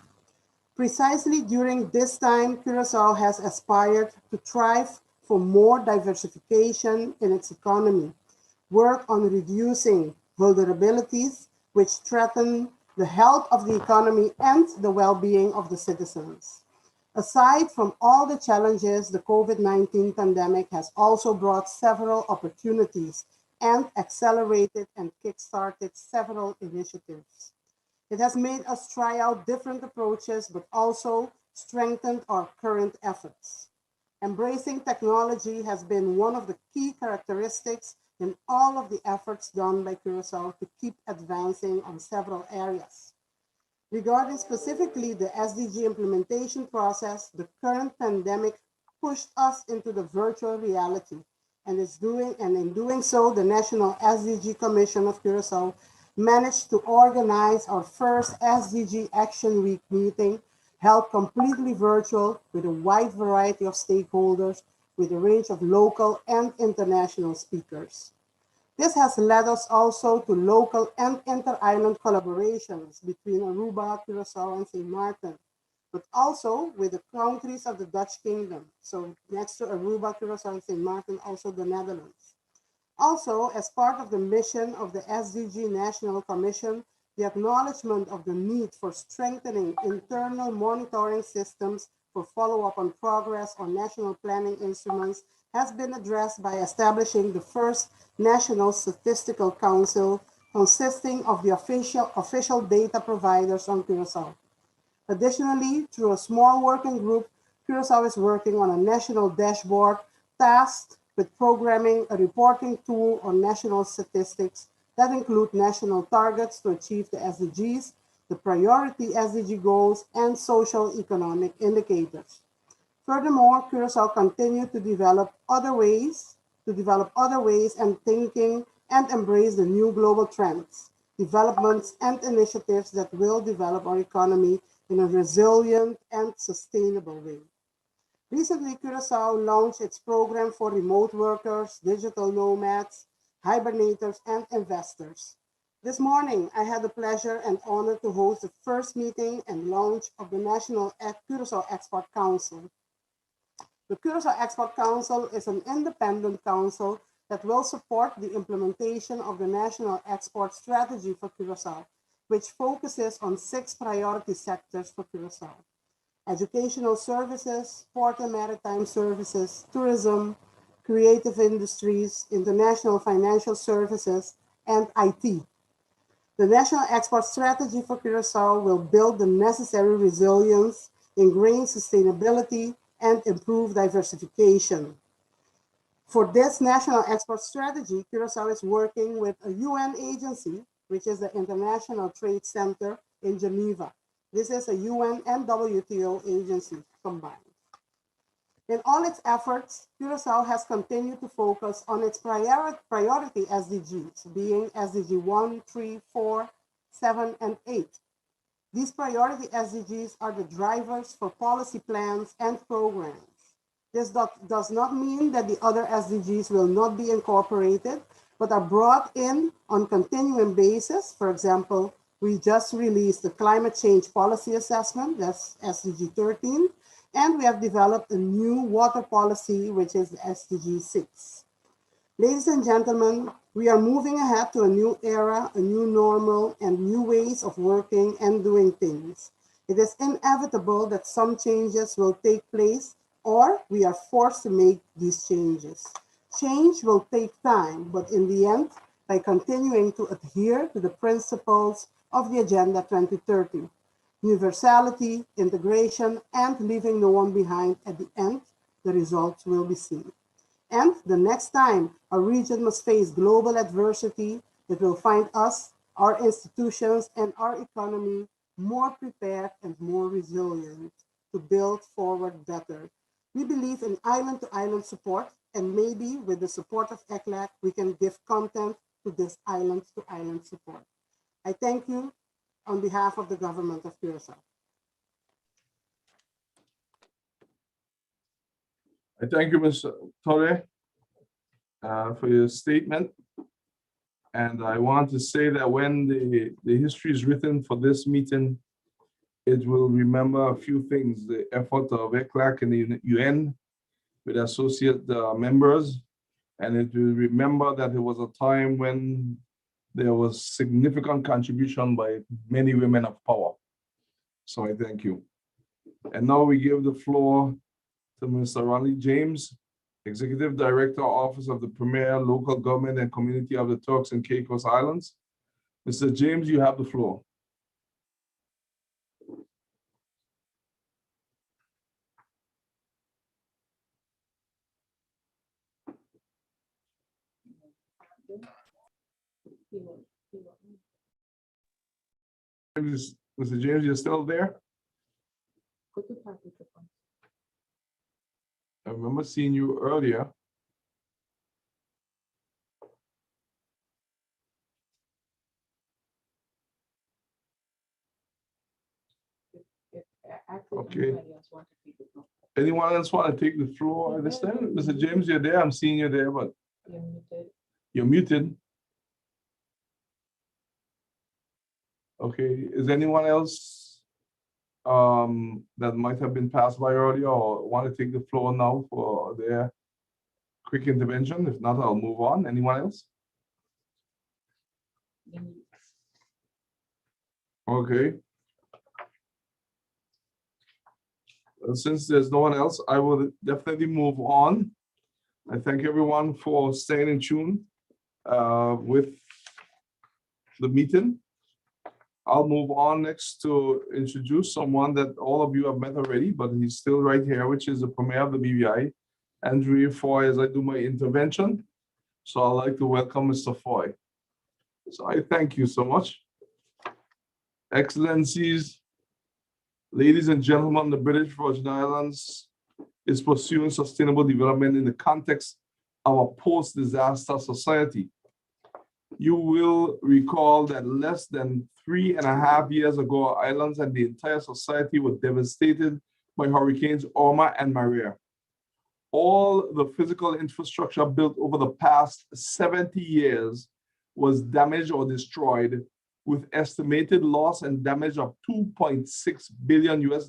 Precisely during this time, Curaçao has aspired to thrive for more diversification in its economy, work on reducing vulnerabilities which threaten the health of the economy and the well-being of the citizens. Aside from all the challenges, the COVID-19 pandemic has also brought several opportunities and accelerated and kickstarted several initiatives. It has made us try out different approaches, but also strengthened our current efforts. Embracing technology has been one of the key characteristics in all of the efforts done by Curaçao to keep advancing on several areas. Regarding specifically the SDG implementation process, the current pandemic pushed us into the virtual reality, and in doing so, the National SDG Commission of Curaçao managed to organize our first SDG Action Week meeting, held completely virtual with a wide variety of stakeholders with a range of local and international speakers. This has led us also to local and inter-island collaborations between Aruba, Curaçao, and St. Martin, but also with the countries of the Dutch Kingdom. So next to Aruba, Curaçao, and St. Martin, also the Netherlands. Also, as part of the mission of the SDG National Commission, the acknowledgement of the need for strengthening internal monitoring systems for follow-up on progress on national planning instruments has been addressed by establishing the first National Statistical Council consisting of the official data providers on Curaçao. Additionally, through a small working group, Curaçao is working on a national dashboard tasked with programming a reporting tool on national statistics that include national targets to achieve the SDGs, the priority SDG goals, and social economic indicators. Furthermore, Curaçao continued to develop other ways and thinking and embrace the new global trends, developments, and initiatives that will develop our economy in a resilient and sustainable way. Recently, Curaçao launched its program for remote workers, digital nomads, hibernators, and investors. This morning, I had the pleasure and honor to host the first meeting and launch of the National Curaçao Export Council. The Curaçao Export Council is an independent council that will support the implementation of the National Export Strategy for Curaçao, which focuses on 6 priority sectors for Curaçao: educational services, port and maritime services, tourism, creative industries, international financial services, and IT. The National Export Strategy for Curaçao will build the necessary resilience, ingrain sustainability, and improve diversification. For this National Export Strategy, Curaçao is working with a UN agency, which is the International Trade Center in Geneva. This is a UN and WTO agency combined. In all its efforts, Curaçao has continued to focus on its priority SDGs, being SDG 1, 3, 4, 7, and 8. These priority SDGs are the drivers for policy plans and programs. This does not mean that the other SDGs will not be incorporated, but are brought in on continuing basis. For example, we just released the Climate Change Policy Assessment, that's SDG 13, and we have developed a new water policy, which is SDG 6. Ladies and gentlemen, we are moving ahead to a new era, a new normal, and new ways of working and doing things. It is inevitable that some changes will take place, or we are forced to make these changes. Change will take time, but in the end, by continuing to adhere to the principles of the Agenda 2030, universality, integration, and leaving no one behind, at the end, the results will be seen. And the next time a region must face global adversity, it will find us, our institutions, and our economy more prepared and more resilient to build forward better. We believe in island-to-island support, and maybe with the support of ECLAC, we can give content to this island-to-island support. I thank you on behalf of the government of Curaçao. I thank you, Mr. Torre, for your statement. And I want to say that when the history is written for this meeting, it will remember a few things: the effort of ECLAC and the UN with associate members. And it will remember that it was a time when there was significant contribution by many women of power. So I thank you. And now we give the floor to Mr. Ronnie James, Executive Director, Office of the Premier Local Government and Community of the Turks and Caicos Islands. Mr. James, you have the floor. Mr. James, you're still there? I remember seeing you earlier. Okay. Anyone else want to take the floor? I understand, Mr. James, you're there. I'm seeing you there, but you're muted. Okay, is anyone else that might have been passed by earlier or want to take the floor now for their quick intervention? If not, I'll move on. Anyone else? Okay. Since there's no one else, I will definitely move on. I thank everyone for staying in tune with the meeting. I'll move on next to introduce someone that all of you have met already, but he's still right here, which is the Premier of the BVI, Andrew Foy, as I do my intervention. So I'd like to welcome Mr. Foy. So I thank you so much. Excellencies, ladies and gentlemen, the British Virgin Islands is pursuing sustainable development in the context of a post-disaster society. You will recall that less than 3.5 years ago, our islands and the entire society were devastated by hurricanes Irma and Maria. All the physical infrastructure built over the past 70 years was damaged or destroyed, with estimated loss and damage of $2.6 billion US,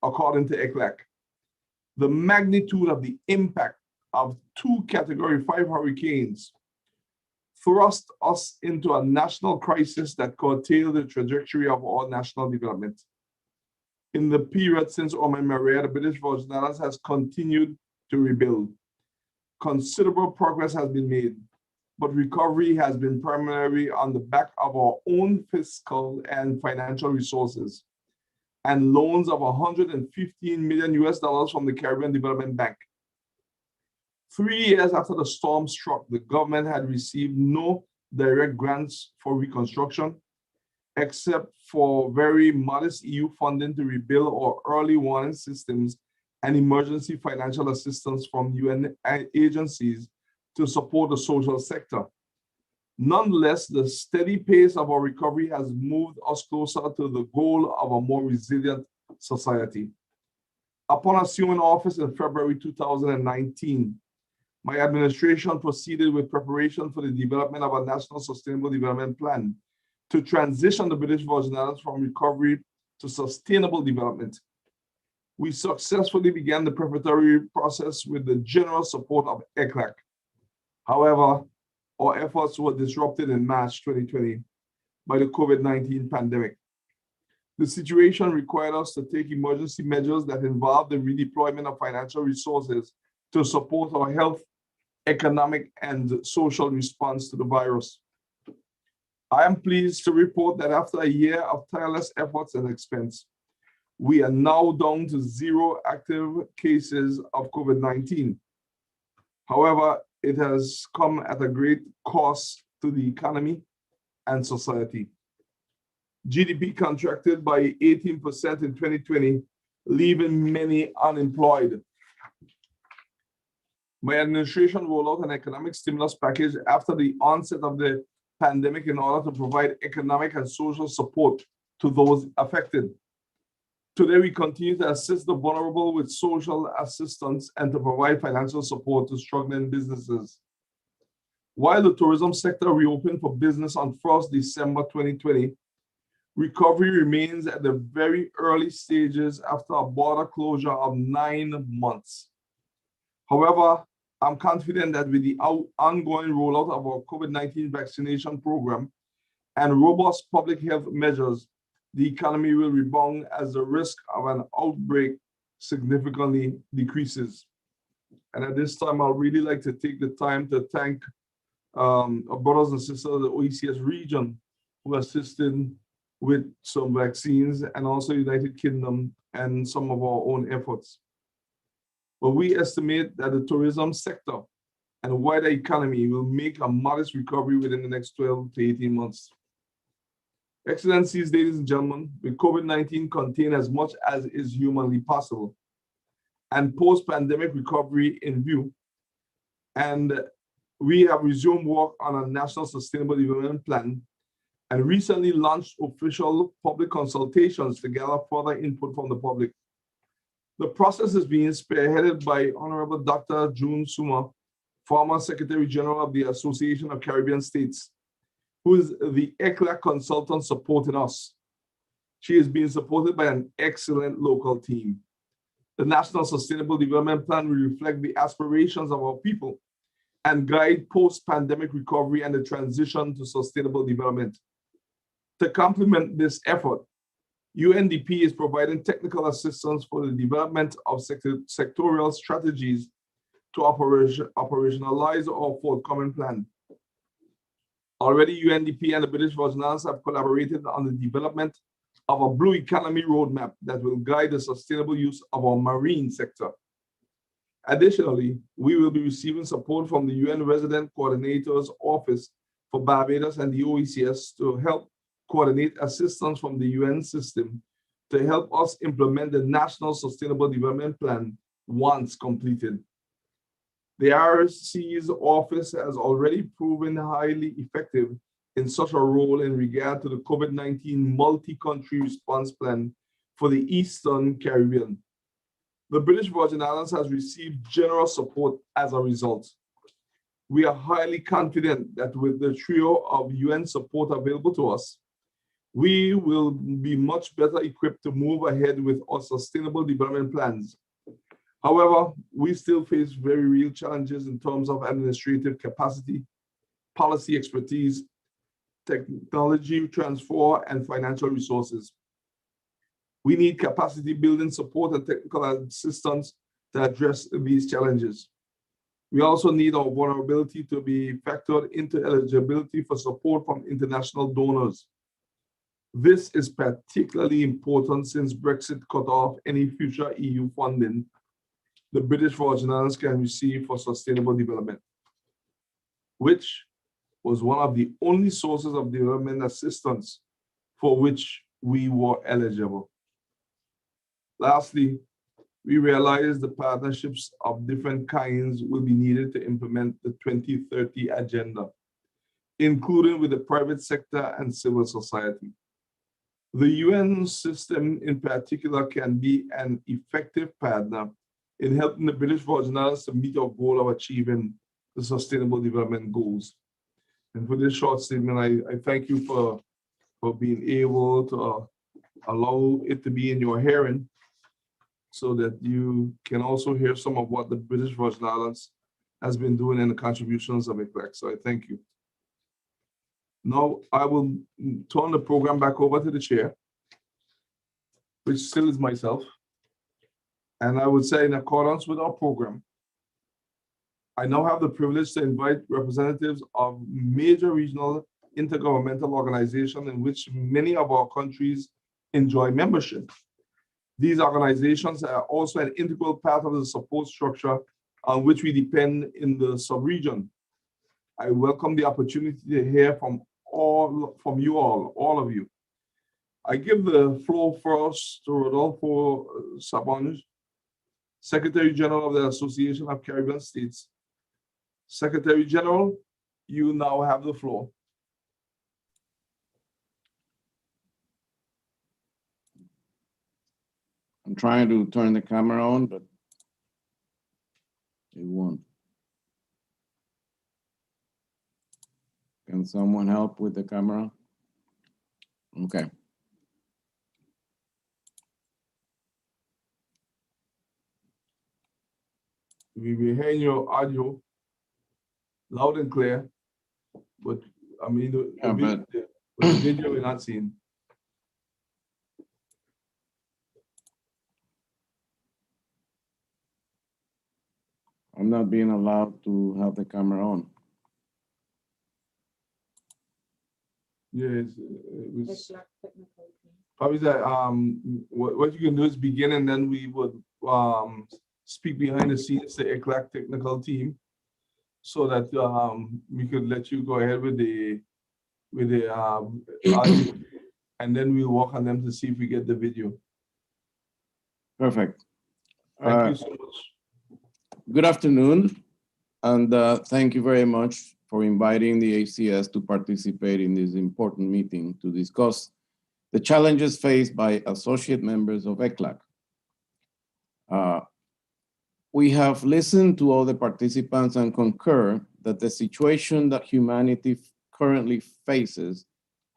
according to ECLAC. The magnitude of the impact of 2 Category 5 hurricanes thrust us into a national crisis that curtailed the trajectory of our national development. In the period since Irma and Maria, the British Virgin Islands has continued to rebuild. Considerable progress has been made, but recovery has been primarily on the back of our own fiscal and financial resources and loans of $115 million US from the Caribbean Development Bank. 3 years after the storm struck, the government had received no direct grants for reconstruction, except for very modest EU funding to rebuild our early warning systems and emergency financial assistance from UN agencies to support the social sector. Nonetheless, the steady pace of our recovery has moved us closer to the goal of a more resilient society. Upon assuming office in February 2019, my administration proceeded with preparation for the development of a National Sustainable Development Plan to transition the British Virgin Islands from recovery to sustainable development. We successfully began the preparatory process with the general support of ECLAC. However, our efforts were disrupted in March 2020 by the COVID-19 pandemic. The situation required us to take emergency measures that involved the redeployment of financial resources to support our health, economic, and social response to the virus. I am pleased to report that after a year of tireless efforts and expense, we are now down to 0 active cases of COVID-19. However, it has come at a great cost to the economy and society. GDP contracted by 18% in 2020, leaving many unemployed. My administration rolled out an economic stimulus package after the onset of the pandemic in order to provide economic and social support to those affected. Today, we continue to assist the vulnerable with social assistance and to provide financial support to struggling businesses. While the tourism sector reopened for business on 1st December 2020, recovery remains at the very early stages after a border closure of 9 months. However, I'm confident that with the ongoing rollout of our COVID-19 vaccination program and robust public health measures, the economy will rebound as the risk of an outbreak significantly decreases. And at this time, I'd really like to take the time to thank our brothers and sisters of the Oecs region who assisted with some vaccines, and also United Kingdom and some of our own efforts. But we estimate that the tourism sector and wider economy will make a modest recovery within the next 12 to 18 months. Excellencies, ladies and gentlemen, with COVID-19 contained as much as is humanly possible and post-pandemic recovery in view, and we have resumed work on a National Sustainable Development Plan and recently launched official public consultations to gather further input from the public. The process is being spearheaded by Honorable Dr. June Suma, former Secretary General of the Association of Caribbean States, who is the ECLAC consultant supporting us. She is being supported by an excellent local team. The National Sustainable Development Plan will reflect the aspirations of our people and guide post-pandemic recovery and the transition to sustainable development. To complement this effort, UNDP is providing technical assistance for the development of sectorial strategies to operationalize our forthcoming plan. Already, UNDP and the British Virgin Islands have collaborated on the development of a blue economy roadmap that will guide the sustainable use of our marine sector. Additionally, we will be receiving support from the UN Resident Coordinator's Office for Barbados and the OECS to help coordinate assistance from the UN system to help us implement the National Sustainable Development Plan once completed. The RC's office has already proven highly effective in such a role in regard to the COVID-19 multi-country response plan for the Eastern Caribbean. The British Virgin Islands has received generous support as a result. We are highly confident that with the trio of UN support available to us, we will be much better equipped to move ahead with our sustainable development plans. However, we still face very real challenges in terms of administrative capacity, policy expertise, technology transfer, and financial resources. We need capacity building support and technical assistance to address these challenges. We also need our vulnerability to be factored into eligibility for support from international donors. This is particularly important since Brexit cut off any future EU funding the British Virgin Islands can receive for sustainable development, which was one of the only sources of development assistance for which we were eligible. Lastly, we realize the partnerships of different kinds will be needed to implement the 2030 agenda, including with the private sector and civil society. The UN system in particular can be an effective partner in helping the British Virgin Islands to meet our goal of achieving the Sustainable Development Goals. And for this short statement, I thank you for being able to allow it to be in your hearing so that you can also hear some of what the British Virgin Islands has been doing in the contributions of ECLAC. So I thank you. Now I will turn the program back over to the chair, which still is myself. And I would say in accordance with our program, I now have the privilege to invite representatives of major regional intergovernmental organizations in which many of our countries enjoy membership. These organizations are also an integral part of the support structure on which we depend in the sub-region. I welcome the opportunity to hear from all of you. I give the floor first to Rodolfo Sabonge, Secretary General of the Association of Caribbean States. Secretary General, you now have the floor. I'm trying to turn the camera on, but it won't. Can someone help with the camera? Okay. We will hear your audio loud and clear, but I mean, the video we're not seeing. I'm not being allowed to have the camera on. Yes, probably that what you can do is begin, and then we would speak behind the scenes to ECLAC technical team, so that we could let you go ahead with the audio, and then we'll work on them to see if we get the video. Perfect. Thank you so much. Good afternoon, and thank you very much for inviting the ACS to participate in this important meeting to discuss the challenges faced by associate members of ECLAC. We have listened to all the participants and concur that the situation that humanity currently faces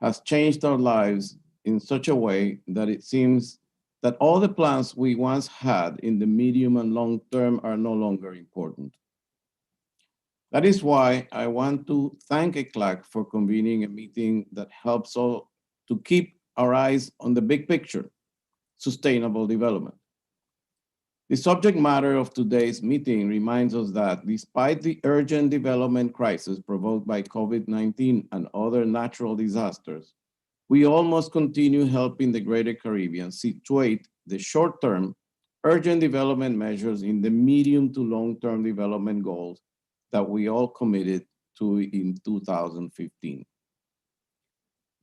has changed our lives in such a way that it seems that all the plans we once had in the medium and long term are no longer important. That is why I want to thank ECLAC for convening a meeting that helps to keep our eyes on the big picture, sustainable development. The subject matter of today's meeting reminds us that despite the urgent development crisis provoked by COVID-19 and other natural disasters, we all must continue helping the Greater Caribbean situate the short-term urgent development measures in the medium to long-term development goals that we all committed to in 2015.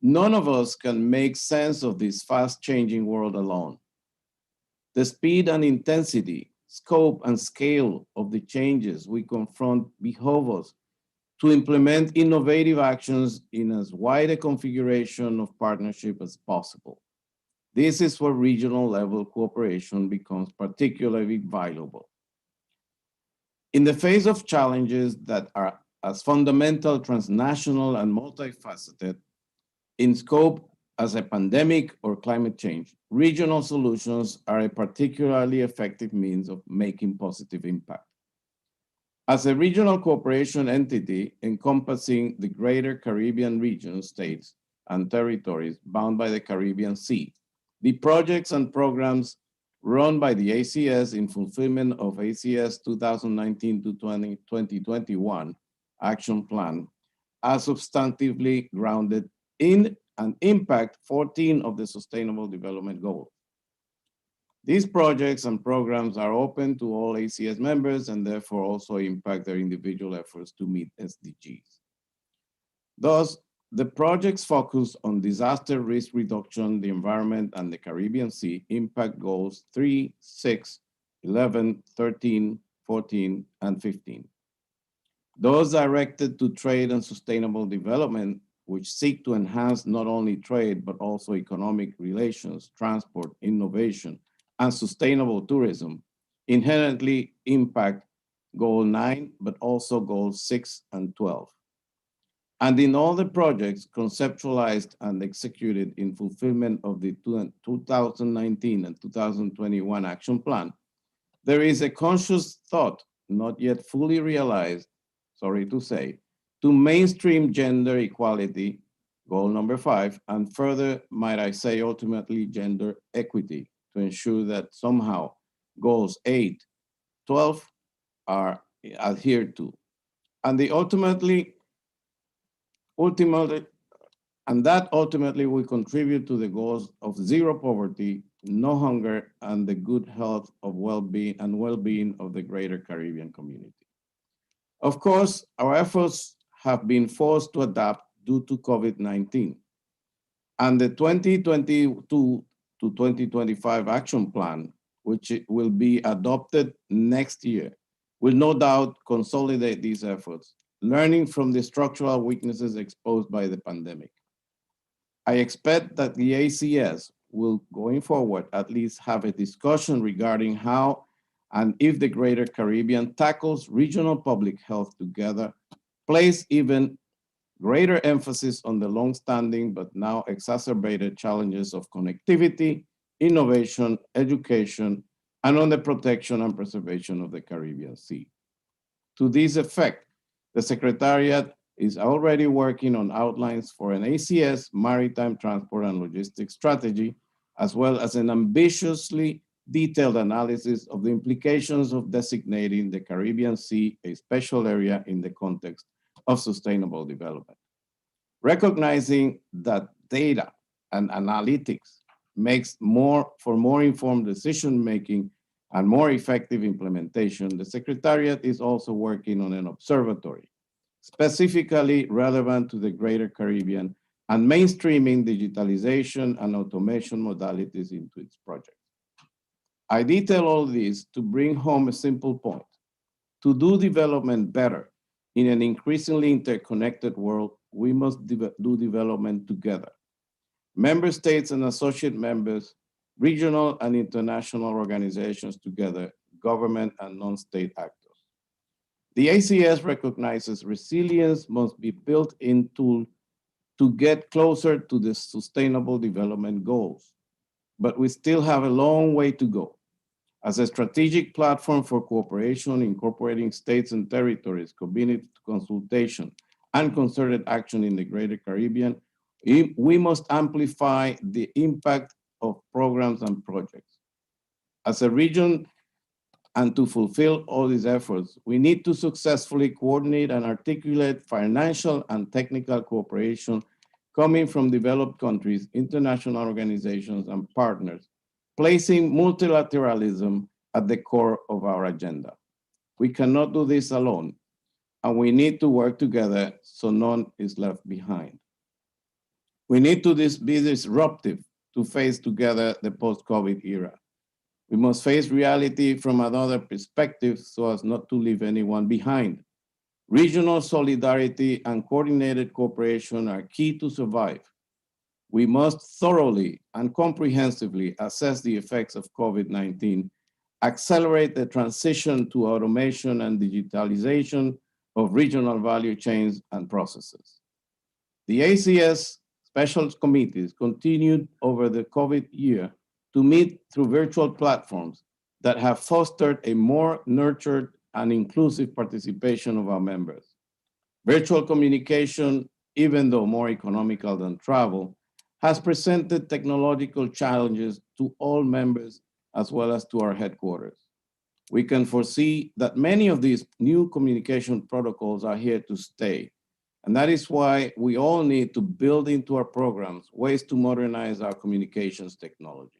None of us can make sense of this fast-changing world alone. The speed and intensity, scope and scale of the changes we confront behove us to implement innovative actions in as wide a configuration of partnership as possible. This is where regional level cooperation becomes particularly valuable. In the face of challenges that are as fundamental, transnational, and multifaceted in scope as a pandemic or climate change, regional solutions are a particularly effective means of making positive impact. As a regional cooperation entity encompassing the Greater Caribbean region, states, and territories bound by the Caribbean Sea, the projects and programs run by the ACS in fulfillment of ACS 2019 to 2021 Action Plan are substantively grounded in and impact 14 of the Sustainable Development Goals. These projects and programs are open to all ACS members and therefore also impact their individual efforts to meet SDGs. Thus, the projects focus on disaster risk reduction, the environment, and the Caribbean Sea impact goals 3, 6, 11, 13, 14, and 15. Those directed to trade and sustainable development, which seek to enhance not only trade, but also economic relations, transport, innovation, and sustainable tourism, inherently impact Goal 9, but also Goals 6 and 12. And in all the projects conceptualized and executed in fulfillment of the 2019 and 2021 Action Plan, there is a conscious thought, not yet fully realized, sorry to say, to mainstream gender equality, goal number 5, and further, might I say, ultimately gender equity, to ensure that somehow goals 8, 12 are adhered to. And that ultimately will contribute to the goals of zero poverty, no hunger, and the good health of well-being of the Greater Caribbean community. Of course, our efforts have been forced to adapt due to COVID-19, and the 2022 to 2025 Action Plan, which will be adopted next year, will no doubt consolidate these efforts, learning from the structural weaknesses exposed by the pandemic. I expect that the ACS will, going forward, at least have a discussion regarding how and if the Greater Caribbean tackles regional public health together, place even greater emphasis on the long-standing but now exacerbated challenges of connectivity, innovation, education, and on the protection and preservation of the Caribbean Sea. To this effect, the Secretariat is already working on outlines for an ACS maritime transport and logistics strategy, as well as an ambitiously detailed analysis of the implications of designating the Caribbean Sea a special area in the context of sustainable development. Recognizing that data and analytics makes for more informed decision-making and more effective implementation, the Secretariat is also working on an observatory specifically relevant to the Greater Caribbean and mainstreaming digitalization and automation modalities into its project. I detail all this to bring home a simple point. To do development better in an increasingly interconnected world, we must do development together. Member states and associate members, regional and international organizations together, government and non-state actors. The ACS recognizes resilience must be built into to get closer to the Sustainable Development Goals, but we still have a long way to go. As a strategic platform for cooperation, incorporating states and territories, community consultation, and concerted action in the Greater Caribbean, We must amplify the impact of programs and projects. As a region, and to fulfill all these efforts, we need to successfully coordinate and articulate financial and technical cooperation coming from developed countries, international organizations, and partners, placing multilateralism at the core of our agenda. We cannot do this alone, and we need to work together so none is left behind. We need to be disruptive to face together the post-COVID era. We must face reality from another perspective so as not to leave anyone behind. Regional solidarity and coordinated cooperation are key to survive. We must thoroughly and comprehensively assess the effects of COVID-19, accelerate the transition to automation and digitalization of regional value chains and processes. The ACS special committees continued over the COVID year to meet through virtual platforms that have fostered a more nurtured and inclusive participation of our members. Virtual communication, even though more economical than travel, has presented technological challenges to all members as well as to our headquarters. We can foresee that many of these new communication protocols are here to stay. And that is why we all need to build into our programs ways to modernize our communications technology.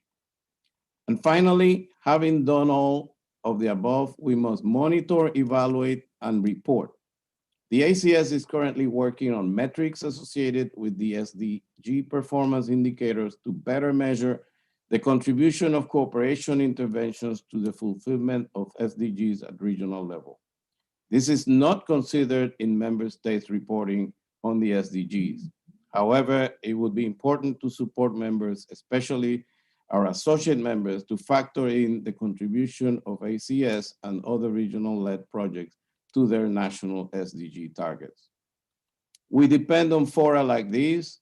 And finally, having done all of the above, we must monitor, evaluate, and report. The ACS is currently working on metrics associated with the SDG performance indicators to better measure the contribution of cooperation interventions to the fulfillment of SDGs at regional level. This is not considered in member states reporting on the SDGs. However, it would be important to support members, especially our associate members, to factor in the contribution of ACS and other regional-led projects to their national SDG targets. We depend on fora like these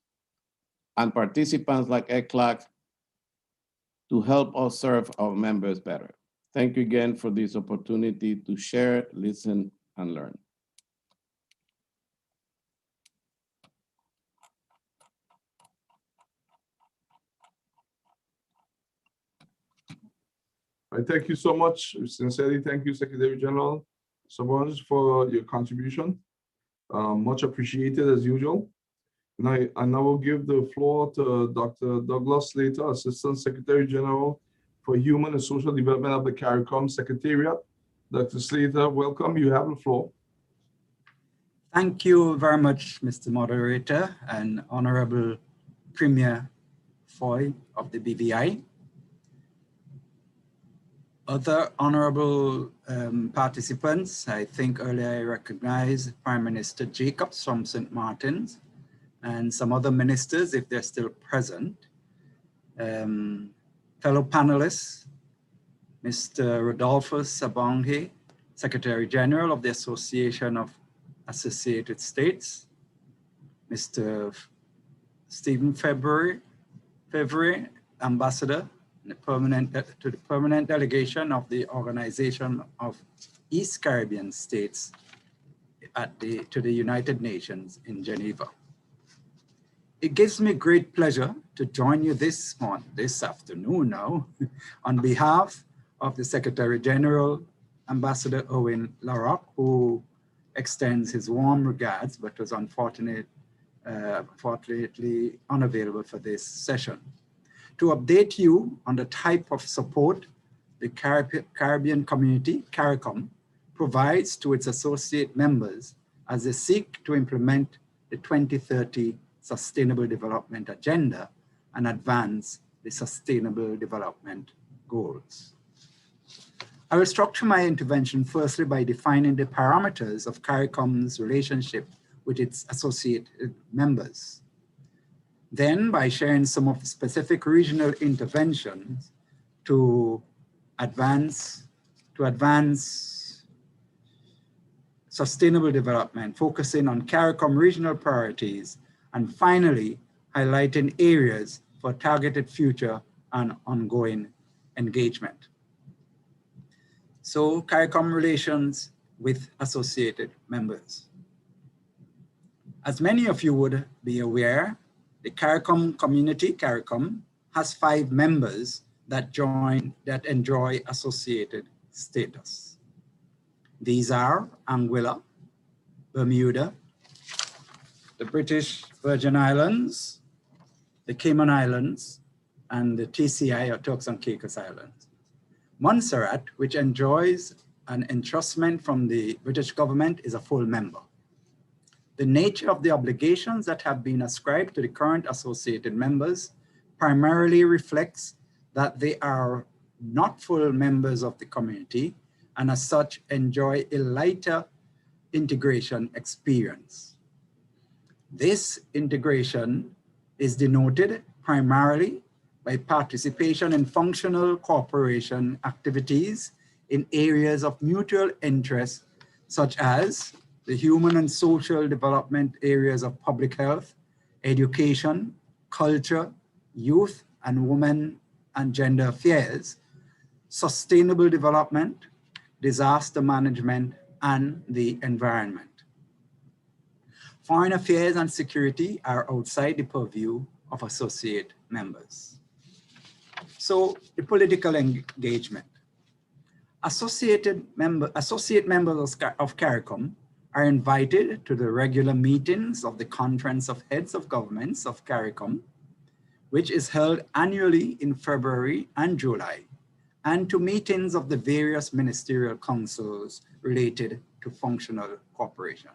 and participants like ECLAC to help us serve our members better. Thank you again for this opportunity to share, listen, and learn. I thank you so much. Sincerely, thank you, Secretary General Sobones, for your contribution. Much appreciated as usual. And I will give the floor to Dr. Douglas Slater, Assistant Secretary General for Human and Social Development of the CARICOM Secretariat. Dr. Slater, welcome. You have the floor. Thank you very much, Mr. Moderator and Honorable Premier Foy of the BVI. Other honorable participants, I think earlier I recognized Prime Minister Jacobs from St. Martin's and some other ministers if they're still present. Fellow panelists, Mr. Rodolfo Sabonghe, Secretary General of the Association of Associated States, Mr. Stephen February, Ambassador to the permanent delegation of the Organization of East Caribbean States to the United Nations in Geneva. It gives me great pleasure to join you this afternoon now, on behalf of the Secretary General, Ambassador Owen Larocque, who extends his warm regards, but was unfortunately unavailable for this session, to update you on the type of support the Caribbean community, CARICOM, provides to its associate members as they seek to implement the 2030 Sustainable Development Agenda and advance the Sustainable Development Goals. I will structure my intervention firstly by defining the parameters of CARICOM's relationship with its associated members. Then by sharing some of the specific regional interventions to advance sustainable development, focusing on CARICOM regional priorities, and finally highlighting areas for targeted future and ongoing engagement. So CARICOM relations with associated members. As many of you would be aware, The CARICOM community, CARICOM, has 5 members that enjoy associated status. These are Anguilla, Bermuda, the British Virgin Islands, the Cayman Islands, and the TCI, or Turks and Caicos Islands. Montserrat, which enjoys an entrustment from the British government, is a full member. The nature of the obligations that have been ascribed to the current associated members primarily reflects that they are not full members of the community and as such enjoy a lighter integration experience. This integration is denoted primarily by participation in functional cooperation activities in areas of mutual interest, such as the human and social development areas of public health, education, culture, youth and women and gender affairs, sustainable development, disaster management, and the environment. Foreign affairs and security are outside the purview of associate members. So the political engagement. Associate members of CARICOM are invited to the regular meetings of the Conference of Heads of Governments of CARICOM, which is held annually in February and July, and to meetings of the various ministerial councils related to functional cooperation.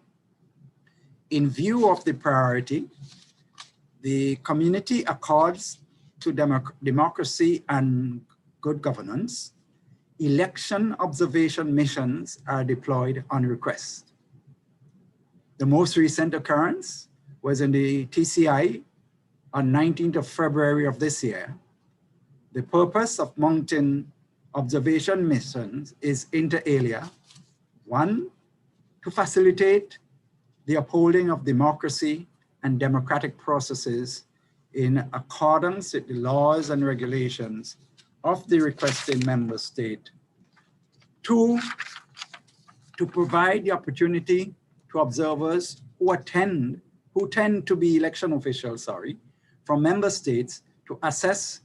In view of the priority, the community accords to democracy and good governance, election observation missions are deployed on request. The most recent occurrence was in the TCI on 19th of February of this year. The purpose of mountain observation missions is inter alia, 1, to facilitate the upholding of democracy and democratic processes in accordance with the laws and regulations of the requesting member state. 2, to provide the opportunity to observers who tend to be election officials, from member states to assess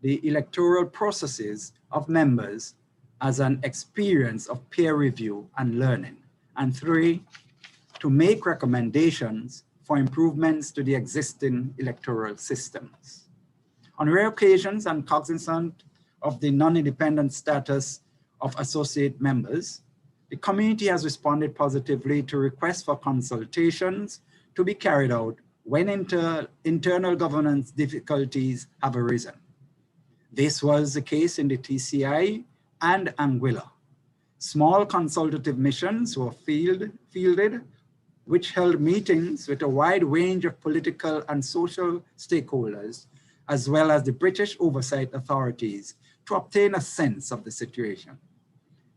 the electoral processes of members as an experience of peer review and learning. And 3, to make recommendations for improvements to the existing electoral systems. On rare occasions and cognizant of the non-independent status of associate members, the community has responded positively to requests for consultations to be carried out when internal governance difficulties have arisen. This was the case in the TCI and Anguilla. Small consultative missions were fielded, which held meetings with a wide range of political and social stakeholders, as well as the British oversight authorities, to obtain a sense of the situation.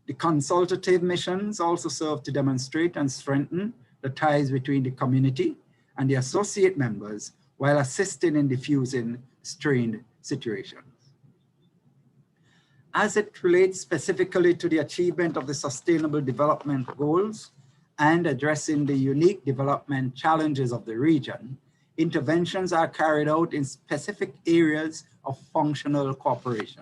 The consultative missions also serve to demonstrate and strengthen the ties between the community and the associate members while assisting in diffusing strained situations. As it relates specifically to the achievement of the Sustainable Development Goals and addressing the unique development challenges of the region, interventions are carried out in specific areas of functional cooperation.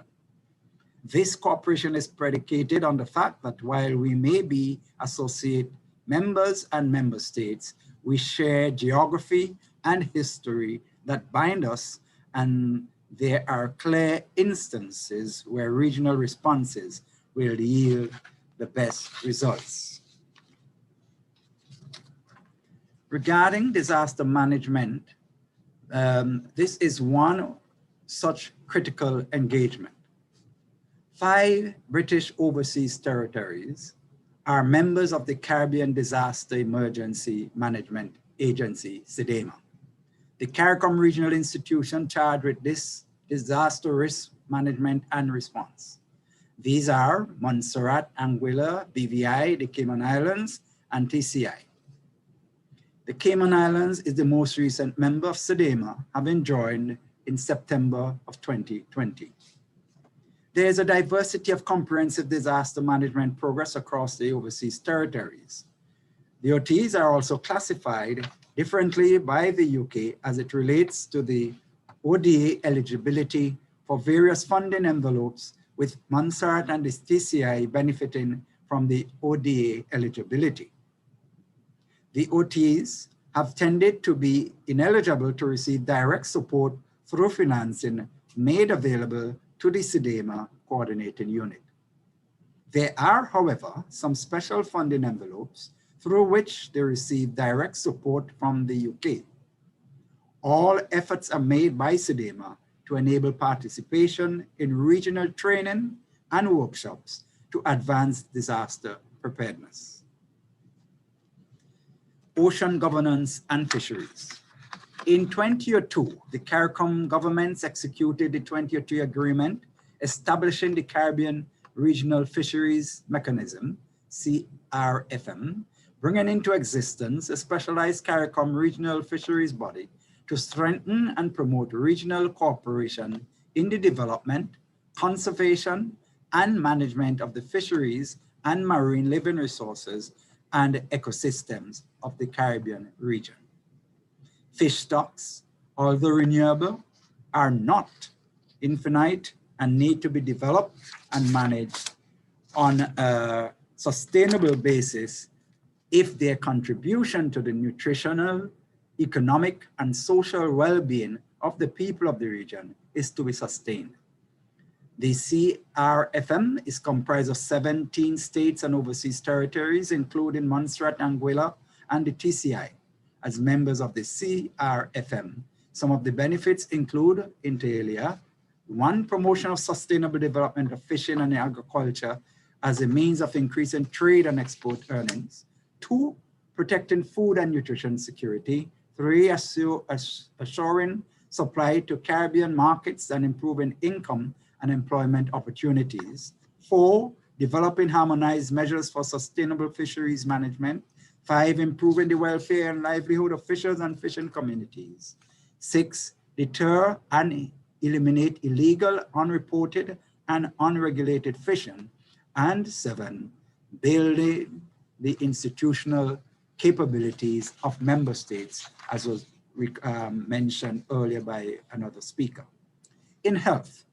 This cooperation is predicated on the fact that while we may be associate members and member states, we share geography and history that bind us, and there are clear instances where regional responses will yield the best results. Regarding disaster management, this is one such critical engagement. 5 British overseas territories are members of the Caribbean Disaster Emergency Management Agency, CDEMA, the CARICOM regional institution charged with this disaster risk management and response. These are Montserrat, Anguilla, BVI, the Cayman Islands, and TCI. The Cayman Islands is the most recent member of CDEMA, having joined in September of 2020. There is a diversity of comprehensive disaster management progress across the overseas territories. The OTs are also classified differently by the UK as it relates to the ODA eligibility for various funding envelopes, with Montserrat and the TCI benefiting from the ODA eligibility. The OTs have tended to be ineligible to receive direct support through financing made available to the SEDEMA coordinating unit. There are, however, some special funding envelopes through which they receive direct support from the UK. All efforts are made by SEDEMA to enable participation in regional training and workshops to advance disaster preparedness. Ocean governance and fisheries. In 2002, the CARICOM governments executed the 2002 agreement establishing the Caribbean Regional Fisheries Mechanism, CRFM, bringing into existence a specialized CARICOM regional fisheries body to strengthen and promote regional cooperation in the development, conservation, and management of the fisheries and marine living resources and ecosystems of the Caribbean region. Fish stocks, although renewable, are not infinite and need to be developed and managed on a sustainable basis if their contribution to the nutritional, economic, and social well-being of the people of the region is to be sustained. The CRFM is comprised of 17 states and overseas territories, including Montserrat, Anguilla, and the TCI. As members of the CRFM, some of the benefits include, inter alia, 1, promotion of sustainable development of fishing and agriculture as a means of increasing trade and export earnings. 2, protecting food and nutrition security. 3, assuring supply to Caribbean markets and improving income and employment opportunities. 4, developing harmonized measures for sustainable fisheries management. 5, improving the welfare and livelihood of fishers and fishing communities. 6, deter and eliminate illegal, unreported, and unregulated fishing. And 7, building the institutional capabilities of member states, as was mentioned earlier by another speaker. In health,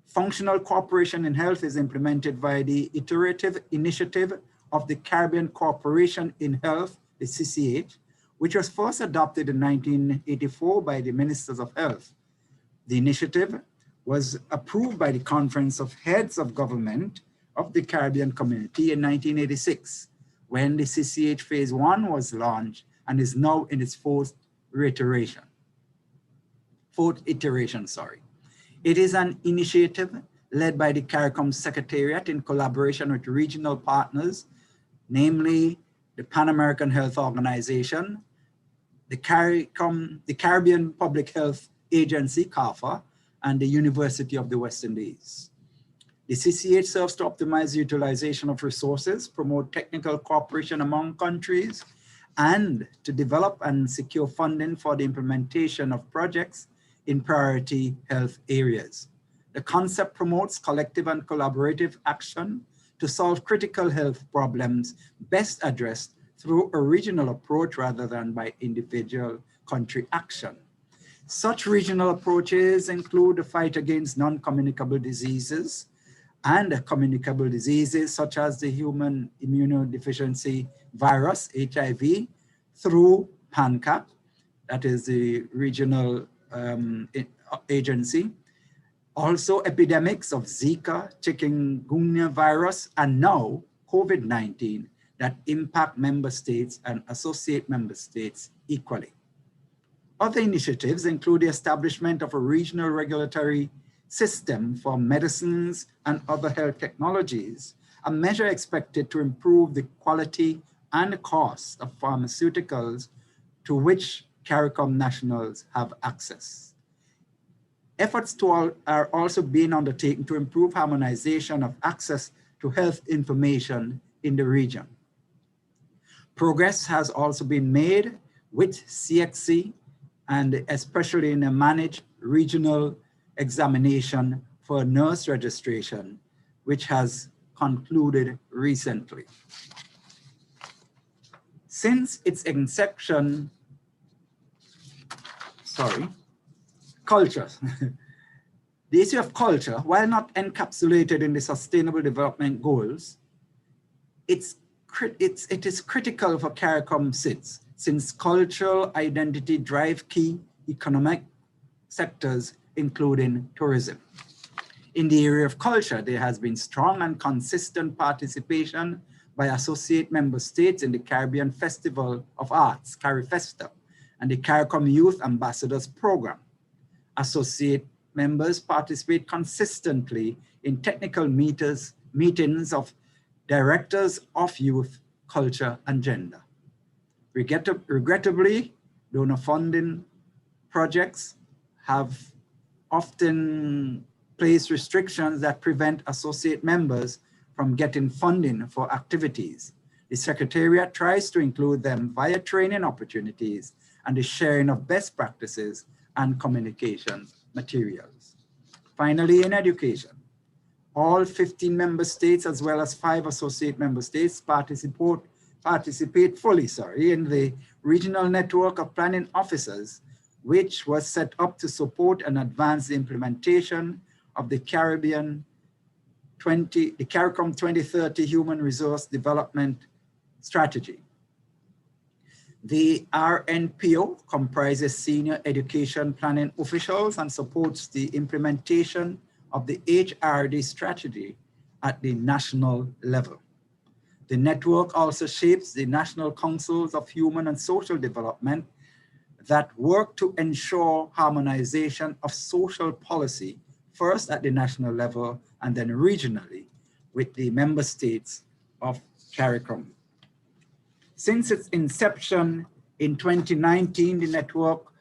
functional cooperation in health is implemented via the iterative initiative of the Caribbean Cooperation in Health, the CCH, which was first adopted in 1984 by the Ministers of Health. The initiative was approved by the Conference of Heads of Government of the Caribbean Community in 1986, when the CCH Phase 1 was launched and is now in its fourth iteration. It is an initiative led by the CARICOM Secretariat in collaboration with regional partners, namely the Pan American Health Organization, the Caribbean Public Health Agency, CARPHA, and the University of the West Indies. The CCH serves to optimize the utilization of resources, promote technical cooperation among countries, and to develop and secure funding for the implementation of projects in priority health areas. The concept promotes collective and collaborative action to solve critical health problems best addressed through a regional approach rather than by individual country action. Such regional approaches include the fight against non-communicable diseases and communicable diseases such as the human immunodeficiency virus, HIV, through PANCAP, that is the regional agency. Also epidemics of Zika, chikungunya virus, and now COVID-19 that impact member states and associate member states equally. Other initiatives include the establishment of a regional regulatory system for medicines and other health technologies, a measure expected to improve the quality and cost of pharmaceuticals to which CARICOM nationals have access. Efforts are also being undertaken to improve harmonization of access to health information in the region. Progress has also been made with CXC and especially in a managed regional examination for nurse registration, which has concluded recently. Since its inception sorry, culture. The issue of culture, while not encapsulated in the Sustainable Development Goals, it is critical for CARICOM SIDS, since cultural identity drive key economic sectors, including tourism. In the area of culture, there has been strong and consistent participation by associate member states in the Caribbean Festival of Arts, CARIFESTA, and the CARICOM Youth Ambassadors Program. Associate members participate consistently in technical meetings of directors of youth, culture, and gender. Regrettably, donor funding projects have often placed restrictions that prevent associate members from getting funding for activities. The Secretariat tries to include them via training opportunities and the sharing of best practices and communication materials. Finally, in education, all 15 member states as well as 5 associate member states participate fully in the regional network of planning officers, which was set up to support and advance the implementation of the CARICOM 2030 Human Resource Development Strategy. The RNPO comprises senior education planning officials and supports the implementation of the HRD strategy at the national level. The network also shapes the National Councils of Human and Social Development that work to ensure harmonization of social policy, first at the national level and then regionally with the member states of CARICOM. Since its inception in 2019, the network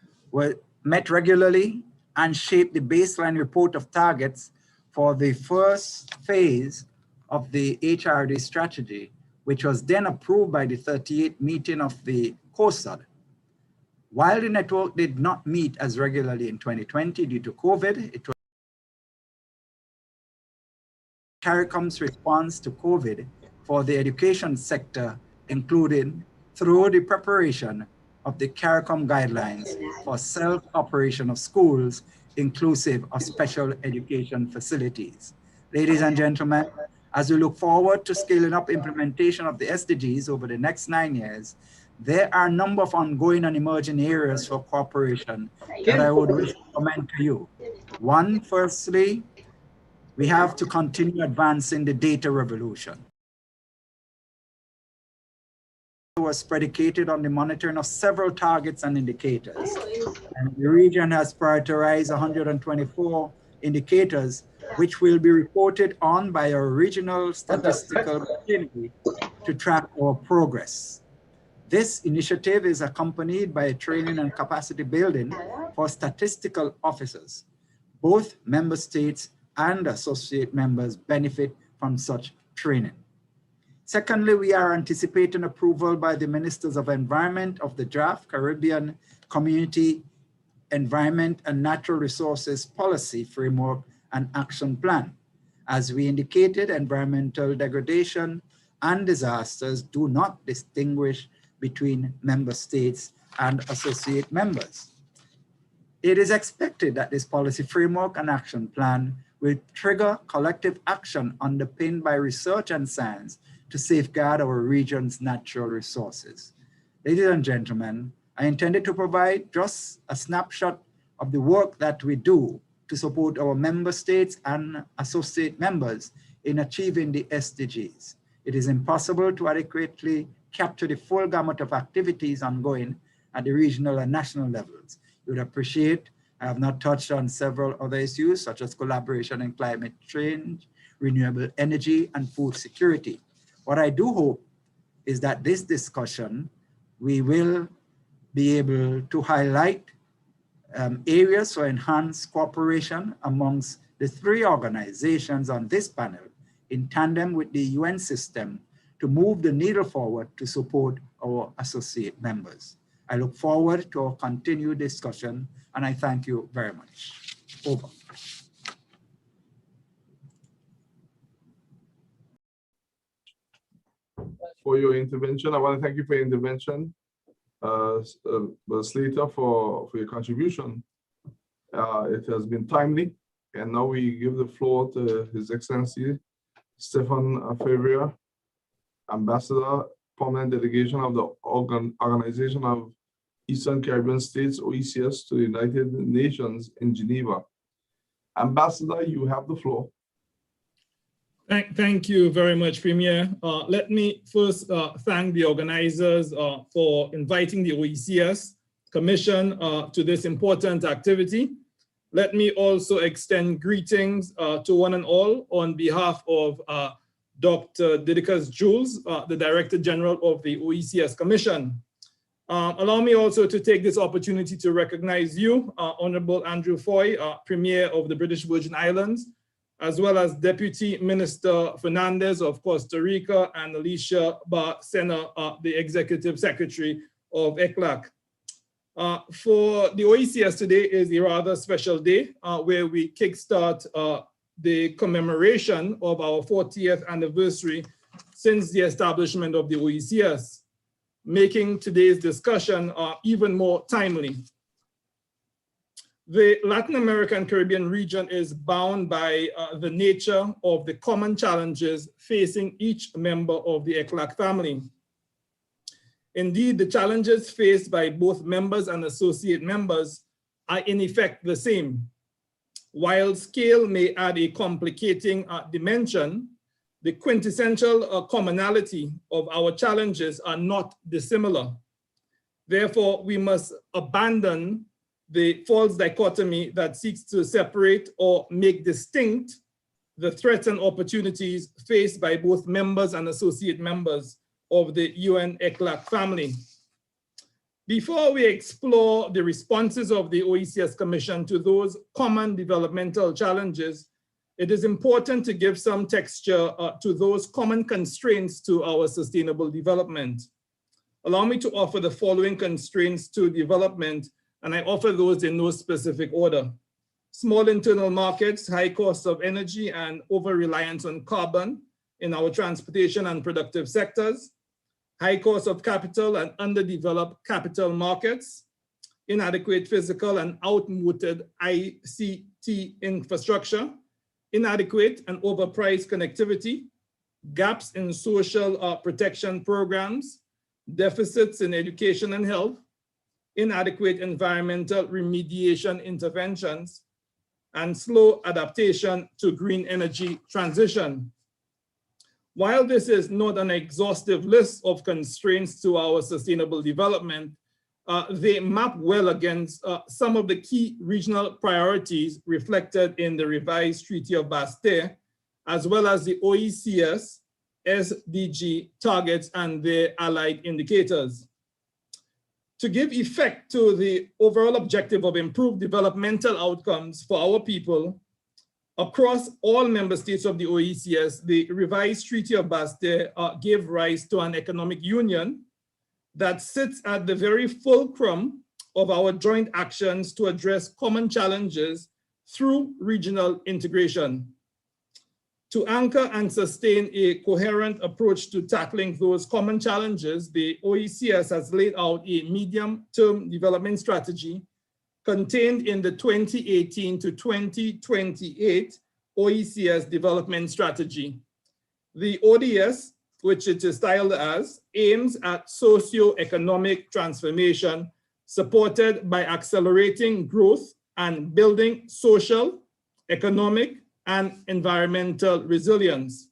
met regularly and shaped the baseline report of targets for the first phase of the HRD strategy, which was then approved by the 38th meeting of the COSAD. While the network did not meet as regularly in 2020 due to COVID, it was CARICOM's response to COVID for the education sector, including through the preparation of the CARICOM guidelines for self-operation of schools, inclusive of special education facilities. Ladies and gentlemen, as we look forward to scaling up implementation of the SDGs over the next 9 years, there are a number of ongoing and emerging areas for cooperation that I would wish to commend to you. One, firstly, we have to continue advancing the data revolution. It was predicated on the monitoring of several targets and indicators. And the region has prioritized 124 indicators, which will be reported on by our regional statistical machinery to track our progress. This initiative is accompanied by a training and capacity building for statistical officers. Both member states and associate members benefit from such training. Secondly, we are anticipating approval by the Ministers of Environment of the draft Caribbean Community Environment and Natural Resources Policy Framework and Action Plan. As we indicated, environmental degradation and disasters do not distinguish between member states and associate members. It is expected that this policy framework and action plan will trigger collective action underpinned by research and science to safeguard our region's natural resources. Ladies and gentlemen, I intended to provide just a snapshot of the work that we do to support our member states and associate members in achieving the SDGs. It is impossible to adequately capture the full gamut of activities ongoing at the regional and national levels. You would appreciate I have not touched on several other issues such as collaboration in climate change, renewable energy, and food security. What I do hope is that this discussion, we will be able to highlight areas for enhanced cooperation amongst the 3 organizations on this panel in tandem with the UN system to move the needle forward to support our associate members. I look forward to our continued discussion and I thank you very much. Over. For your intervention, I want to thank you for your intervention. Slater for your contribution. It has been timely, and now we give the floor to His Excellency Stefan Favria, Ambassador, Permanent Delegation of the Organization of Eastern Caribbean States, OECS, to the United Nations in Geneva. Ambassador, you have the floor. Thank you very much, Premier. Let me first thank the organizers for inviting the OECS Commission to this important activity. Let me also extend greetings to one and all on behalf of Dr. Didicus Jules, the Director General of the OECS Commission. Allow me also to take this opportunity to recognize you, Honorable Andrew Foy, Premier of the British Virgin Islands, as well as Deputy Minister Fernandez of Costa Rica and Alicia Barcena, the Executive Secretary of ECLAC. For the OECS, today is a rather special day where we kickstart the commemoration of our 40th anniversary since the establishment of the OECS, making today's discussion even more timely. The Latin American Caribbean region is bound by the nature of the common challenges facing each member of the ECLAC family. Indeed, the challenges faced by both members and associate members are in effect the same. While scale may add a complicating dimension, the quintessential commonality of our challenges are not dissimilar. Therefore, we must abandon the false dichotomy that seeks to separate or make distinct the threats and opportunities faced by both members and associate members of the UN ECLAC family. Before we explore the responses of the OECS Commission to those common developmental challenges, it is important to give some texture to those common constraints to our sustainable development. Allow me to offer the following constraints to development, and I offer those in no specific order. Small internal markets, high costs of energy, and over-reliance on carbon in our transportation and productive sectors, high cost of capital and underdeveloped capital markets, inadequate physical and outmoded ICT infrastructure, inadequate and overpriced connectivity, gaps in social protection programs, deficits in education and health, inadequate environmental remediation interventions, and slow adaptation to green energy transition. While this is not an exhaustive list of constraints to our sustainable development, they map well against some of the key regional priorities reflected in the revised Treaty of Bastille, as well as the OECS SDG targets and their allied indicators. To give effect to the overall objective of improved developmental outcomes for our people, across all member states of the OECS, the revised Treaty of Bastille gave rise to an economic union that sits at the very fulcrum of our joint actions to address common challenges through regional integration. To anchor and sustain a coherent approach to tackling those common challenges, the OECS has laid out a medium-term development strategy contained in the 2018 to 2028 OECS Development Strategy. The ODS, which it is styled as, aims at socio-economic transformation supported by accelerating growth and building social, economic, and environmental resilience.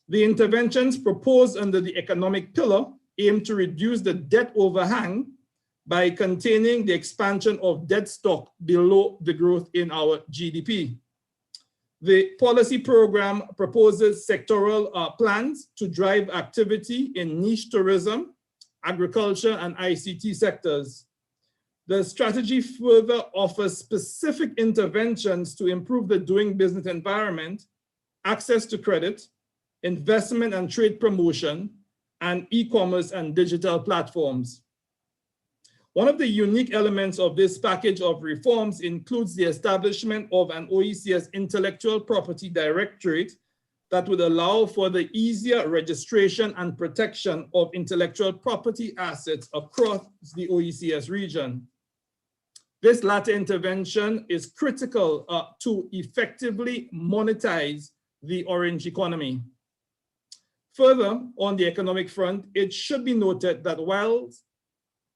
The interventions proposed under the economic pillar aim to reduce the debt overhang by containing the expansion of debt stock below the growth in our GDP. The policy program proposes sectoral plans to drive activity in niche tourism, agriculture, and ICT sectors. The strategy further offers specific interventions to improve the doing business environment, access to credit, investment and trade promotion, and e-commerce and digital platforms. One of the unique elements of this package of reforms includes the establishment of an OECS Intellectual Property Directorate that would allow for the easier registration and protection of intellectual property assets across the OECS region. This latter intervention is critical to effectively monetize the orange economy. Further, on the economic front, it should be noted that while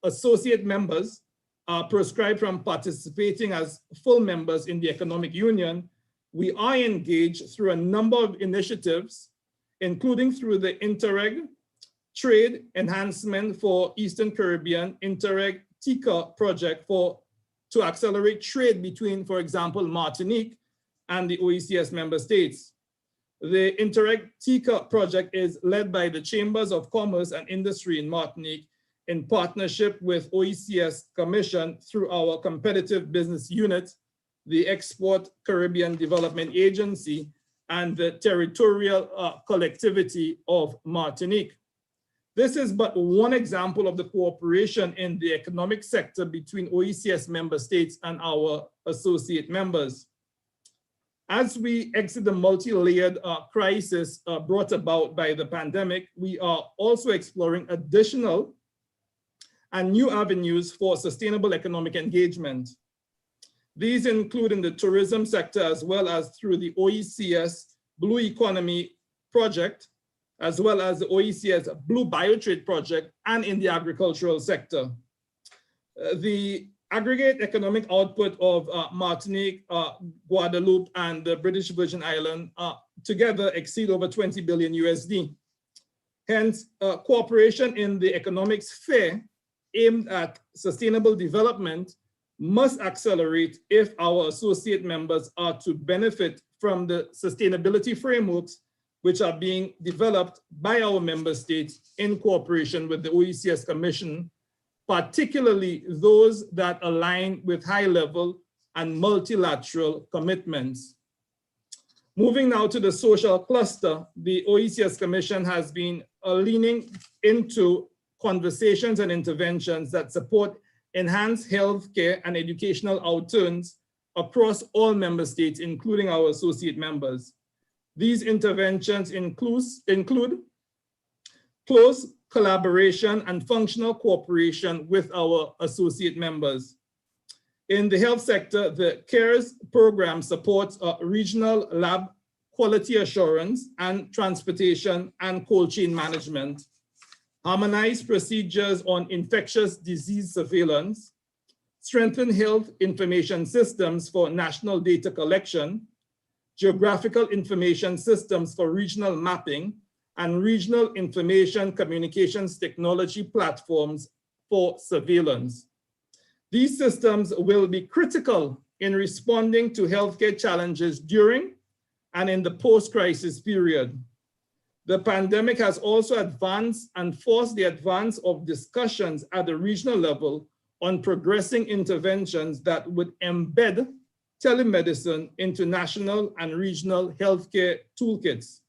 associate members are proscribed from participating as full members in the economic union, we are engaged through a number of initiatives, including through the Interreg Trade Enhancement for Eastern Caribbean, Interreg TICA project to accelerate trade between, for example, Martinique and the OECS member states. The Interreg TICA project is led by the Chambers of Commerce and Industry in Martinique in partnership with OECS Commission through our competitive business unit, the Export Caribbean Development Agency, and the Territorial Collectivity of Martinique. This is but one example of the cooperation in the economic sector between OECS member states and our associate members. As we exit the multi-layered crisis brought about by the pandemic, we are also exploring additional and new avenues for sustainable economic engagement. These include in the tourism sector, as well as through the OECS Blue Economy Project, as well as the OECS Blue Biotrade Project, and in the agricultural sector. The aggregate economic output of Martinique, Guadeloupe, and the British Virgin Islands together exceed over 20 billion USD. Hence, cooperation in the economic sphere aimed at sustainable development must accelerate if our associate members are to benefit from the sustainability frameworks which are being developed by our member states in cooperation with the OECS Commission, particularly those that align with high-level and multilateral commitments. Moving now to the social cluster, the OECS Commission has been leaning into conversations and interventions that support enhanced healthcare and educational outturns across all member states, including our associate members. These interventions include close collaboration and functional cooperation with our associate members. In the health sector, the CARES program supports regional lab quality assurance and transportation and cold chain management, harmonized procedures on infectious disease surveillance, strengthen health information systems for national data collection, geographical information systems for regional mapping, and regional information communications technology platforms for surveillance. These systems will be critical in responding to healthcare challenges during and in the post-crisis period. The pandemic has also advanced and forced the advance of discussions at the regional level on progressing interventions that would embed telemedicine into national and regional healthcare toolkits.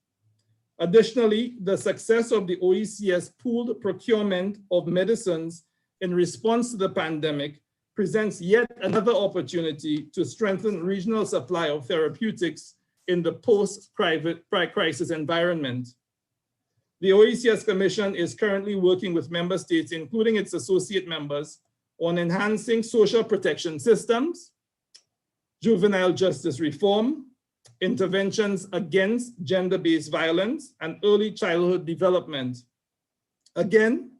Additionally, the success of the OECS pooled procurement of medicines in response to the pandemic presents yet another opportunity to strengthen regional supply of therapeutics in the post-crisis environment. The OECS Commission is currently working with member states, including its associate members, on enhancing social protection systems, juvenile justice reform, interventions against gender-based violence, and early childhood development. Again,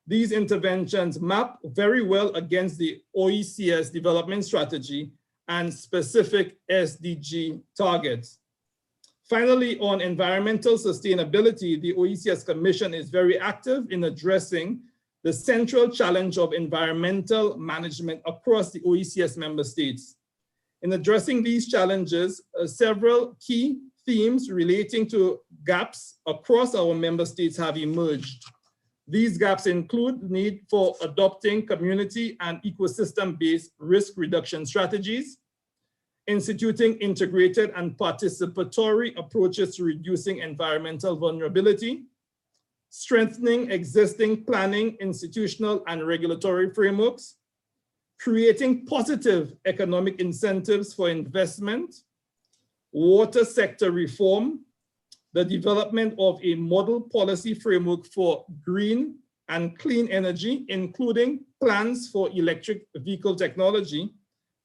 these interventions map very well against the OECS development strategy and specific SDG targets. Finally, on environmental sustainability, the OECS Commission is very active in addressing the central challenge of environmental management across the OECS member states. In addressing these challenges, several key themes relating to gaps across our member states have emerged. These gaps include the need for adopting community and ecosystem-based risk reduction strategies, instituting integrated and participatory approaches to reducing environmental vulnerability, strengthening existing planning, institutional, and regulatory frameworks, creating positive economic incentives for investment, water sector reform, the development of a model policy framework for green and clean energy, including plans for electric vehicle technology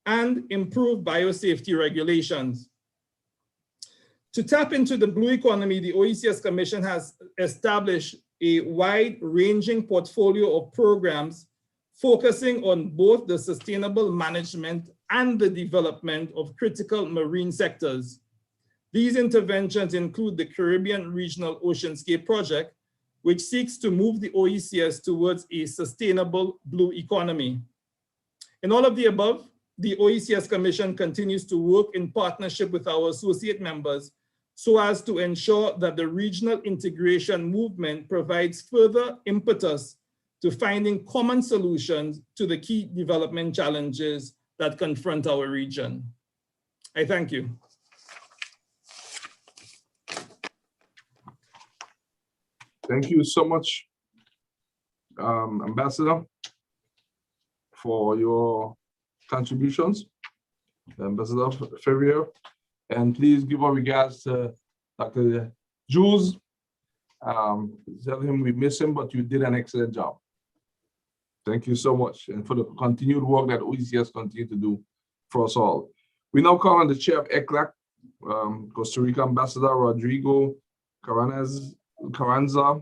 and improved biosafety regulations. To tap into the blue economy, the OECS Commission has established a wide-ranging portfolio of programs focusing on both the sustainable management and the development of critical marine sectors. These interventions include the Caribbean Regional Oceanscape Project, which seeks to move the OECS towards a sustainable blue economy. In all of the above, the OECS Commission continues to work in partnership with our associate members so as to ensure that the regional integration movement provides further impetus to finding common solutions to the key development challenges that confront our region. I thank you. Thank you so much, Ambassador, for your contributions, Ambassador Ferrier. And please give our regards to Dr. Jules. Tell him we miss him, but you did an excellent job. Thank you so much. And for the continued work that OECS continue to do for us all. We now call on the chair of ECLAC, Costa Rica Ambassador Rodrigo Carranza,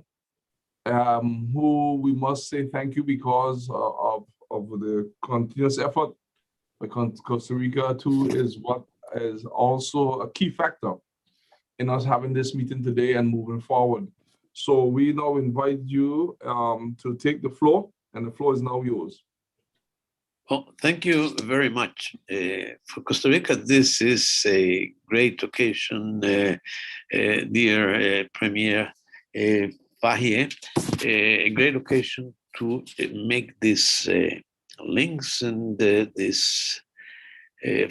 who we must say thank you because of the continuous effort. Costa Rica too is what is also a key factor in us having this meeting today and moving forward. So we now invite you to take the floor, and the floor is now yours. Well, thank you very much. For Costa Rica, this is a great occasion, dear Premier Fahie, a great occasion to make these links and this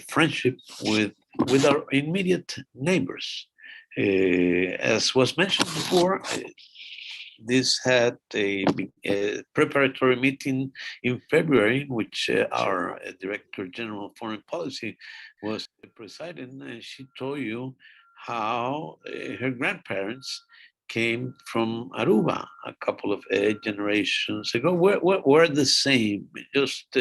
friendship with our immediate neighbors. As was mentioned before, this had a preparatory meeting in February, in which our Director General of Foreign Policy was presiding, and she told you how her grandparents came from Aruba a couple of generations ago. We're the same, just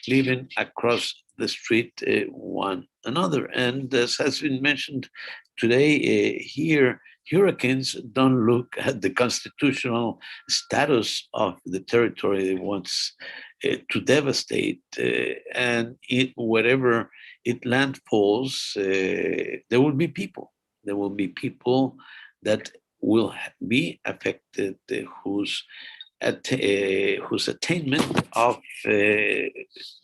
living across the street one another. And as has been mentioned today, here, hurricanes don't look at the constitutional status of the territory they wants to devastate. And wherever it landfalls, there will be people. There will be people that will be affected, whose attainment of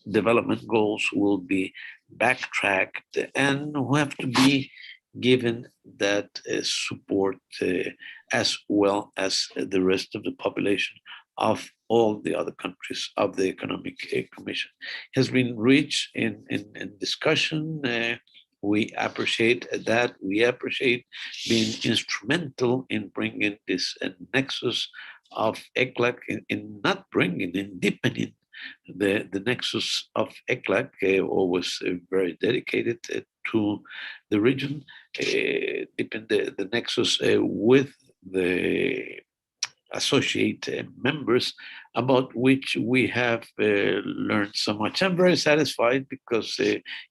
development goals will be backtracked and who have to be given that support as well as the rest of the population of all the other countries of the Economic Commission. Has been reached in discussion. We appreciate that. We appreciate being instrumental in bringing this nexus of ECLAC, in not bringing, in deepening the nexus of ECLAC, always very dedicated to the region, deepen the nexus with the associate members, about which we have learned so much. I'm very satisfied because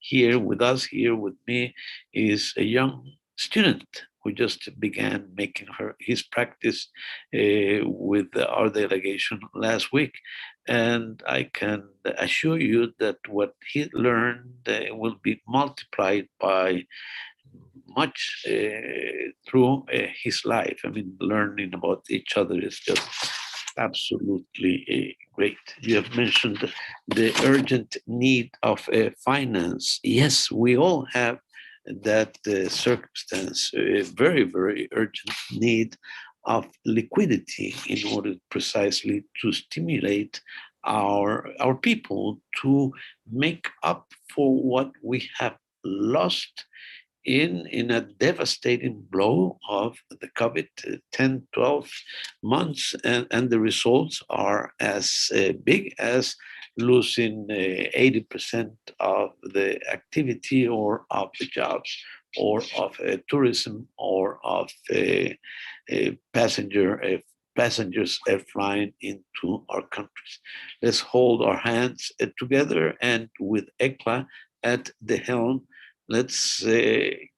here with us, here with me, is a young student who just began making his practice with our delegation last week. And I can assure you that what he learned will be multiplied by much through his life. I mean, learning about each other is just absolutely great. You have mentioned the urgent need of finance. Yes, we all have that circumstance, a very, very urgent need of liquidity in order precisely to stimulate our people to make up for what we have lost in a devastating blow of the COVID 10, 12 months, and the results are as big as losing 80% of the activity or of the jobs or of tourism or of passengers flying into our countries. Let's hold our hands together, and with ECLAC at the helm, let's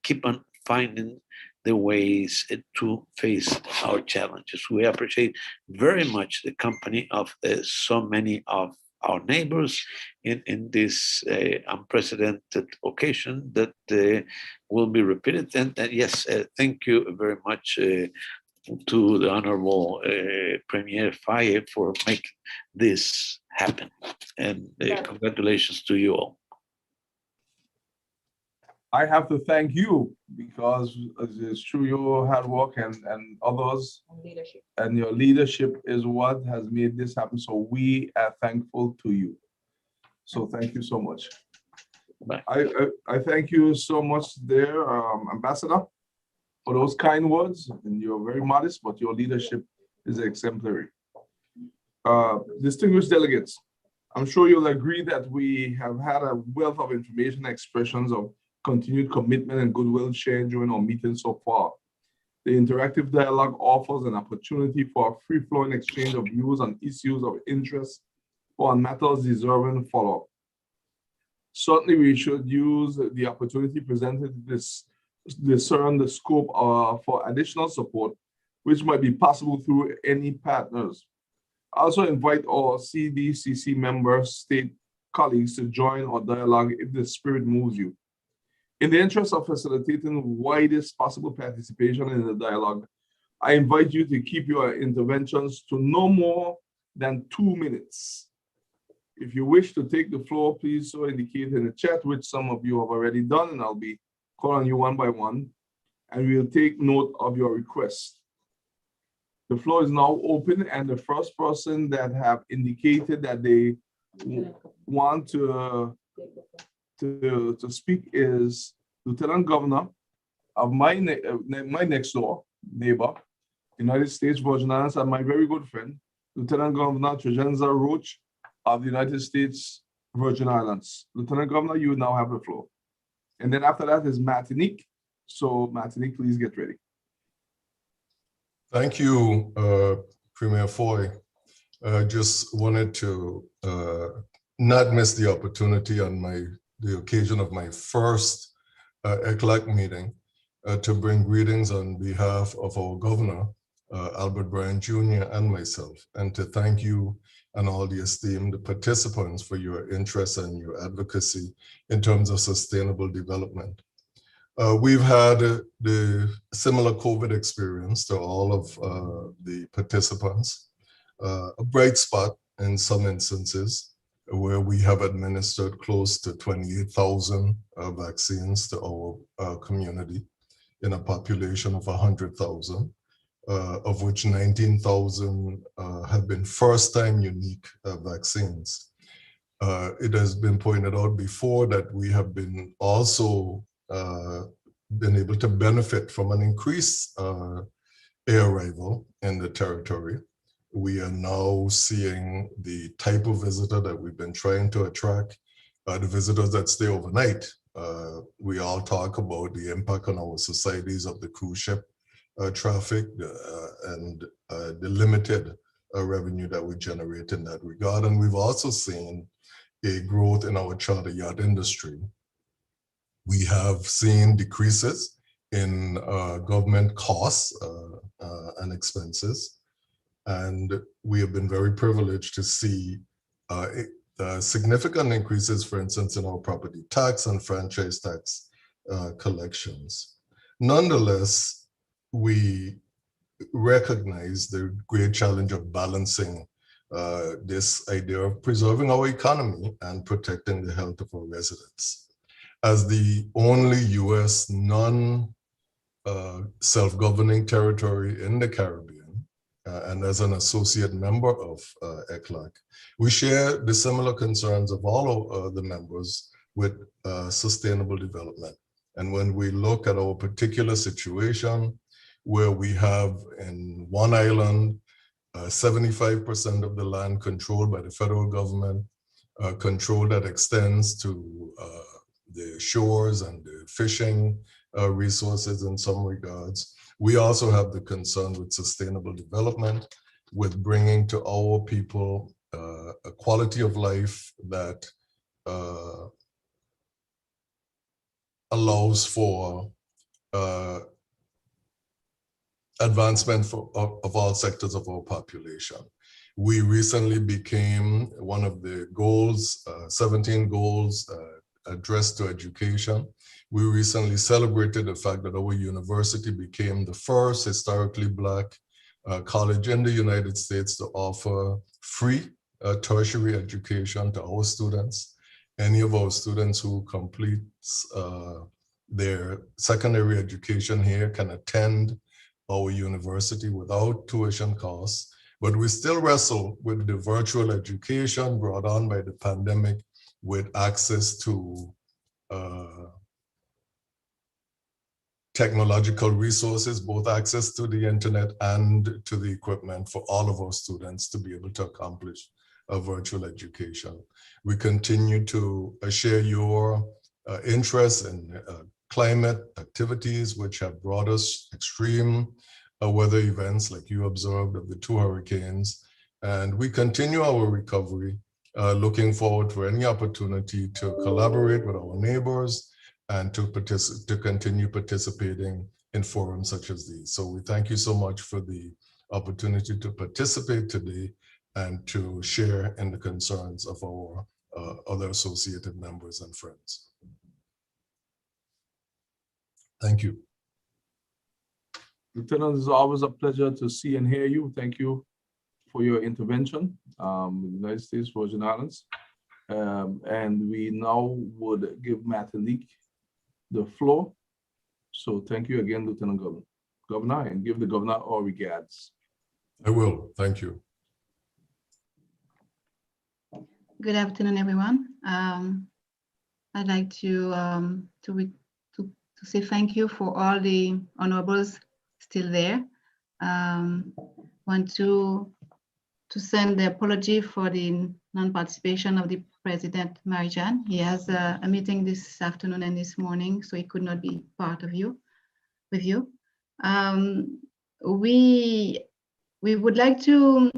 keep on finding the ways to face our challenges. We appreciate very much the company of so many of our neighbors in this unprecedented occasion that will be repeated. And yes, thank you very much to the Honorable Premier Faye for making this happen. And congratulations to you all. I have to thank you because it's through your hard work and others and your leadership is what has made this happen. So we are thankful to you. So thank you so much. Bye. I thank you so much there, Ambassador, for those kind words. And you're very modest, but your leadership is exemplary. Distinguished delegates, I'm sure you'll agree that we have had a wealth of information expressions of continued commitment and goodwill shared during our meeting so far. The interactive dialogue offers an opportunity for a free-flowing exchange of views on issues of interest or on matters deserving follow-up. Certainly, we should use the opportunity presented to discern the scope for additional support, which might be possible through any partners. I also invite our CDCC member state colleagues to join our dialogue if the spirit moves you. In the interest of facilitating widest possible participation in the dialogue, I invite you to keep your interventions to no more than 2 minutes. If you wish to take the floor, please so indicate in the chat, which some of you have already done, and I'll be calling you one by one, and we'll take note of your request. The floor is now open, and the first person that have indicated that they want to speak is Lieutenant Governor of my next door neighbor, United States Virgin Islands, and my very good friend, Lieutenant Governor Tregenza Roach of the United States Virgin Islands. Lieutenant Governor, you now have the floor. And then after that is Martinique. So Martinique, please get ready. Thank you, Premier Foy. I just wanted to not miss the opportunity on the occasion of my first ECLAC meeting to bring greetings on behalf of our governor, Albert Bryan Jr. and myself, and to thank you and all the esteemed participants for your interest and your advocacy in terms of sustainable development. We've had the similar COVID experience to all of the participants, a bright spot in some instances where we have administered close to 28,000 vaccines to our community in a population of 100,000, of which 19,000 have been first-time unique vaccines. It has been pointed out before that we have been also been able to benefit from an increased air arrival in the territory. We are now seeing the type of visitor that we've been trying to attract, the visitors that stay overnight. We all talk about the impact on our societies of the cruise ship traffic and the limited revenue that we generate in that regard. And we've also seen a growth in our charter yacht industry. We have seen decreases in government costs and expenses. And we have been very privileged to see significant increases, for instance, in our property tax and franchise tax collections. Nonetheless, we recognize the great challenge of balancing this idea of preserving our economy and protecting the health of our residents. As the only U.S. non-self-governing territory in the Caribbean, and as an associate member of ECLAC, we share the similar concerns of all of the members with sustainable development. And when we look at our particular situation, where we have in one island, 75% of the land controlled by the federal government, control that extends to the shores and the fishing resources in some regards. We also have the concern with sustainable development, with bringing to our people a quality of life that allows for advancement of all sectors of our population. We recently became one of the goals, 17 goals addressed to education. We recently celebrated the fact that our university became the first historically Black college in the United States to offer free tertiary education to our students. Any of our students who completes their secondary education here can attend our university without tuition costs, but we still wrestle with the virtual education brought on by the pandemic, with access to technological resources, both access to the internet and to the equipment for all of our students to be able to accomplish a virtual education. We continue to share your interest in climate activities, which have brought us extreme weather events like you observed of the 2 hurricanes. And we continue our recovery, looking forward for any opportunity to collaborate with our neighbors and to continue participating in forums such as these. So we thank you so much for the opportunity to participate today and to share in the concerns of our other associated members and friends. Thank you. Lieutenant, it's always a pleasure to see and hear you. Thank you for your intervention in the United States Virgin Islands. And we now would give Matalik the floor. So thank you again, Lieutenant Governor, and give the governor our regards. I will. Thank you. Good afternoon, everyone. I'd like to say thank you for all the honorables still there. Want to send the apology for the non-participation of the President Marijan. He has a meeting this afternoon and this morning, so he could not be part of with you. We would like to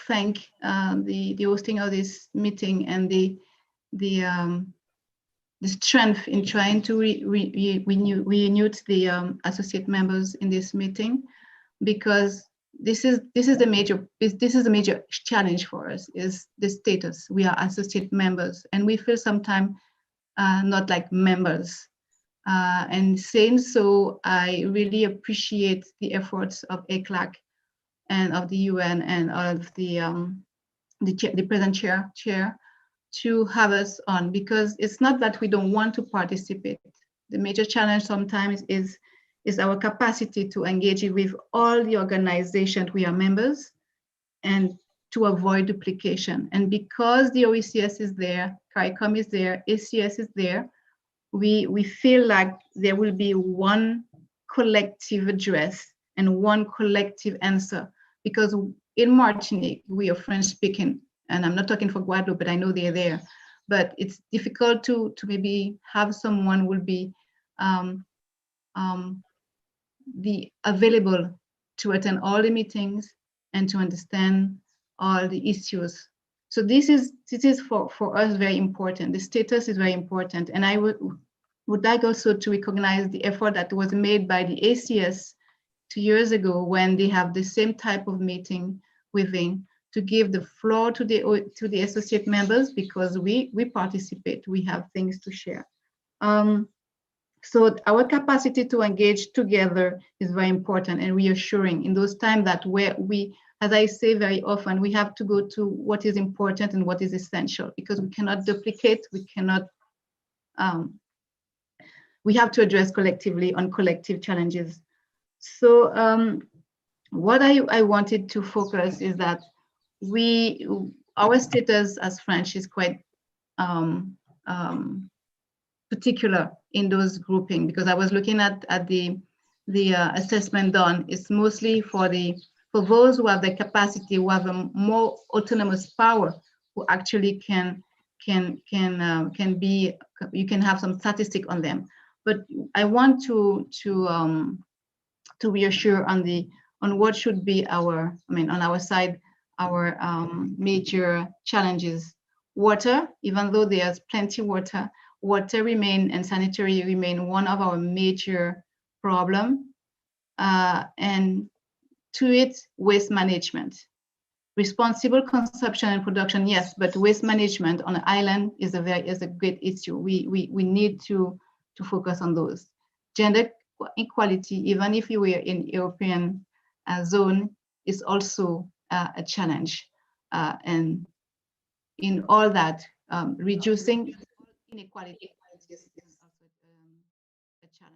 thank the hosting of this meeting and the strength in trying to renew the associate members in this meeting, because this is a major challenge for us, is the status. We are associate members and we feel sometimes not like members. And saying so, I really appreciate the efforts of ECLAC and of the UN and of the present chair to have us on, because it's not that we don't want to participate. The major challenge sometimes is our capacity to engage with all the organizations we are members and to avoid duplication. And because the OECS is there, CARICOM is there, ACS is there, we feel like there will be one collective address and one collective answer. Because in Martinique, we are French speaking, and I'm not talking for Guadeloupe, but I know they're there. But it's difficult to maybe have someone who will be available to attend all the meetings and to understand all the issues. So this is for us very important. The status is very important. And I would like also to recognize the effort that was made by the ACS 2 years ago when they have the same type of meeting within, to give the floor to the associate members, because we participate, we have things to share. So our capacity to engage together is very important and reassuring in those times that where we, as I say very often, we have to go to what is important and what is essential, because we cannot duplicate, we cannot, we have to address collectively on collective challenges. So what I wanted to focus is that our status as French is quite particular in those grouping, because I was looking at the assessment done. It's mostly for those who have the capacity, who have a more autonomous power, who actually can be, you can have some statistic on them. But I want to reassure on what should be our, on our side, our major challenges. Water, even though there's plenty water, water remain and sanitary remain one of our major problem. And to it, waste management. Responsible consumption and production, yes, but waste management on an island is a great issue. We need to focus on those. Gender equality, even if you were in European zone, is also a challenge. And in all that, reducing inequality is also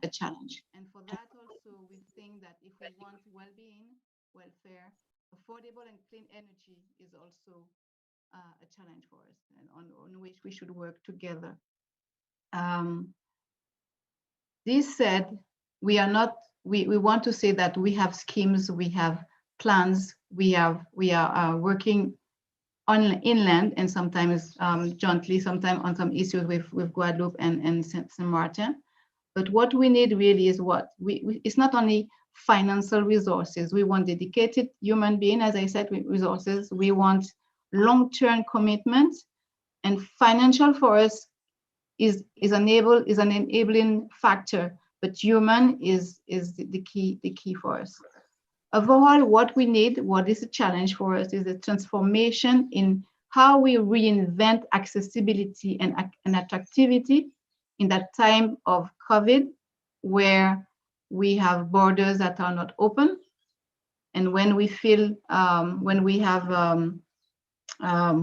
a challenge. And for that also, we think that if we want well-being, welfare, affordable and clean energy is also a challenge for us, and on which we should work together. This said, we want to say that we have schemes, we have plans, we are working on inland and sometimes jointly, sometimes on some issues with Guadeloupe and Saint Martin. But what we need really is it's not only financial resources. We want dedicated human being, as I said, with resources. We want long-term commitment, and financial for us is an enabling factor, but human is the key for us. Overall, what we need, what is a challenge for us, is a transformation in how we reinvent accessibility and attractivity in that time of COVID, where we have borders that are not open, and when we feel when we have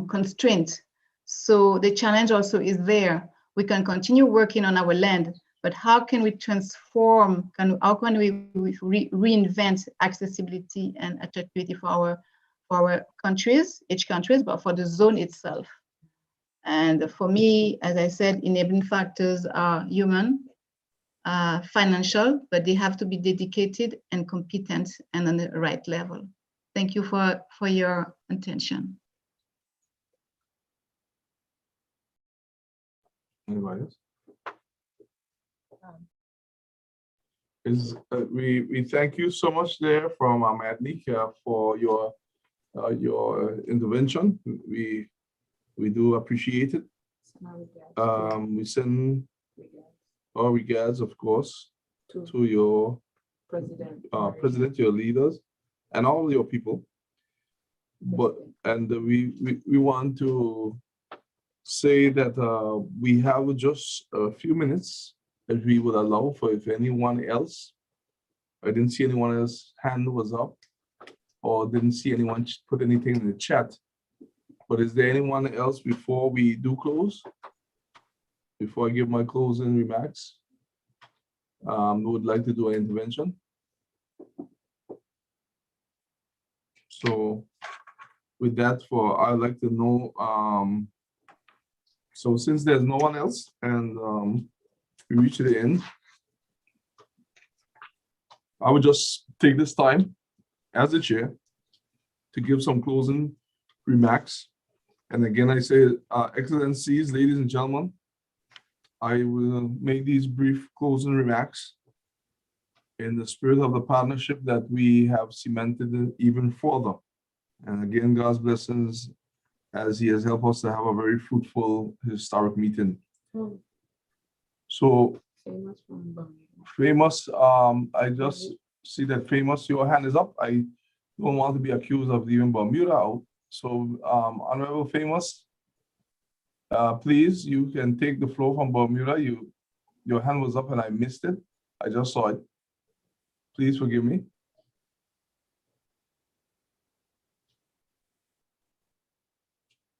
constraints. So the challenge also is there. We can continue working on our land, but how can we transform? How can we reinvent accessibility and attractivity for our countries, each countries, but for the zone itself? And for me, as I said, enabling factors are human, financial, but they have to be dedicated and competent and on the right level. Thank you for your attention. Anybody else? We thank you so much there from Madnik for your intervention. We do appreciate it. We send our regards, of course, to your president, your leaders, and all your people. And we want to say that we have just a few minutes that we would allow for if anyone else. I didn't see anyone else's hand was up, or didn't see anyone put anything in the chat. But is there anyone else before we do close? Before I give my closing remarks, who would like to do an intervention? So with that, I'd like to know, so since there's no one else and we reach the end, I would just take this time as the chair to give some closing remarks. And again, I say, Excellencies, ladies and gentlemen, I will make these brief closing remarks in the spirit of the partnership that we have cemented even further. And again, God's blessings as He has helped us to have a very fruitful historic meeting. So, Famous, I just see that Famous, your hand is up. I don't want to be accused of leaving Bermuda out. So, Honorable Famous, please, you can take the floor from Bermuda. Your hand was up and I missed it. I just saw it. Please forgive me.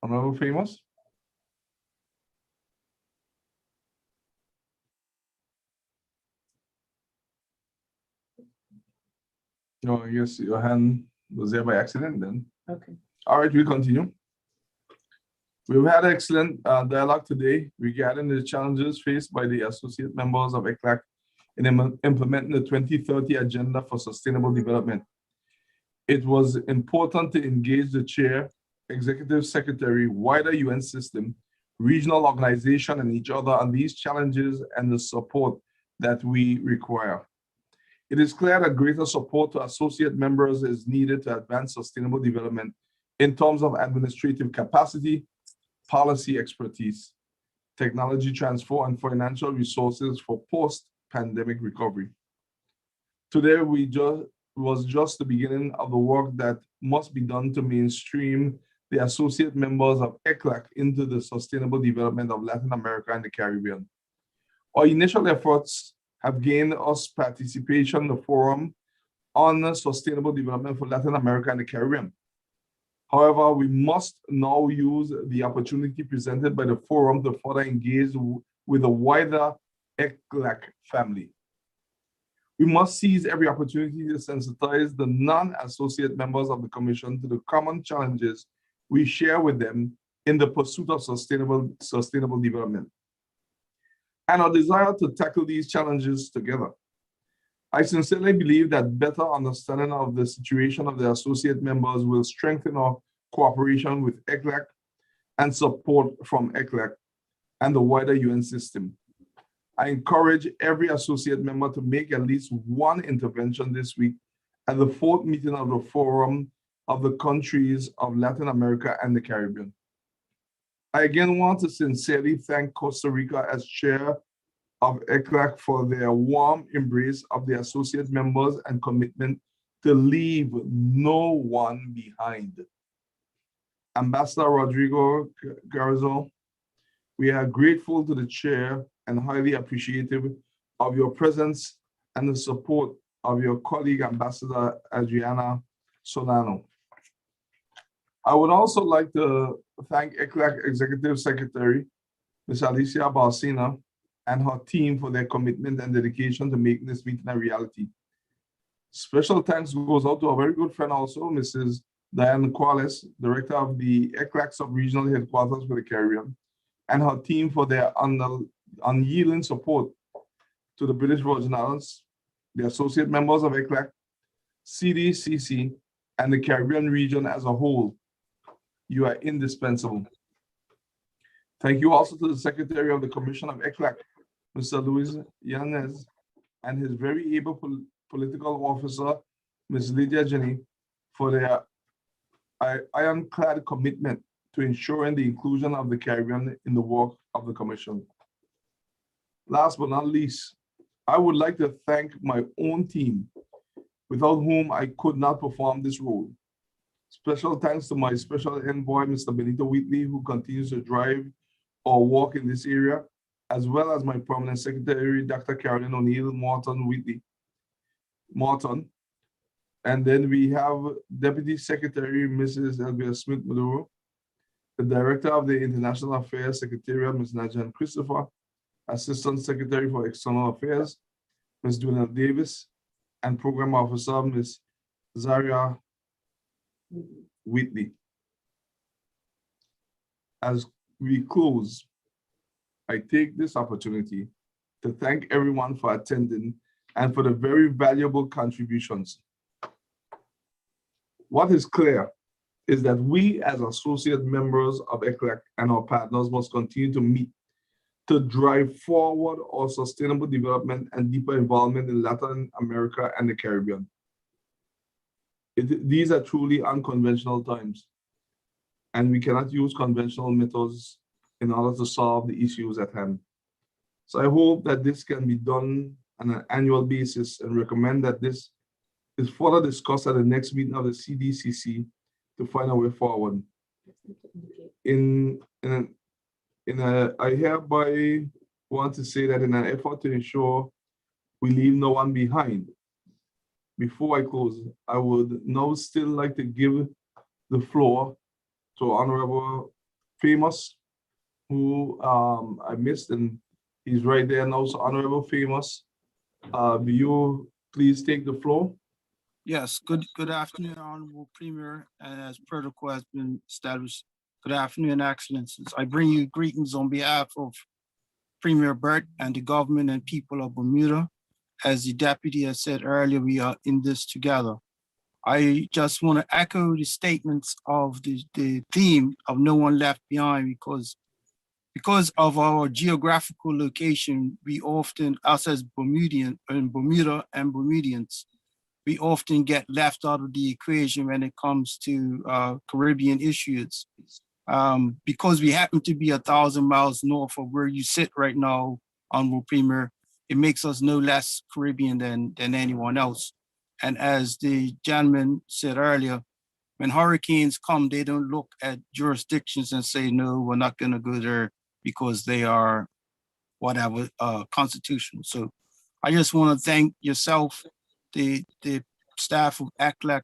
Honorable Famous. No, I guess your hand was there by accident then. Okay. All right, we'll continue. We've had excellent dialogue today regarding the challenges faced by the associate members of ECLAC in implementing the 2030 Agenda for Sustainable Development. It was important to engage the chair, executive secretary, wider UN system, regional organization, and each other on these challenges and the support that we require. It is clear that greater support to associate members is needed to advance sustainable development in terms of administrative capacity, policy expertise, technology transfer, and financial resources for post-pandemic recovery. Today, was just the beginning of the work that must be done to mainstream the associate members of ECLAC into the sustainable development of Latin America and the Caribbean. Our initial efforts have gained us participation in the Forum on Sustainable Development for Latin America and the Caribbean. However, we must now use the opportunity presented by the Forum to further engage with the wider ECLAC family. We must seize every opportunity to sensitize the non-associate members of the Commission to the common challenges we share with them in the pursuit of sustainable development, and our desire to tackle these challenges together. I sincerely believe that better understanding of the situation of the associate members will strengthen our cooperation with ECLAC and support from ECLAC and the wider UN system. I encourage every associate member to make at least one intervention this week at the 4th meeting of the Forum of the countries of Latin America and the Caribbean. I again want to sincerely thank Costa Rica as chair of ECLAC for their warm embrace of the associate members and commitment to leave no one behind. Ambassador Rodrigo Garzo, we are grateful to the chair and highly appreciative of your presence and the support of your colleague, Ambassador Adriana Solano. I would also like to thank ECLAC Executive Secretary, Ms. Alicia Barcina, and her team for their commitment and dedication to making this meeting a reality. Special thanks goes out to our very good friend also, Mrs. Diane Quales, Director of the ECLAC Sub-Regional Headquarters for the Caribbean, and her team for their unyielding support to the British Virgin Islands, the associate members of ECLAC, CDCC, and the Caribbean region as a whole. You are indispensable. Thank you also to the Secretary of the Commission of ECLAC, Mr. Luis Yanez, and his very able political officer, Ms. Lydia Jenny, for their ironclad commitment to ensuring the inclusion of the Caribbean in the work of the Commission. Last but not least, I would like to thank my own team, without whom I could not perform this role. Special thanks to my special envoy, Mr. Benito Wheatley, who continues to drive our work in this area, as well as my permanent secretary, Dr. Carolyn O'Neill Morton. And then we have Deputy Secretary, Mrs. Elvia Smith-Maduro, the Director of the International Affairs Secretariat, Ms. Najan Christopher, Assistant Secretary for External Affairs, Ms. Dwina Davis, and Program Officer, Ms. Zaria Whitley. As we close, I take this opportunity to thank everyone for attending and for the very valuable contributions. What is clear is that we as associate members of ECLAC and our partners must continue to meet to drive forward our sustainable development and deeper involvement in Latin America and the Caribbean. These are truly unconventional times, and we cannot use conventional methods in order to solve the issues at hand. So I hope that this can be done on an annual basis and recommend that this is further discussed at the next meeting of the CDCC to find a way forward. I hereby want to say that in an effort to ensure we leave no one behind, before I close, I would now still like to give the floor to Honorable Famous, who I missed, and he's right there now. So Honorable Famous, will you please take the floor? Yes, good afternoon, Honorable Premier. As protocol has been established, good afternoon, Excellencies. I bring you greetings on behalf of Premier Burt and the government and people of Bermuda. As the deputy has said earlier, we are in this together. I just want to echo the statements of the theme of no one left behind, because because of our geographical location, we often, us as Bermudians, we often get left out of the equation when it comes to Caribbean issues. Because we happen to be 1,000 miles north of where you sit right now, Honorable Premier, it makes us no less Caribbean than anyone else. And as the gentleman said earlier, when hurricanes come, they don't look at jurisdictions and say, no, we're not going to go there because they are whatever constitutional. So I just want to thank yourself, the staff of ECLAC,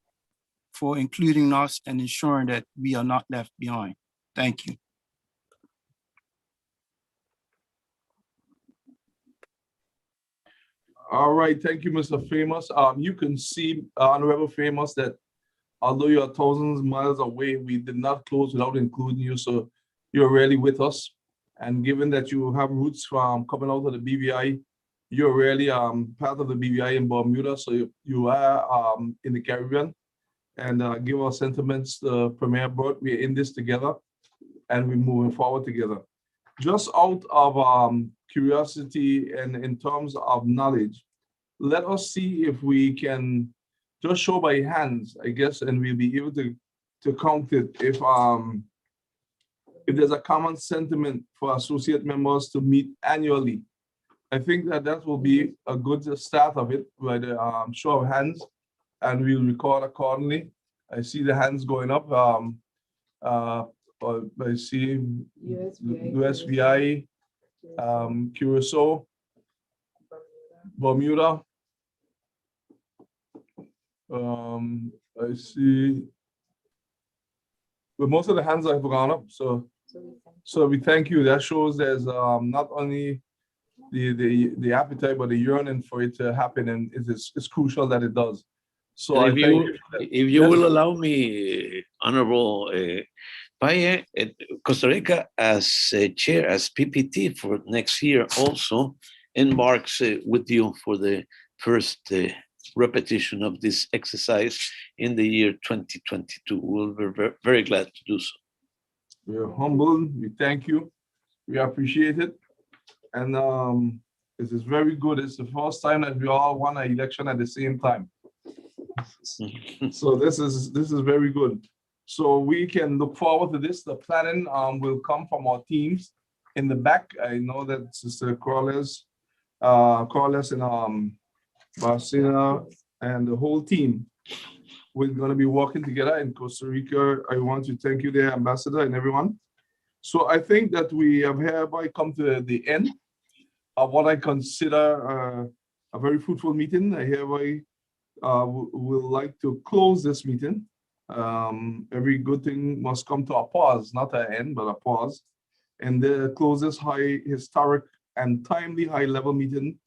for including us and ensuring that we are not left behind. Thank you. All right, thank you, Mr. Famous. You can see, Honorable Famous, that although you are thousands of miles away, we did not close without including you, so you're really with us. And given that you have roots from coming out of the BVI, you're really part of the BVI in Bermuda, so you are in the Caribbean. And give our sentiments to Premier Burt. We're in this together, and we're moving forward together. Just out of curiosity and in terms of knowledge, let us see if we can just show by hands, I guess, and we'll be able to count it if there's a common sentiment for associate members to meet annually. I think that will be a good start of it by the show of hands, and we'll record accordingly. I see the hands going up. I see USVI, Curacao, Bermuda. I see, but most of the hands have gone up. So we thank you. That shows there's not only the appetite, but the yearning for it to happen, and it's crucial that it does. So And I if thank you, you for that. if you Yes. will allow me, Honorable Paye, Costa Rica as chair, as PPT for next year also embarks with you for the first repetition of this exercise in the year 2022. We'll be very glad to do so. We're humbled. We thank you. We appreciate it. And this is very good. It's the first time that we all won an election at the same time. So this is very good. So we can look forward to this. The planning will come from our teams in the back. I know that Sister Corliss and Barcina and the whole team, we're going to be working together in Costa Rica. I want to thank you there, Ambassador, and everyone. So I think that we have hereby come to the end of what I consider a very fruitful meeting. I hereby will like to close this meeting. Every good thing must come to a pause, not an end, but a pause. And close this historic and timely high-level meeting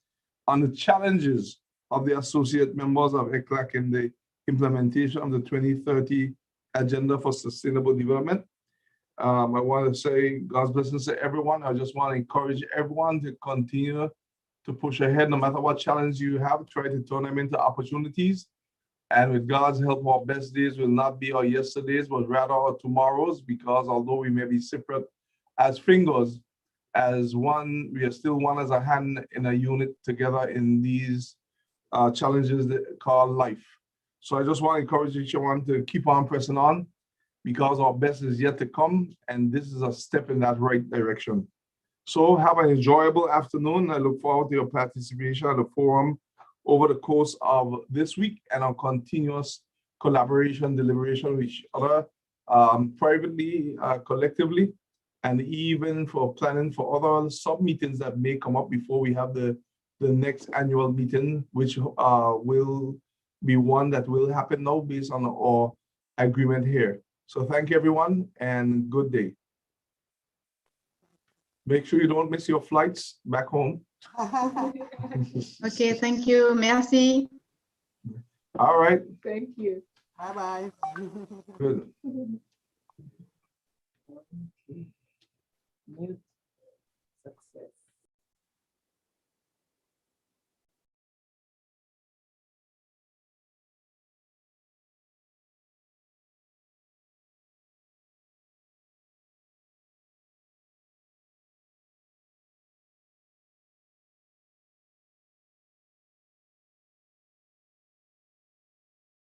on the challenges of the associate members of ECLAC in the implementation of the 2030 Agenda for Sustainable Development. I want to say God's blessings to everyone. I just want to encourage everyone to continue to push ahead, no matter what challenge you have, try to turn them into opportunities. And with God's help, our best days will not be our yesterdays, but rather our tomorrows, because although we may be separate as fingers, as one, we are still one as a hand in a unit together in these challenges that call life. So I just want to encourage each one to keep on pressing on, because our best is yet to come, and this is a step in that right direction. So have an enjoyable afternoon. I look forward to your participation at the forum over the course of this week, and our continuous collaboration, deliberation with each other, privately, collectively, and even for planning for other sub-meetings that may come up before we have the next annual meeting, which will be one that will happen now based on our agreement here. So thank you, everyone, and good day. Make sure you don't miss your flights back home. Okay, thank you. Merci. All right. Thank you. Bye-bye. Good. Mute.